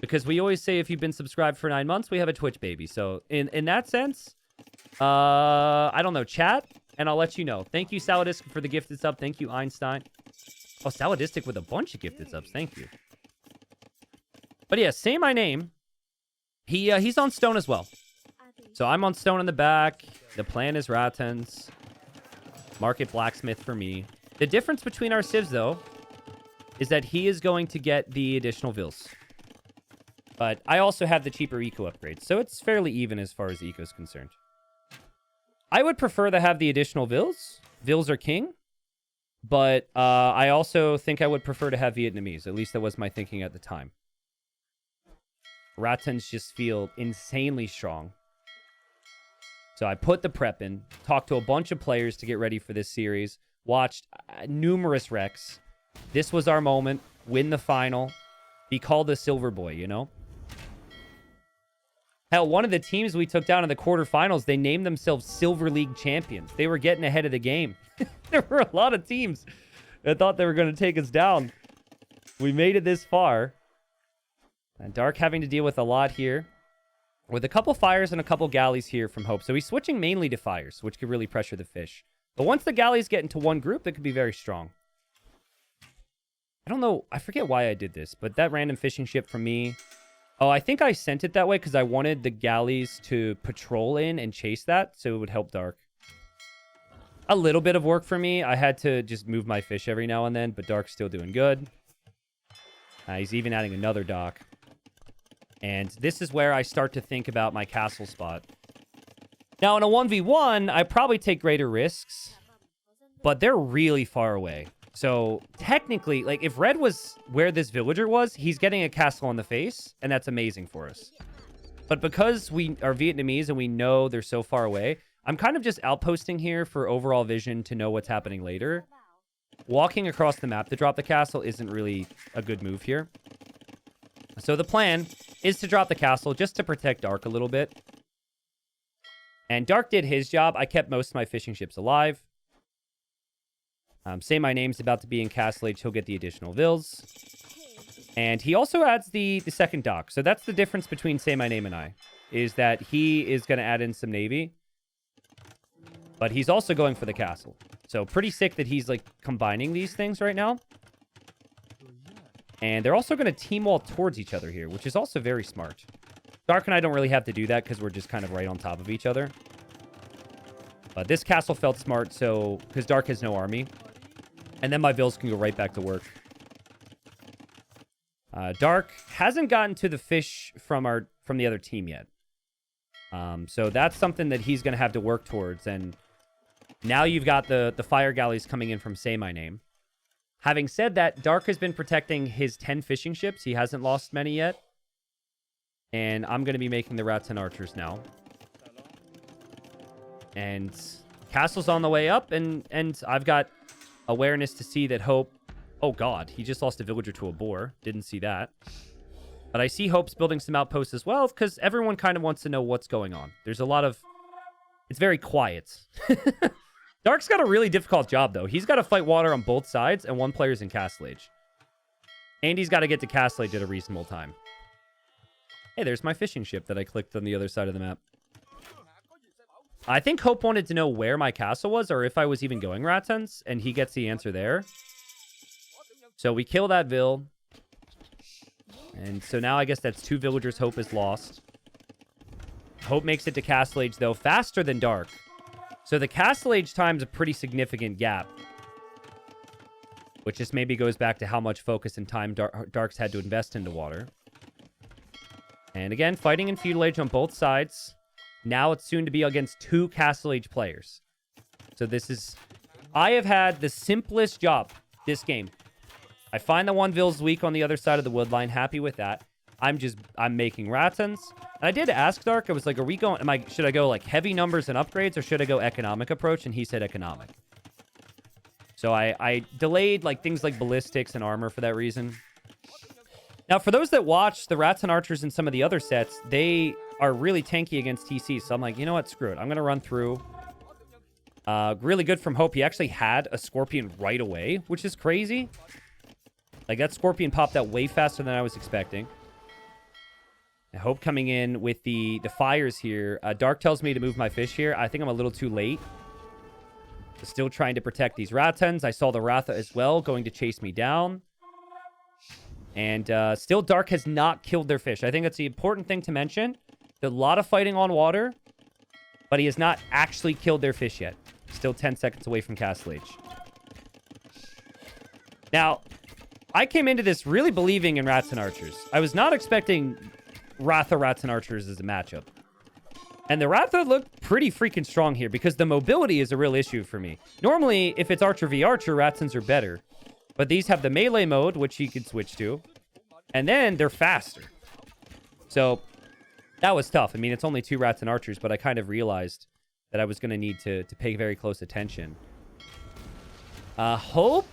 Because we always say if you've been subscribed for 9 months, we have a Twitch baby. So in that sense, I don't know, chat, and I'll let you know. Thank you, Saladistic, for the gifted sub. Thank you, Einstein. Oh, Saladistic with a bunch of gifted subs. Thank you. But yeah, say my name. He's on stone as well. So I'm on stone in the back. The plan is Rattens. Market blacksmith for me. The difference between our civs, though, is that he is going to get the additional vills. But I also have the cheaper eco upgrades, so it's fairly even as far as eco is concerned. I would prefer to have the additional vills. Vills are king. But I also think I would prefer to have Vietnamese. At least that was my thinking at the time. Rattens just feel insanely strong. So I put the prep in, talked to a bunch of players to get ready for this series, watched numerous recs. This was our moment. Win the final. Be called a silver boy, you know? Hell, one of the teams we took down in the quarterfinals, they named themselves Silver League champions. They were getting ahead of the game. There were a lot of teams that thought they were going to take us down. We made it this far. And Dark having to deal with a lot here. With a couple fires and a couple galleys here from Hope. So he's switching mainly to fires, which could really pressure the fish. But once the galleys get into one group, it could be very strong. I don't know. I forget why I did this, but that random fishing ship from me. Oh, I think I sent it that way because I wanted the galleys to patrol in and chase that, so it would help Dark. A little bit of work for me. I had to just move my fish every now and then, but Dark's still doing good. He's even adding another dock. And this is where I start to think about my castle spot. Now, in a 1v1, I probably take greater risks, but they're really far away. So, technically, like, if Red was where this villager was, he's getting a castle on the face, and that's amazing for us. But because we are Vietnamese and we know they're so far away, I'm kind of just outposting here for overall vision to know what's happening later. Walking across the map to drop the castle isn't really a good move here. So the plan is to drop the castle just to protect Dark a little bit. And Dark did his job. I kept most of my fishing ships alive. Say my name's about to be in Castle Age. He'll get the additional vills. And he also adds the second dock. So that's the difference between Say My Name and I. Is that he is going to add in some navy. But he's also going for the castle. So pretty sick that he's like combining these things right now. And they're also going to team wall towards each other here, which is also very smart. Dark and I don't really have to do that because we're just kind of right on top of each other. But this castle felt smart, so because Dark has no army. And then my vills can go right back to work. Dark hasn't gotten to the fish from the other team yet. So that's something that he's going to have to work towards. And now you've got the fire galleys coming in from Say My Name. Having said that, Dark has been protecting his 10 fishing ships. He hasn't lost many yet. And I'm going to be making the rats and archers now. And castle's on the way up. And I've got awareness to see that Hope... Oh, God. He just lost a villager to a boar. Didn't see that. But I see Hope's building some outposts as well, because everyone kind of wants to know what's going on. There's a lot of... It's very quiet. Dark's got a really difficult job, though. He's got to fight water on both sides, and one player's in Castle Age. And he's got to get to Castle Age at a reasonable time. Hey, there's my fishing ship that I clicked on the other side of the map. I think Hope wanted to know where my castle was, or if I was even going Rattens, and he gets the answer there. So we kill that Vill. And so now I guess that's 2 villagers Hope is lost. Hope makes it to Castle Age, though, faster than Dark. So the Castle Age time's a pretty significant gap. Which just maybe goes back to how much focus and time Dark's had to invest into water. And again, fighting in Feudal Age on both sides. Now it's soon to be against 2 Castle Age players. So this is... I have had the simplest job this game. I find the one Vill's weak on the other side of the wood line. Happy with that. I'm making Rattens. And I did ask Dark. I was like, are we going... should I go like heavy numbers and upgrades, or should I go economic approach? And he said economic. So I delayed like things like ballistics and armor for that reason. Now, for those that watch the Rats and Archers in some of the other sets, they are really tanky against TC. So I'm like, you know what? Screw it. I'm going to run through. Really good from Hope. He actually had a Scorpion right away, which is crazy. Like, that Scorpion popped out way faster than I was expecting. I hope coming in with the fires here. Dark tells me to move my fish here. I think I'm a little too late. Still trying to protect these Rattans. I saw the Ratha as well going to chase me down. And still Dark has not killed their fish. I think that's the important thing to mention. There's a lot of fighting on water, but he has not actually killed their fish yet. Still 10 seconds away from Castle Age. Now, I came into this really believing in Rats and Archers. I was not expecting Ratha Rats and Archers as a matchup. And the Ratha look pretty freaking strong here because the mobility is a real issue for me. Normally, if it's Archer v Archer, Ratsons are better. But these have the melee mode, which you can switch to. And then they're faster. So that was tough. I mean, it's only 2 Rats and Archers, but I kind of realized that I was going to need to pay very close attention. Hope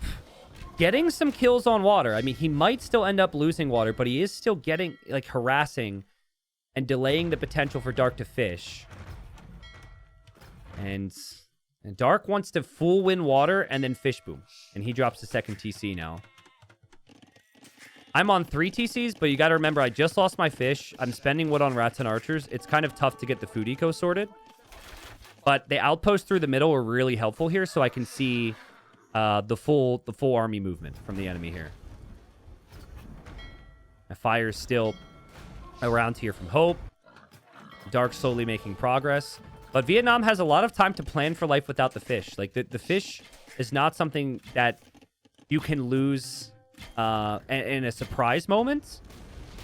getting some kills on water. I mean, he might still end up losing water, but he is still getting, like, harassing and delaying the potential for Dark to fish. And Dark wants to full win water and then fish boom. And he drops the second TC now. I'm on 3 TCs, but you got to remember, I just lost my fish. I'm spending wood on Rats and Archers. It's kind of tough to get the food eco sorted. But the outposts through the middle are really helpful here, so I can see the full army movement from the enemy here. The fire is still around here from Hope. Dark slowly making progress. But Vietnam has a lot of time to plan for life without the fish. Like, the fish is not something that you can lose in a surprise moment.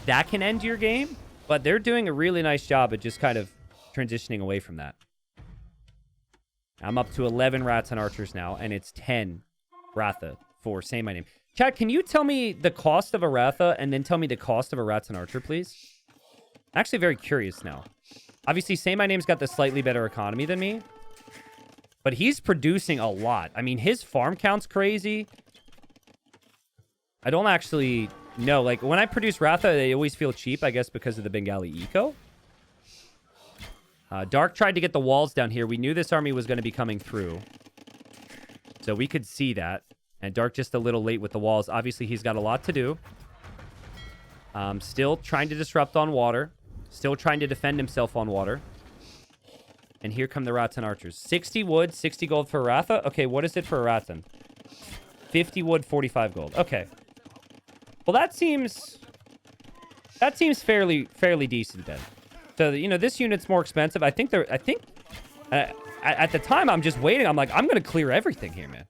That can end your game. But they're doing a really nice job at just kind of transitioning away from that. I'm up to 11 Rats and Archers now, and it's 10 Ratha for Say My Name. Chat, can you tell me the cost of a Ratha and then tell me the cost of a Rats and Archer, please? I'm actually very curious now. Obviously, Say My Name's got the slightly better economy than me, but he's producing a lot. I mean, his farm count's crazy. I don't actually know. Like, when I produce Ratha, they always feel cheap, I guess, because of the Bengali eco. Dark tried to get the walls down here. We knew this army was going to be coming through. So we could see that. And Dark just a little late with the walls. Obviously, he's got a lot to do. Still trying to disrupt on water. Still trying to defend himself on water. And here come the Rats and Archers. 60 wood, 60 gold for a Ratha. Okay, what is it for a Rathan? 50 wood, 45 gold. Okay. Well, that seems fairly decent then. So, you know, this unit's more expensive. I think at the time I'm just waiting. I'm like, I'm going to clear everything here, man.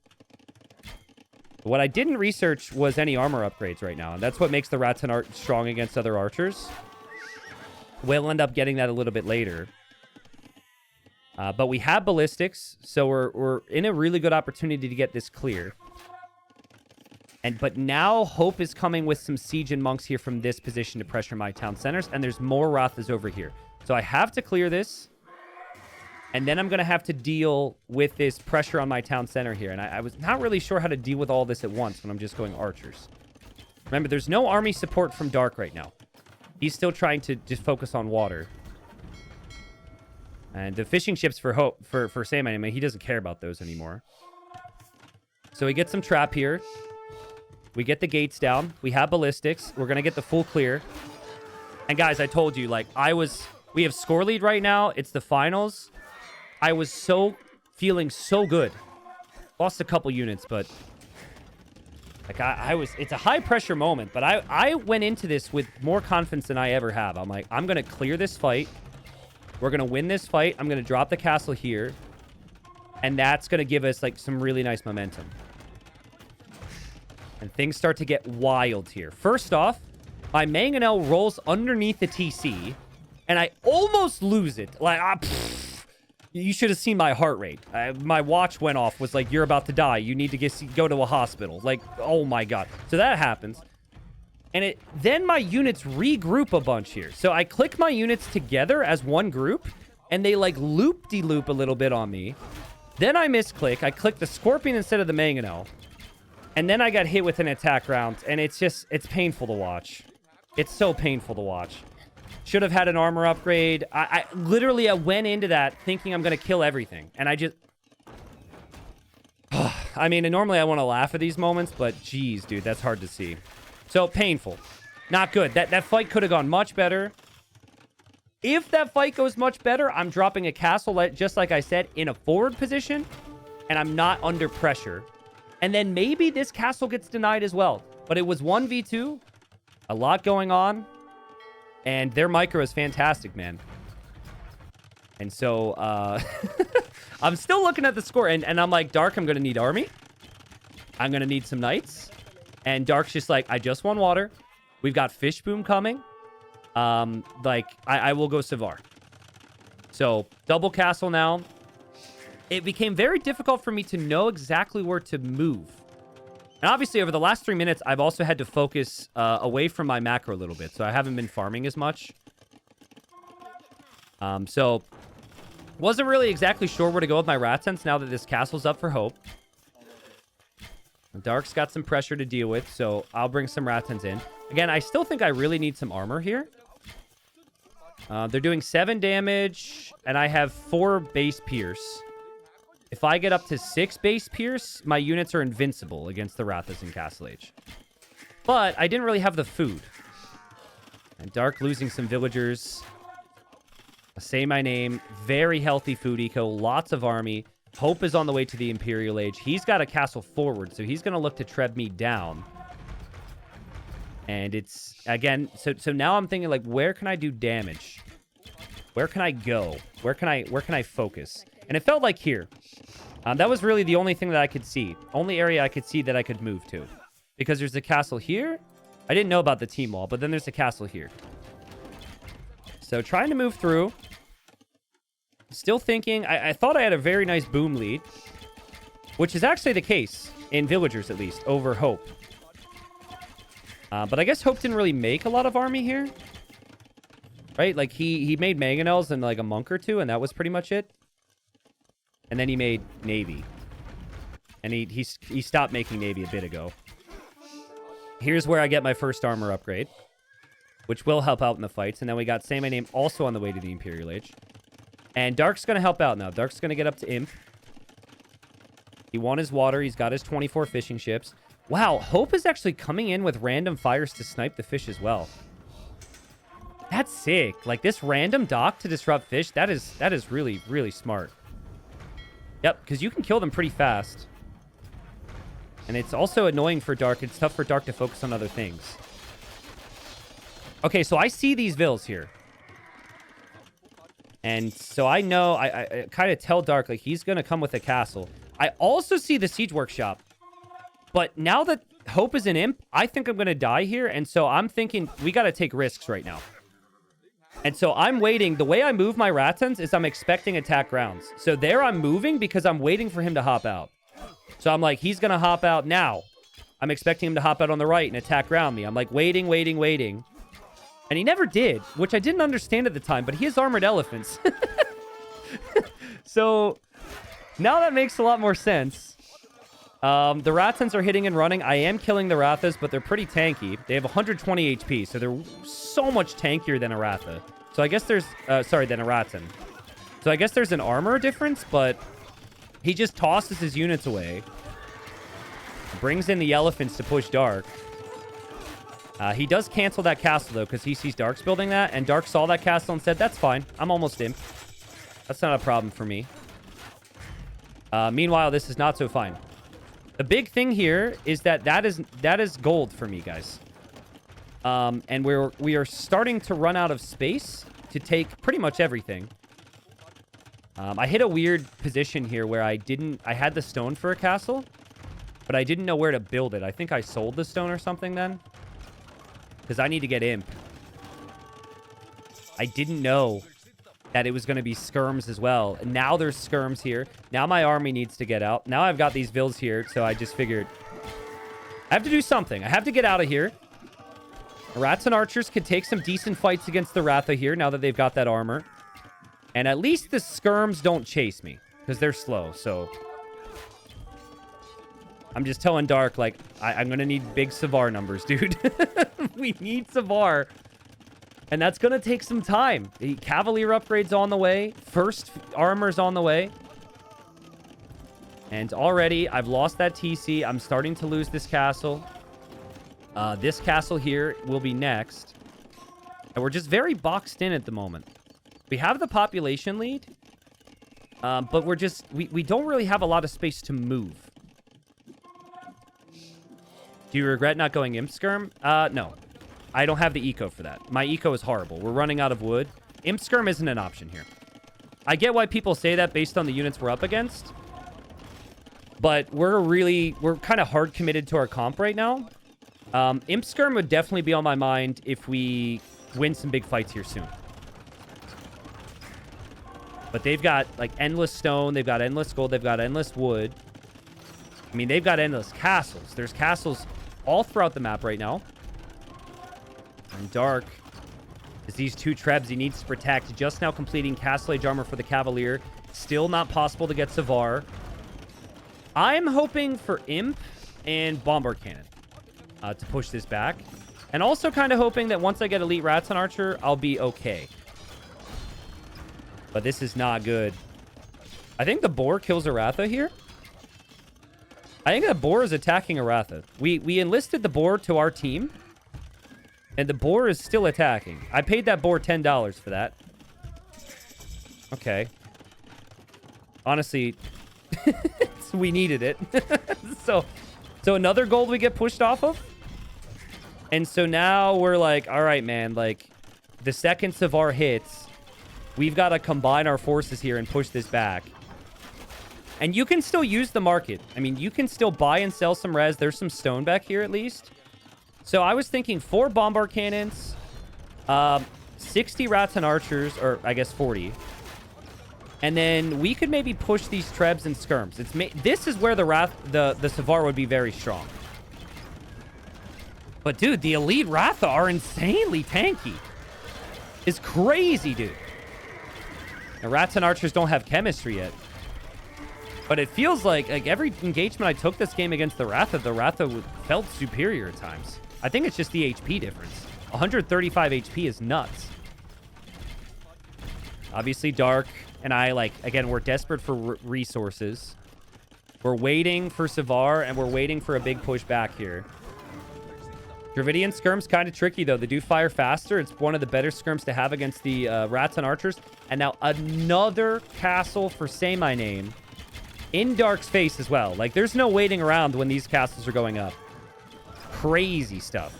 What I didn't research was any armor upgrades right now. And that's what makes the Rats and Archers strong against other archers. We'll end up getting that a little bit later. But we have ballistics, so we're in a really good opportunity to get this clear. But now Hope is coming with some siege and monks here from this position to pressure my town centers, and there's more Rathas over here. So I have to clear this, and then I'm going to have to deal with this pressure on my town center here. And I was not really sure how to deal with all this at once when I'm just going archers. Remember, there's no army support from Dark right now. He's still trying to just focus on water. And the fishing ships for Hope, for Sam, I mean, he doesn't care about those anymore. So we get some trap here. We get the gates down. We have ballistics. We're going to get the full clear. And guys, I told you, like, we have score lead right now. It's the finals. I was feeling so good. Lost a couple units, but like it's a high pressure moment, but I went into this with more confidence than I ever have. I'm like, I'm going to clear this fight. We're going to win this fight. I'm going to drop the castle here. And that's going to give us like some really nice momentum. And things start to get wild here. First off, my mangonel rolls underneath the TC, and I almost lose it. Like, you should have seen my heart rate. My watch went off, was like, you're about to die. You need to go to a hospital. Like, oh my God. So that happens. And then my units regroup a bunch here. So I click my units together as one group, and they like loop-de-loop a little bit on me. Then I misclick. I click the Scorpion instead of the mangonel. And then I got hit with an attack round, and it's painful to watch. It's so painful to watch. Should have had an armor upgrade. I literally went into that thinking I'm going to kill everything. And I just... I mean, normally I want to laugh at these moments, but geez, dude, that's hard to see. So, painful. Not good. That fight could have gone much better. If that fight goes much better, I'm dropping a castle, just like I said, in a forward position, and I'm not under pressure. And then maybe this castle gets denied as well. But it was 1v2, a lot going on, and their micro is fantastic, man. And so, I'm still looking at the score, and I'm like, Dark, I'm going to need army. I'm going to need some knights. And Dark's just like, I just won water. We've got Fish Boom coming. Like, I will go Savar. So, double castle now. It became very difficult for me to know exactly where to move. And obviously, over the last 3 minutes, I've also had to focus away from my macro a little bit. So, I haven't been farming as much. So, wasn't really exactly sure where to go with my rat sense now that this castle's up for hope. Dark's got some pressure to deal with, so I'll bring some Ratons in. Again, I still think I really need some armor here. They're doing 7 damage, and I have 4 base pierce. If I get up to 6 base pierce, my units are invincible against the Rathas in Castle Age. But I didn't really have the food. And Dark losing some villagers. Say my name. Very healthy food eco. Lots of army. Hope is on the way to the Imperial Age. He's got a castle forward, so he's going to look to tread me down. And it's, again, so now I'm thinking, like, where can I do damage? Where can I go? Where can I focus? And it felt like here. That was really the only thing that I could see. Only area I could see that I could move to. Because there's a castle here. I didn't know about the team wall, but then there's a castle here. So trying to move through. Still thinking, I thought I had a very nice boom lead. Which is actually the case, in villagers at least, over Hope. But I guess Hope didn't really make a lot of army here. Right? Like, he made mangonels and, like, a monk or two, and that was pretty much it. And then he made navy. And he stopped making navy a bit ago. Here's where I get my first armor upgrade. Which will help out in the fights. And then we got Say My Name also on the way to the Imperial Age. And Dark's going to help out now. Dark's going to get up to Imp. He won his water. He's got his 24 fishing ships. Wow, Hope is actually coming in with random fires to snipe the fish as well. That's sick. Like, this random dock to disrupt fish, that is really, really smart. Yep, because you can kill them pretty fast. And it's also annoying for Dark. It's tough for Dark to focus on other things. Okay, so I see these vills here. And so I know, I kind of tell Dark, like, he's going to come with a castle. I also see the siege workshop. But now that Hope is an imp, I think I'm going to die here. And so I'm thinking we got to take risks right now. And so I'm waiting. The way I move my Ratons is I'm expecting attack rounds. So there I'm moving because I'm waiting for him to hop out. So I'm like, he's going to hop out now. I'm expecting him to hop out on the right and attack round me. I'm like, waiting. And he never did, which I didn't understand at the time, but he has armored elephants. So now that makes a lot more sense. The Ratons are hitting and running. I am killing the Rathas, but they're pretty tanky. They have 120 HP, so they're so much tankier than a Ratha. So I guess there's... than a Raton. So I guess there's an armor difference, but he just tosses his units away. Brings in the elephants to push Dark. He does cancel that castle, though, because he sees Dark's building that, and Dark saw that castle and said, that's fine. I'm almost in. That's not a problem for me. Meanwhile, this is not so fine. The big thing here is that is gold for me, guys. And we are starting to run out of space to take pretty much everything. I hit a weird position here where I had the stone for a castle, but I didn't know where to build it. I think I sold the stone or something then. Because I need to get imp. I didn't know that it was going to be skirms as well. And now there's skirms here. Now my army needs to get out. Now I've got these vills here, so I just figured I have to do something. I have to get out of here. Rats and archers could take some decent fights against the Ratha here now that they've got that armor. And at least the skirms don't chase me because they're slow, so... I'm just telling Dark, like, I'm going to need big Savar numbers, dude. We need Savar. And that's going to take some time. The Cavalier upgrade's on the way. First armor's on the way. And already, I've lost that TC. I'm starting to lose this castle. This castle here will be next. And we're just very boxed in at the moment. We have the population lead, but we're just... We don't really have a lot of space to move. Do you regret not going Imp Skirm? No. I don't have the eco for that. My eco is horrible. We're running out of wood. Imp Skirm isn't an option here. I get why people say that based on the units we're up against. But we're kind of hard committed to our comp right now. Imp Skirm would definitely be on my mind if we win some big fights here soon. But they've got, like, endless stone. They've got endless gold. They've got endless wood. I mean, they've got endless castles. There's castles all throughout the map right now. And Dark is these 2 trebs he needs to protect. Just now completing Castle Age armor for the Cavalier. Still not possible to get Savar. I'm hoping for Imp and Bombard Cannon to push this back. And also kind of hoping that once I get Elite Rats on Archer, I'll be okay. But this is not good. I think the Boar kills Aratha here. I think the Boar is attacking Aratha. We enlisted the Boar to our team. And the Boar is still attacking. I paid that Boar $10 for that. Okay. Honestly, we needed it. So another gold we get pushed off of. And so now we're like, all right, man. Like, the second Savar hits, we've got to combine our forces here and push this back. And you can still use the market. I mean, you can still buy and sell some res. There's some stone back here at least. So I was thinking 4 Bombard Cannons, 60 Rats and Archers, or I guess 40. And then we could maybe push these Trebs and Skirms. This is where the Savar would be very strong. But dude, the Elite Ratha are insanely tanky. It's crazy, dude. The Rats and Archers don't have chemistry yet. But it feels like every engagement I took this game against the Ratha felt superior at times. I think it's just the HP difference. 135 HP is nuts. Obviously, Dark and I, like, again, we're desperate for resources. We're waiting for Savar, and we're waiting for a big push back here. Dravidian Skirm's kind of tricky, though. They do fire faster. It's one of the better Skirms to have against the Rats and Archers. And now another castle for Say My Name in Dark's face as well. Like, there's no waiting around when these castles are going up. Crazy stuff.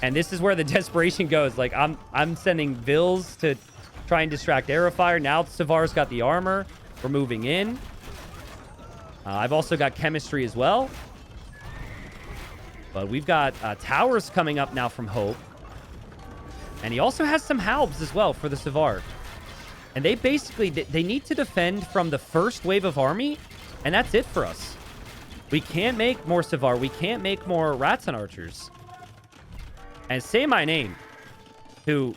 And this is where the desperation goes. Like, I'm sending Vills to try and distract Aerofire. Now Savar's got the armor. We're moving in. I've also got chemistry as well. But we've got towers coming up now from Hope. And he also has some halbs as well for the Savar. And they basically, they need to defend from the first wave of army. And that's it for us. We can't make more Savar. We can't make more Rats and Archers. And Say My Name, who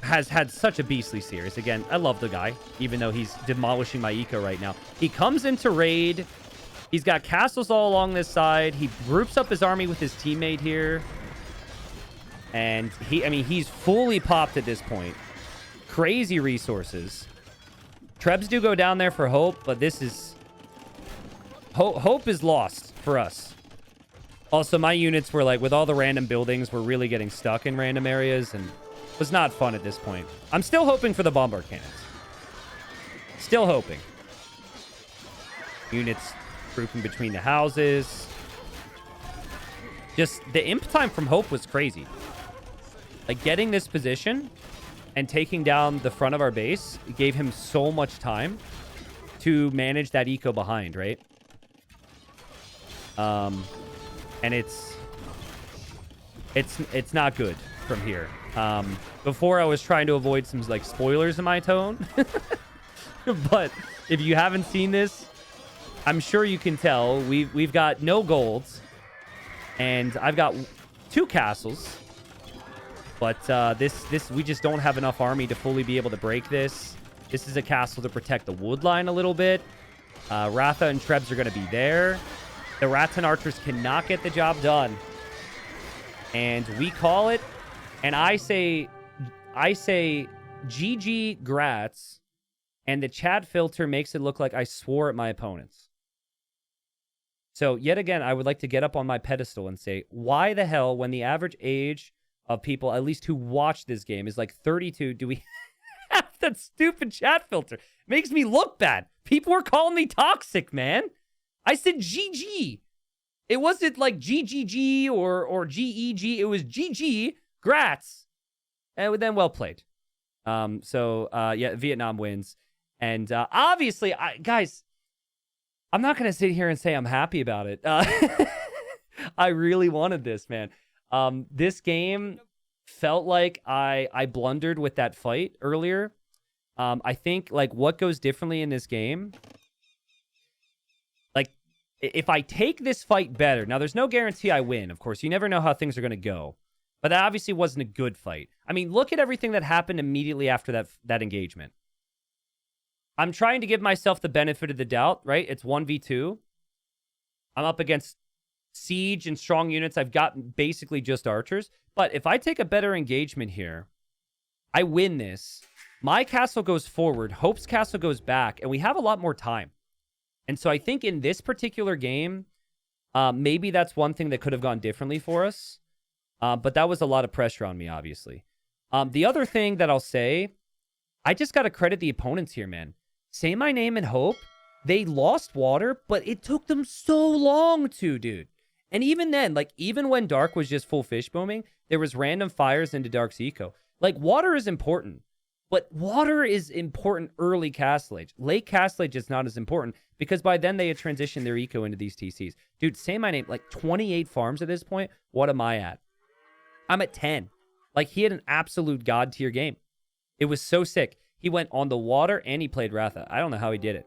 has had such a beastly series. Again, I love the guy, even though he's demolishing my eco right now. He comes into raid. He's got castles all along this side. He groups up his army with his teammate here. And he's fully popped at this point. Crazy resources. Trebs do go down there for Hope, but this is... Hope is lost for us. Also, my units were like, with all the random buildings, we're really getting stuck in random areas, and it was not fun at this point. I'm still hoping for the Bombard Cannons. Still hoping. Units grouping between the houses. Just, the imp time from Hope was crazy. Like, getting this position and taking down the front of our base gave him so much time to manage that eco behind, right? And it's not good from here. Before I was trying to avoid some like spoilers in my tone, but if you haven't seen this, I'm sure you can tell we've got no golds, and I've got 2 castles, but this we just don't have enough army to fully be able to break this. This is a castle to protect the wood line a little bit. Ratha and Trebs are going to be there. The Rats and Archers cannot get the job done. And we call it. And I say GG Grats. And the chat filter makes it look like I swore at my opponents. So yet again, I would like to get up on my pedestal and say, why the hell, when the average age of people, at least who watch this game, is like 32, do we that stupid chat filter. Makes me look bad. People were calling me toxic, man. I said GG. It wasn't like GGG or GEG. It was GG. Grats. And then well played. Yeah, Vietnam wins. And obviously, guys, I'm not going to sit here and say I'm happy about it. I really wanted this, man. This game felt like I blundered with that fight earlier. I think, like, what goes differently in this game, like, if I take this fight better, now there's no guarantee I win, of course. You never know how things are going to go. But that obviously wasn't a good fight. I mean, look at everything that happened immediately after that engagement. I'm trying to give myself the benefit of the doubt, right? It's 1v2. I'm up against siege and strong units. I've got basically just archers. But if I take a better engagement here, I win this. My castle goes forward. Hope's castle goes back. And we have a lot more time. And so I think in this particular game, maybe that's one thing that could have gone differently for us. But that was a lot of pressure on me, obviously. The other thing that I'll say, I just got to credit the opponents here, man. Say my name and hope. They lost water, but it took them so long to, dude. And even then, like, even when Dark was just full fish booming, there was random fires into Dark's eco. Like, water is important. But water is important early Castle Age. Late Castle Age is not as important because by then they had transitioned their eco into these TCs. Dude, say my name. Like, 28 farms at this point. What am I at? I'm at 10. Like, he had an absolute god tier game. It was so sick. He went on the water and he played Ratha. I don't know how he did it.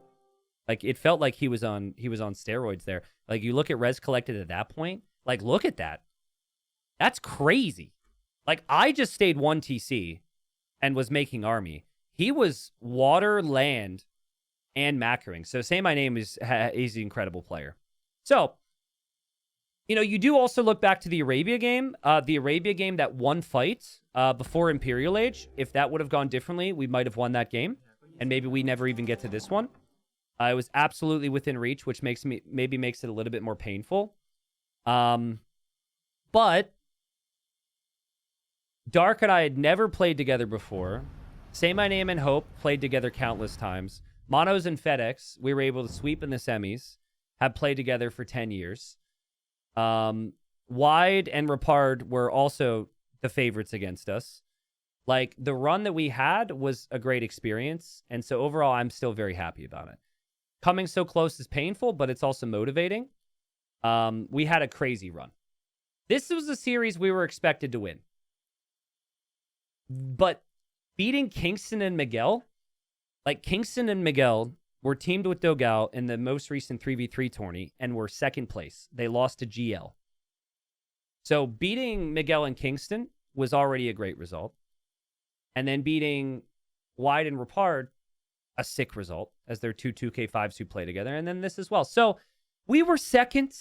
Like, it felt like he was on steroids there. Like, you look at res collected at that point. Like, look at that. That's crazy. Like, I just stayed 1 TC and was making army. He was water, land, and macroing. So say my name is he's an incredible player. So, you know, you do also look back to the Arabia game. The Arabia game, that one fight before Imperial Age. If that would have gone differently, we might have won that game. And maybe we never even get to this one. It was absolutely within reach, which makes it a little bit more painful. But Dark and I had never played together before. Say My Name and Hope played together countless times. Monos and FedEx, we were able to sweep in the semis, have played together for 10 years. Wide and Rapard were also the favorites against us. Like, the run that we had was a great experience. And so overall, I'm still very happy about it. Coming so close is painful, but it's also motivating. We had a crazy run. This was a series we were expected to win. But beating Kingston and Miguel, like, Kingston and Miguel were teamed with Dogal in the most recent 3v3 tourney and were second place. They lost to GL. So beating Miguel and Kingston was already a great result. And then beating Wide and Rapard, a sick result, as they're two 2K5s who play together. And then this as well. So we were second,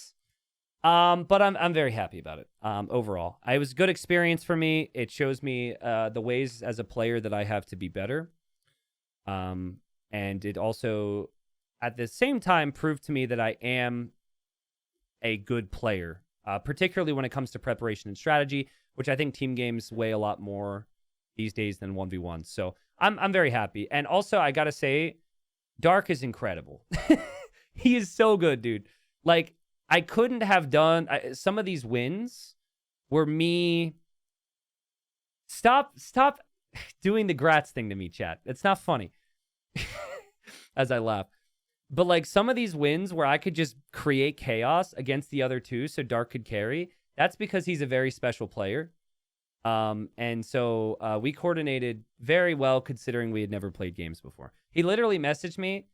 but I'm very happy about it overall. It was a good experience for me. It shows me the ways as a player that I have to be better. And it also, at the same time, proved to me that I am a good player, particularly when it comes to preparation and strategy, which I think team games weigh a lot more these days than 1v1. So I'm very happy. And also, I got to say, Dark is incredible. He is so good, dude. Like, I couldn't have done... some of these wins were me... Stop doing the grats thing to me, chat. It's not funny. As I laugh. But, like, some of these wins where I could just create chaos against the other two so Dark could carry, that's because he's a very special player. And so we coordinated very well considering we had never played games before. He literally messaged me,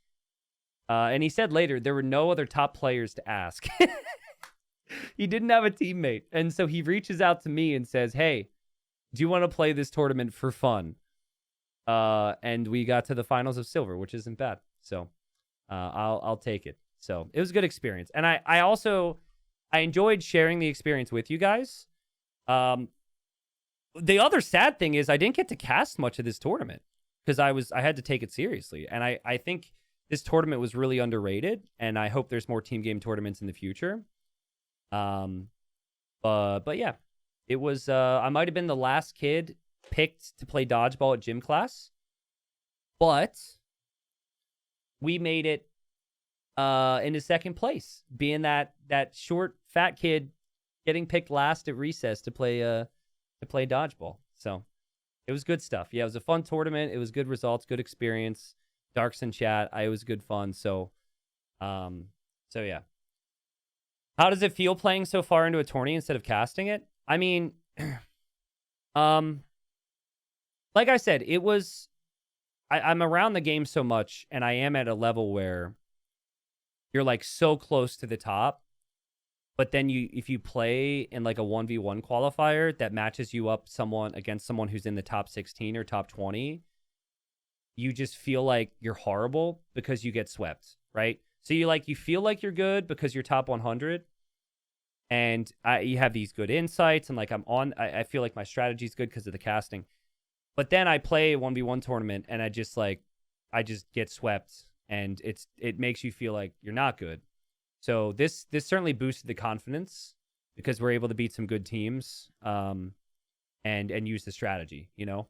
and he said later there were no other top players to ask. He didn't have a teammate. And so he reaches out to me and says, hey, do you want to play this tournament for fun? And we got to the finals of silver, which isn't bad. So I'll take it. So it was a good experience. And I enjoyed sharing the experience with you guys. The other sad thing is I didn't get to cast much of this tournament because I had to take it seriously. And I think this tournament was really underrated, and I hope there's more team game tournaments in the future. But yeah, it was, I might have been the last kid picked to play dodgeball at gym class. but we made it into second place, being that short fat kid getting picked last at recess to play dodgeball. So it was good stuff. Yeah, it was a fun tournament. It was good results, good experience. Darks in chat, it was good fun. So yeah. How does it feel playing so far into a tourney instead of casting it? I mean, like I said, it was. I'm around the game so much, and I am at a level where you're like so close to the top, but then if you play in like a 1v1 qualifier that matches you up against someone who's in the top 16 or top 20, you just feel like you're horrible because you get swept, right? So you feel like you're good because you're top 100, and you have these good insights, and like I feel like my strategy is good because of the casting. But then I play a 1v1 tournament, and I just get swept, and it makes you feel like you're not good. So this certainly boosted the confidence because we're able to beat some good teams, and use the strategy, you know.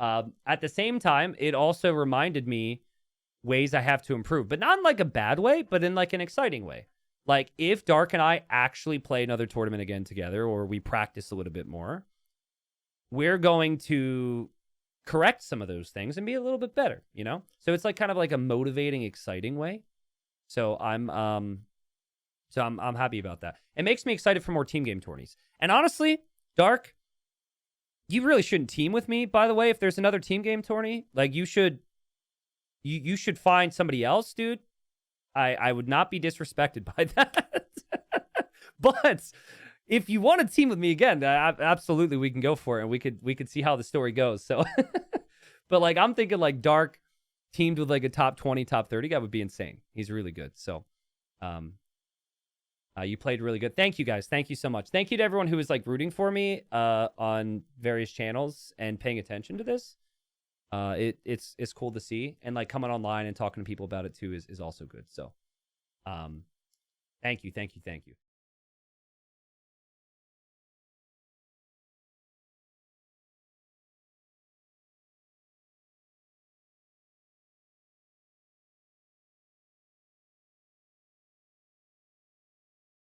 At the same time, it also reminded me ways I have to improve, but not in like a bad way, but in like an exciting way. Like if Dark and I actually play another tournament again together, or we practice a little bit more, we're going to correct some of those things and be a little bit better, you know? So it's like kind of like a motivating, exciting way. So I'm happy about that. It makes me excited for more team game tourneys. And honestly, Dark, you really shouldn't team with me, by the way. If there's another team game tourney, like you should find somebody else, dude. I would not be disrespected by that. But if you want to team with me again, absolutely we can go for it, and we could see how the story goes. So, but like I'm thinking like Dark teamed with like a top 20, top 30 guy would be insane. He's really good. So, you played really good. Thank you guys. Thank you so much. Thank you to everyone who was like rooting for me on various channels and paying attention to this. It's cool to see, and like coming online and talking to people about it too is also good. So, thank you.